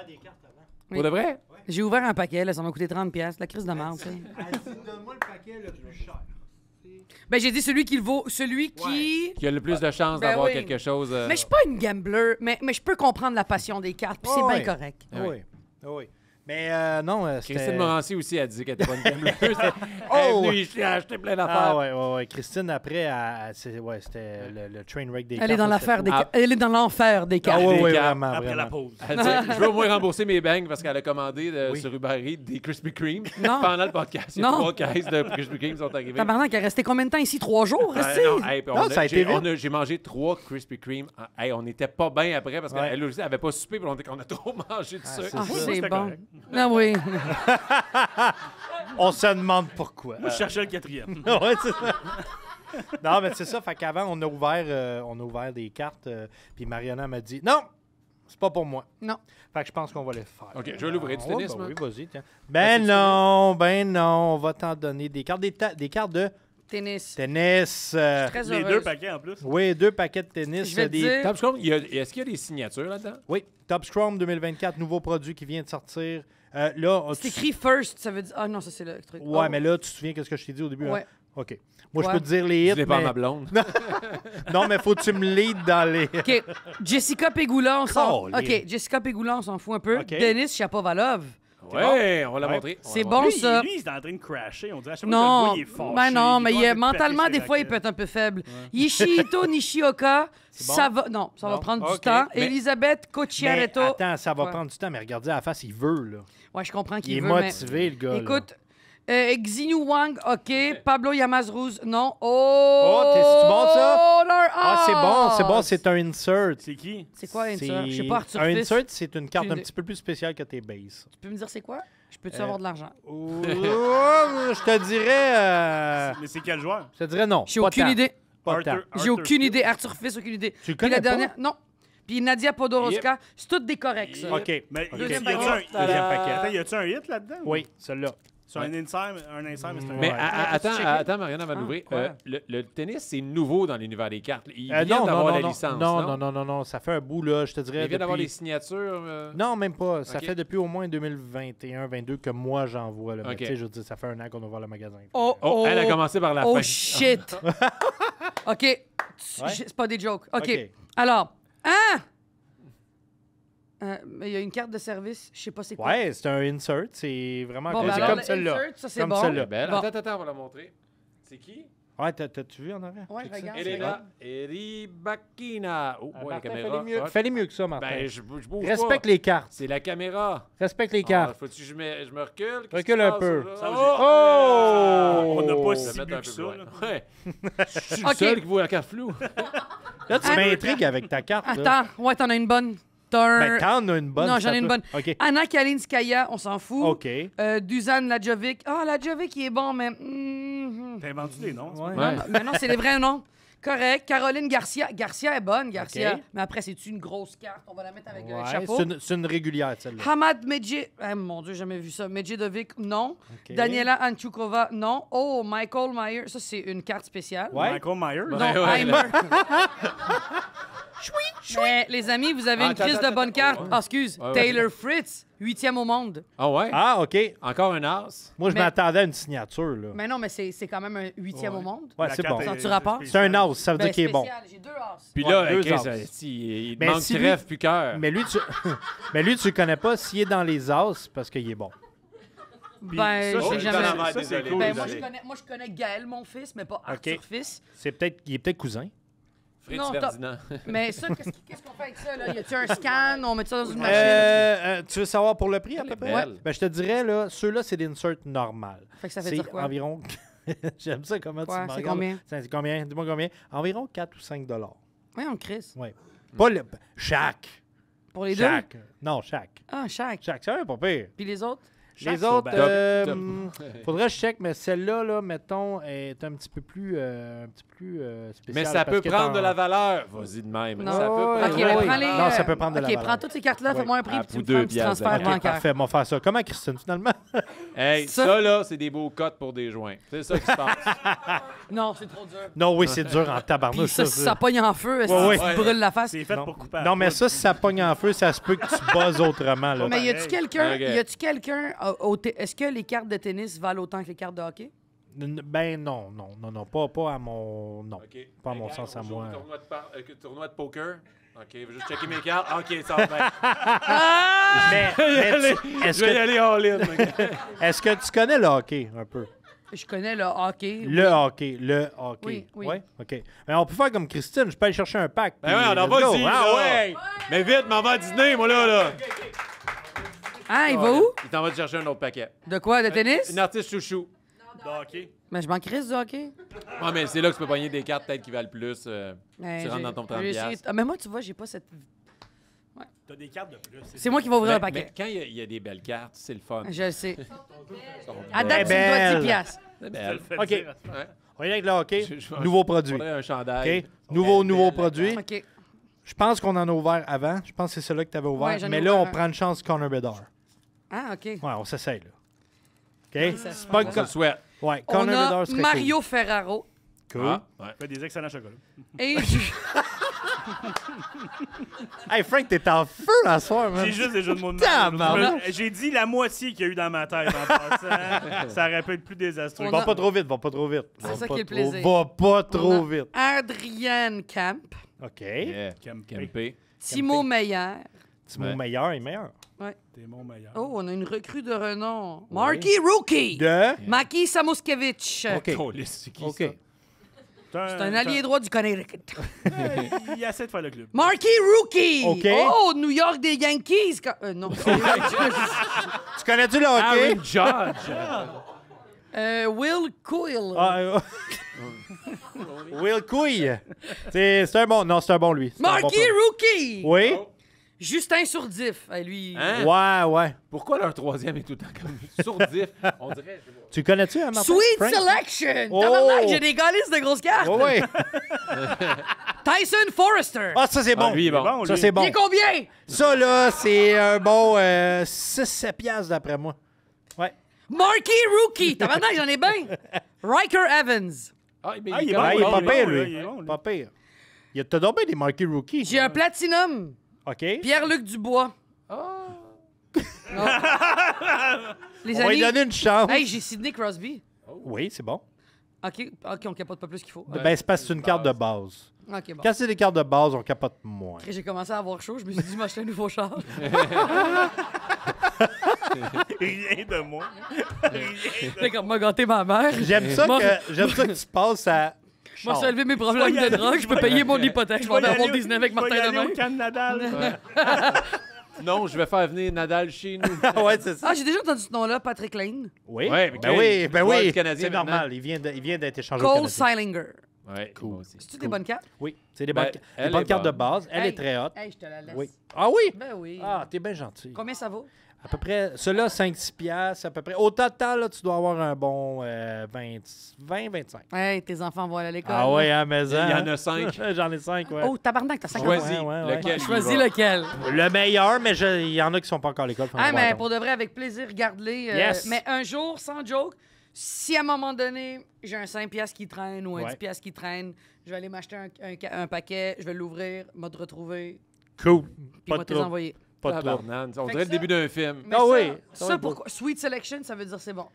Pour de vrai? J'ai ouvert un paquet, là, ça m'a coûté 30$. La crise de merde, ça. Donne-moi le paquet le plus cher. Ben, j'ai dit celui qui le vaut. Celui qui. Qui a le plus de chances Ben d'avoir oui. quelque chose. Mais je suis pas une gambler, mais je peux comprendre la passion des cartes, puis c'est Ouais. bien correct. Ah oui. Oui. Oui. Mais non, c'était... Christine Morancy aussi a dit qu'elle était pas une gambleuse. Elle est Oh! venue ici acheter plein Ah d'affaires. ouais. Christine, après, c'était le train wreck des Elle cartes. est dans là, l'affaire des Ah. cartes. Elle est dans l'enfer des Ah cartes. ouais, Des ouais, cartes. vraiment, Après la vraiment. pause. Elle dit, je vais au moins rembourser mes bangs parce qu'elle a commandé Oui. sur Uber Eats des Krispy Kreme Non. pendant le podcast. Il y a Non. 3 caisses de Krispy Kreme qui sont arrivées. Tabarnak, elle est restée combien de temps ici? 3 jours, restée? Non, hey, puis Non, ça a été vite. j'ai mangé 3 Krispy Kreme. Hey, on n'était pas bien après parce Ouais. qu'elle aussi n'avait pas soupé, puis on a trop mangé de Ah, sucre. c'est Ah, ça. c'est c'était bon. correct. Ah oui. On se demande pourquoi. Moi, je cherchais le 4e. Ouais, c'est ça. Non, mais c'est ça. Fait qu'avant, on a ouvert des cartes. Puis Mariana m'a dit non, c'est pas pour moi. Non. Fait que je pense qu'on va les faire. OK, je vais l'ouvrir du Ouais, tennis, ben moi. oui, vas-y. Tiens. Ben non, on va t'en donner des cartes. Des cartes de Tennis. tennis. Très Les heureuse. 2 paquets en plus. Oui, 2 paquets de tennis. Je vais te des... dire- Top Scrum, est-ce qu'il y a des signatures là-dedans? Oui, Top Scrum 2024, nouveau produit qui vient de sortir. Là, C'est écrit first, ça veut dire. Ah non, ça c'est le truc. Ouais, Oh. mais là, tu te souviens qu'est-ce que je t'ai dit au début? Ouais. Hein? OK. Moi, Ouais. je peux te dire les Je hits, l'ai pas à mais... ma blonde. Non, mais faut que tu me leads dans les... OK. Jessica Pegula, on s'en... Colin. OK, Jessica Pegula, on s'en fout un peu. OK. Denis Shapovalov. Ouais, on va la Ouais. montrer. C'est On va la bon, Lui, ça. lui, il est en train de crasher. On dirait à chaque fois que Non, le gars, il est fâché. ben non, mais doit il est- envie de mentalement, péter des ses fois, il raquettes. peut être un peu faible. Yishito Nishioka, bon? ça va... Non, ça va Non. prendre du OK, temps. mais- Elisabeth Mais Cocciaretto. attends, ça va Ouais. prendre du temps, mais regardez à la face, il veut, là. Ouais, je comprends Il qu'il est veut, motivé, le gars, mais... là. Écoute, Xinu Wang, OK. Pablo Yamazruz, non. Oh, c'est-tu bon, ça? Ah, C'est bon, c'est un insert. C'est qui? C'est quoi, Insert? Je sais pas, Arthur Un Fils. insert, c'est une carte Une un idée. petit peu plus spéciale que tes bases. Tu peux me dire c'est quoi? Je peux-tu avoir de l'argent? Je te dirais... Mais c'est quel joueur? Je te dirais non. J'ai pas aucune tant. idée. Pas tant. J'ai aucune idée. Arthur Fils, aucune idée. Tu le Puis la connais pas? dernière, non. Puis Nadia Podoroska, c'est toutes des corrects, ça. OK. Mais OK. y a-tu Deuxième un, paquet. Deuxième paquet. Attends, y a-tu un hit là-dedans? Oui, celle-là. C'est un inside, mais c'est un Mais hit. attends, Marianne, avant Ah, d'ouvrir. quoi? Le tennis, c'est nouveau dans l'univers des cartes. Il vient Non, d'avoir la non, licence. non, ça fait un bout, là, je te dirais. Il vient d'avoir depuis- les signatures. Non, même pas. Ça OK. fait depuis au moins 2021-22 que moi, j'en vois. Là. Mais OK. tu sais, je veux dire, ça fait un an qu'on a ouvert le magasin. Oh, Oh, elle a commencé par la Oh fin. shit! OK. Ouais. C'est pas des jokes. OK. OK. Alors, hein? Mais il y a une carte de service, je sais pas c'est quoi. Ouais, c'est un insert. C'est vraiment Bon, ben c'est alors, comme le celle-là. insert, ça, c'est Comme bon. celle-là. Belle. Bon. Attends, on va la montrer. C'est qui? Ouais, t'as-tu vu en arrière? Ouais, Check ça. regarde. Elle est là. Eribakina. Oh, ouais, la Martin, caméra. fallait mieux que ça, Martin. Ben, je bouge Respecte pas. les cartes. C'est la caméra. Respecte les Ah, cartes. faut-tu que je me recule? Qu'est-ce Recule qui se un passe, peu. là? Ça, Oh! On n'a pas Je vais si mettre bu un que peu ça. plus loin. là. Ouais. Je suis OK. le seul qui voit la carte floue. Là, tu m'intrigues avec ta carte. là. Attends, ouais, t'en as une bonne. T'as un... Ben, t'en as une bonne. Non, ça j'en ai une peut- bonne. OK. Anna Kalinskaya, on s'en fout. OK. Dusan Lajovic. Ah, Lajovic, il est bon, mais... T'as inventé des noms? Ouais. Ouais. Mais non, c'est les vrais noms. Correct. Caroline Garcia. Garcia est bonne, Garcia. OK. Mais après, c'est une grosse carte. On va la mettre avec un Ouais, chapeau. c'est une régulière, celle-là. Hamad Medji... Ah, mon Dieu, j'ai jamais vu ça. Medjedovic, non. OK. Daniela Anchukova, non. Oh, Michael Myers, ça, c'est une carte spéciale. Ouais. Michael Myers? Non, Ouais, ouais, Heimer. Mais, les amis, vous avez Ah, une attends, crise de attends, bonnes attends. cartes. Ouais. Ah, excuse. Ouais, ouais. Taylor Fritz, 8e au monde. Ah ouais? Ah, OK. Encore un as? Moi, je Mais- m'attendais à une signature, là. Mais non, mais c'est quand même un 8e au monde. Ouais, La c'est carte bon. est- Sens-tu rapport? C'est un as, ça veut Ben, dire qu'il est bon. spécial, j'ai 2 as. Puis Ouais, là, deux Chris, as. il Mais manque si crève puis cœur. Mais lui, tu le connais pas s'il est dans les as parce qu'il est bon. Ben, ça, j'ai c'est- jamais... ça, ça, c'est désolé, cool. Ben, désolé. moi, je connais Gaël, mon fils, mais pas Arthur OK. fils. Il est peut-être cousin. Fritz Non, Ferdinand. Mais ça, qu'est-ce qu'on fait avec ça, là? Y a-tu un scan? On met ça dans une machine? Tu veux savoir pour le prix, à peu près? belle. Ben, je te dirais, là, ceux-là, c'est l'insert normal. Fait que ça fait C'est dire quoi? environ... J'aime ça, comment Quoi? tu me C'est regardes. combien? C'est combien? Dis-moi combien. Environ 4 ou 5 $. Oui, on crisse. Ouais. Pas le... Chaque. Pour les deux? Chaque. Non, chaque. Ah, chaque. Chaque, c'est pas pire. Puis les autres? Les Chaque autres, sont faudrait que je check, mais celle-là, là, mettons, est un petit peu plus spéciale. Mais ça parce peut que prendre t'en- de la valeur. Vas-y de même. Non. Ça peut Ouais, prendre OK, de la mais oui. prends les... Non, ça peut prendre de la OK, valeur. prends toutes ces cartes-là, Oui. fais-moi un prix, Ah, puis tu pour me fais un deux petit piastres. transfert OK, bancaire. parfait, on va faire ça. Comment, Christine, finalement? Hey, Ça- ça, là, c'est des beaux cotes pour des joints. C'est ça qui se passe. Non, c'est trop dur. Non, oui, c'est dur en Puis tabarnouche. ça, si ça pogne en feu, si Ouais, tu ouais. te brûles la face. C'est fait Non. pour couper à Non, mais la ça, si ça pogne en feu, ça se peut que tu buzzes autrement. Là. Mais y a-tu Pareil. quelqu'un, est-ce que les cartes de tennis valent autant que les cartes de hockey? Ben non, pas à mon... Non, OK. pas à mon Hey, sens à on joue moi. au tournoi de poker. OK, je vais juste checker mes cartes. OK, ça va bien. Mais est-ce Je vais y que, aller all-in. OK. est-ce que tu connais le hockey un peu? Je connais le hockey. Le hockey, le hockey. Oui, oui. Ouais? OK. Mais on peut faire comme Christine, je peux aller chercher un pack. Ben ouais, on en let's va go. y Ah ouais! Mais vite, m'en va à dîner, moi, là. Ah, il va où? Il t'en va te chercher un autre paquet. De quoi? De tennis? Une artiste chouchou. De hockey. Mais je m'en crisse du hockey. Ouais, mais c'est là que tu peux pogner des cartes peut-être qui valent plus. Ben, Tu rentres dans ton 30 j'ai essayé- piastres. Ah, mais moi, tu vois, j'ai pas cette... T'as des cartes de plus. C'est moi qui vais ouvrir le Mais paquet. quand il y a des belles cartes, c'est le fun. Je le sais. Sont À belles. date, tu me dois belle. 10 piastres. C'est belle. OK. Ouais. On y va avec le hockey. Je- Nouveau produit. Faudrait un chandail. OK? Nouveau produit. OK. Je pense qu'on en a ouvert avant. Je pense que c'est celui-là que tu avais ouvert. Ouais, j'en ai mais là, ouvert on un. prend une chance Connor Bedard. Ah, OK. Ouais, on s'essaye, là. OK? ça C'est se pas On se le souhaite. Ouais, On Connor a Bedard serait Mario Ferraro. cool. Ah, ouais. Fait des excellents chocolats. Et Hey, Frank, t'es en feu à soir, man. J'ai juste des jeux de mots de Tabarnak. merde. J'ai dit la moitié qu'il y a eu dans ma tête en passant. Ça aurait pu être plus désastreux. On Va a- pas trop vite, va pas trop vite. C'est Va ça pas qui est le trop- plaisir. Va pas trop On a vite. Adrienne Camp. OK. Yeah. Campé. Campé. Timo Meyer. Timo Ouais. meilleur et meilleur. T'es mon meilleur. Oh, on a une recrue de renom. Marky Rookie. De? Maki Samuskevich. OK. Câlisse, c'est qui OK. ça? C'est un allié droit du Connecticut. Il essaie de faire le club. Marky Rookie. OK. Oh, New York des Yankees. Non. Tu connais-tu le hockey? Aaron Judge. Will Coyle. Ah, Will Couille. C'est un bon. Non, c'est un bon, lui. C'est un bon Marky plan. Rookie. Oui? Justin Sourdif. Lui. Hein? Ouais. Pourquoi leur troisième est tout le temps comme sourdif? On dirait. je sais pas. Tu connais-tu, hein, Martin? Sweet Frank? Selection. Oh. Tabarnak, j'ai des galices de grosses cartes. Oui. Tyson Forrester. Ah, ça, c'est bon. Ah, lui, il est bon. bon, Ça, lui. c'est Il bon. est combien? Ça, là, c'est un bon 6-7 piastres, d'après moi. Ouais. Marky Rookie. Tabarnak, j'en ai bien. Riker Evans. Ah, mais Ah, il est quand bon, Ah, même il est pas il est pire, bon, lui. il est bon, lui. Pas pire. T'as donc bien des marqués rookies. J'ai un Platinum. OK. Pierre-Luc Dubois. Ah. Non. Les On va lui amis. donner une chance. Hey, j'ai Sidney Crosby. Oui, c'est bon. OK, on capote pas plus qu'il faut. Ben, c'est parce que c'est une carte de base. OK, bon. Quand c'est des cartes de base, on capote moins. J'ai commencé à avoir chaud. Je me suis dit, m'acheter un nouveau char. Rien de moi. Fait comme m'a gâté ma mère. J'aime ça, Moi- que tu passes à. Moi, char. j'ai élevé mes problèmes Je vais y de aller, drogue. je Je peux vais y payer aller. mon hypothèque. Je vais en avoir 19 avec Martin demain. au Cannes Nadal. Non, je vais faire venir Nadal chez nous. Ouais, c'est ça. Ah, j'ai déjà entendu ce nom-là, Patrick Lane. Oui, Ouais, mais ben oui, ben joueur oui. du Canadien C'est maintenant. normal. Il vient d'être échangé au Cole Canadien. Silinger. Ouais, cool. Aussi. C'est-tu des bonnes cartes? Oui, c'est des Ben, bonnes, elle des bonnes est cartes de bonne. base. Elle Hey, est très haute. Hey, je te la laisse. Oui. Ah oui? Ben oui. Ah, t'es bien gentil. Combien ça vaut? À peu près, ceux-là, 5-6 piastres, à peu près. Au total, là, tu dois avoir un bon 20-25. Hey, tes enfants vont aller à l'école. Ah ouais, à maison. Il y en a 5. J'en ai 5, ouais. Oh, tabarnak, t'as 50 Choisis ouais. lequel. Choisis il va. lequel. Le meilleur, mais il y en a qui sont pas encore à l'école. faut en Ah, avoir mais donc. pour de vrai, avec plaisir, regarde-les. Yes. Mais un jour, sans joke, si à un moment donné, j'ai un 5 piastres qui traîne ou un Ouais. 10 piastres qui traîne, je vais aller m'acheter un paquet, je vais l'ouvrir, me retrouver, Cool. puis Pas moi de te les trouble. envoyer. Pas de trouble. Tabarnane. On Fait dirait que le début d'un film. Mais Ah ça, oui, ça ça va pourquoi? Sweet Selection, ça veut dire c'est bon.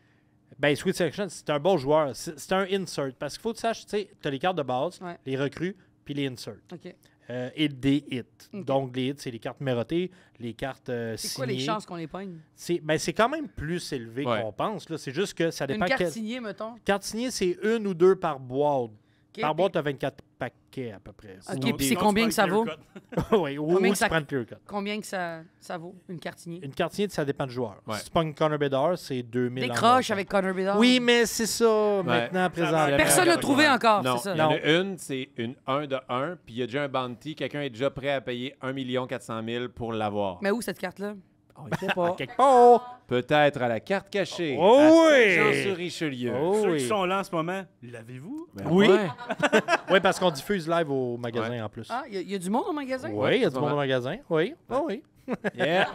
Ben, Sweet Selection, c'est un bon joueur. C'est un insert. Parce qu'il faut que tu saches, tu sais, tu as les cartes de base, Ouais. les recrues, puis les inserts. OK. Et des hits. Ok. Donc, les hits, c'est les cartes numérotées, les cartes signées. C'est quoi les chances qu'on les pogne? C'est quand même plus élevé Ouais. qu'on pense. Là. C'est juste que ça Une dépend. carte quelle- signée, mettons. Carte signée, c'est une ou deux par boîte. OK, Par puis boîte, tu as 24 paquet à peu près. OK, Sinon- puis c'est sinon, tu combien prends que ça le vaut? clear cut. Oui, ou Combien tu que ça- prends le clear cut. Combien que ça vaut, une cartinier? Une cartinier, ça dépend du joueur. Ouais. Si tu pognes Connor Bedard, c'est 2000 Des en croches montant. avec Connor Bedard? Oui, mais c'est ça, maintenant, présentement. Personne l'a trouvé encore, Non, c'est ça? il y en Non. a une, c'est une 1 de 1, puis il y a déjà un bounty. Quelqu'un est déjà prêt à payer 1 400 000 pour l'avoir. Mais où, cette carte-là? On ne sait pas. Quelque part. Peut-être à la carte cachée. Oh à oui! Saint-Jean-sur-Richelieu. Oh Ceux oui. qui sont là en ce moment, l'avez-vous? Ben Oui. ouais. Oui, parce qu'on diffuse live au magasin Ouais. en plus. Ah, il y a du monde au magasin? Oui, il y a du monde vraiment. au magasin. Oui, oui. Yeah.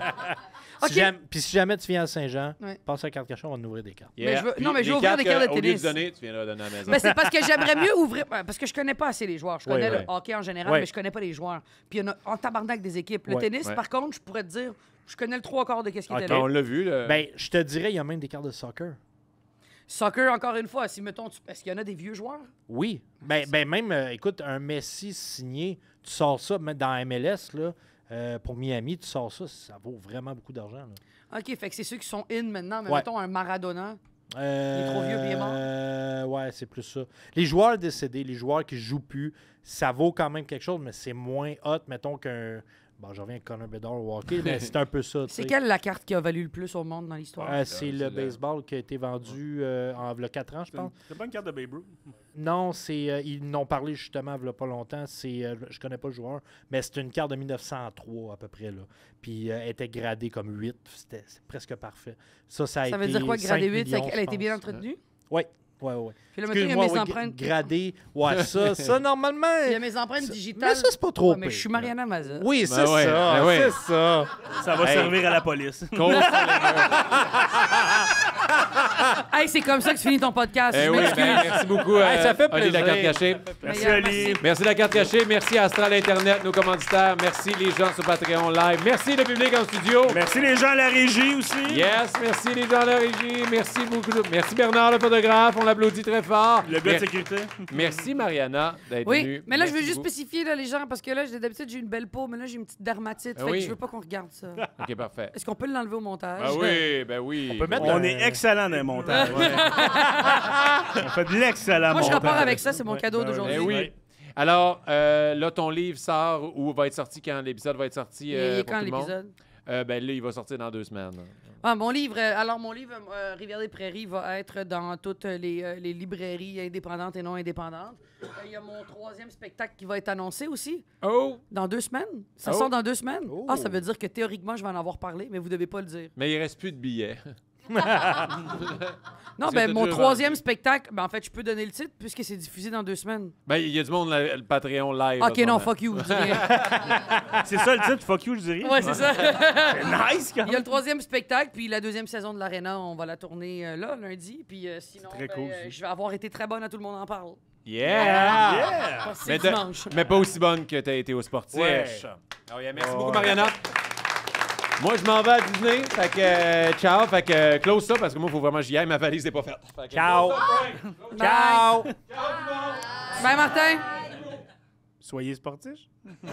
OK. Puis si jamais tu viens à Saint-Jean, Ouais. passe à la carte cachée, on va nous ouvrir des cartes. Yeah. je veux- Puis non, mais je vais les ouvrir des cartes de au lieu tennis. de donner, tu viendras donner à la maison. Ben, c'est parce que j'aimerais mieux ouvrir. Parce que je connais pas assez les joueurs. Je connais Ouais, le ouais. hockey en général, Ouais. mais je connais pas les joueurs. Puis il y en a en tabarnak des équipes. Le Ouais. tennis, Ouais. par contre, je pourrais te dire, je connais le 3/4 de qu'est-ce qui Ok. était Ben, là. on l'a vu. Là. Ben, je te dirais, il y a même des cartes de soccer. Soccer, encore une fois, si mettons, est-ce qu'il y en a des vieux joueurs? Oui. Ben même, écoute, un Messi signé, tu sors ça, même dans MLS, là, pour Miami, tu sors ça, ça vaut vraiment beaucoup d'argent. là. OK, fait que c'est ceux qui sont in maintenant, mais Ouais. mettons un Maradona. est trop vieux, puis il est mort? Ouais, c'est plus ça. Les joueurs décédés, les joueurs qui jouent plus, ça vaut quand même quelque chose, mais c'est moins hot, mettons, qu'un... Bon, je reviens avec Connor Bedard au hockey, mais c'est un peu ça. tu C'est sais. quelle la carte qui a valu le plus au monde dans l'histoire? C'est c'est le le- baseball qui a été vendu en il y a 4 ans, je pense. C'est pas une carte de Babe Ruth. Non, c'est ils n'ont parlé justement il n'y a pas longtemps. Je connais pas le joueur, mais c'est une carte de 1903 à peu près. Là. Puis elle était gradée comme 8. C'est presque parfait. Ça a Ça été veut dire quoi, 5 gradé 8? millions, Elle a été je bien pense. entretenue? Oui, oui. Puis là, maintenant, il y a mes Excuse-moi, empreintes. gradé. Ouais, ça normalement. Il y a mes empreintes digitales. Mais ça, c'est pas trop Ouais, mais je suis pire. Mariana Maza. Oui, c'est ouais, ça. ben ouais. C'est ça. Ça va Hey. servir à la police. Hey, c'est comme ça que tu finis ton podcast. Eh Je oui, m'excuse. ben, merci beaucoup. Hey, ça fait Oli de la carte plaisir. cachée. Merci, Meilleur, Ali. merci. Merci la carte cachée. Merci à Astral Internet, nos commanditaires. Merci les gens sur Patreon Live. Merci le public en studio. Merci les gens à la régie aussi. Yes, merci les gens de la régie. Merci beaucoup. Merci Bernard, le photographe. On l'applaudit très fort. Le gars de sécurité. Merci Mariana d'être Oui, venue. mais là, je veux Merci juste beaucoup. spécifier là, les gens, parce que là, d'habitude, j'ai une belle peau, mais là, j'ai une petite dermatite. Ah Fait oui. que je veux pas qu'on regarde ça. OK, parfait. Est-ce qu'on peut l'enlever au montage? Ben oui, ben oui. On peut mettre On est excellent dans les montages. On fait de l'excellent Moi, je montage. repars avec ça, c'est mon cadeau Ben d'aujourd'hui. Ben oui. Alors, là, ton livre sort ou va être sorti quand l'épisode va être sorti Il est pour quand tout le monde? l'épisode? Ben là, il va sortir dans 2 semaines. Ah, mon livre, Rivière-des-Prairies va être dans toutes les librairies indépendantes et non indépendantes. Il y a mon 3e spectacle qui va être annoncé aussi Oh! dans 2 semaines. Ça Oh. sort dans 2 semaines. Oh. Ah, ça veut dire que théoriquement, je vais en avoir parlé, mais vous devez pas le dire. Mais il reste plus de billets. Non, Parce que ben t'as mon déjà 3e vendu. spectacle, ben en fait, je peux donner le titre puisque c'est diffusé dans 2 semaines. Ben, il y a du monde, le Patreon live. Ok, non, fuck you. je dis rien. C'est ça le titre, fuck you, je dirais. Ouais, c'est ça. C'est nice, quand Il y a même. le 3e spectacle, puis la 2e saison de l'Arena, on va la tourner là, lundi. Puis sinon, très cool, ça. je vais avoir été très bonne à Tout le monde en parle. Yeah! Yeah! Parce que Mais, c'est dimanche. mais pas aussi bonne que tu as été au sportif. Ouais. Oh, yeah, merci beaucoup, Mariana. Moi, je m'en vais à Disney. Fait que, ciao. Fait que, close ça parce que moi, il faut vraiment que j'y aille. Ma valise n'est pas faite. Fait que, Ciao. close ça, Frank. Ciao. Bye, Martin. Soyez sportifs. Ouais.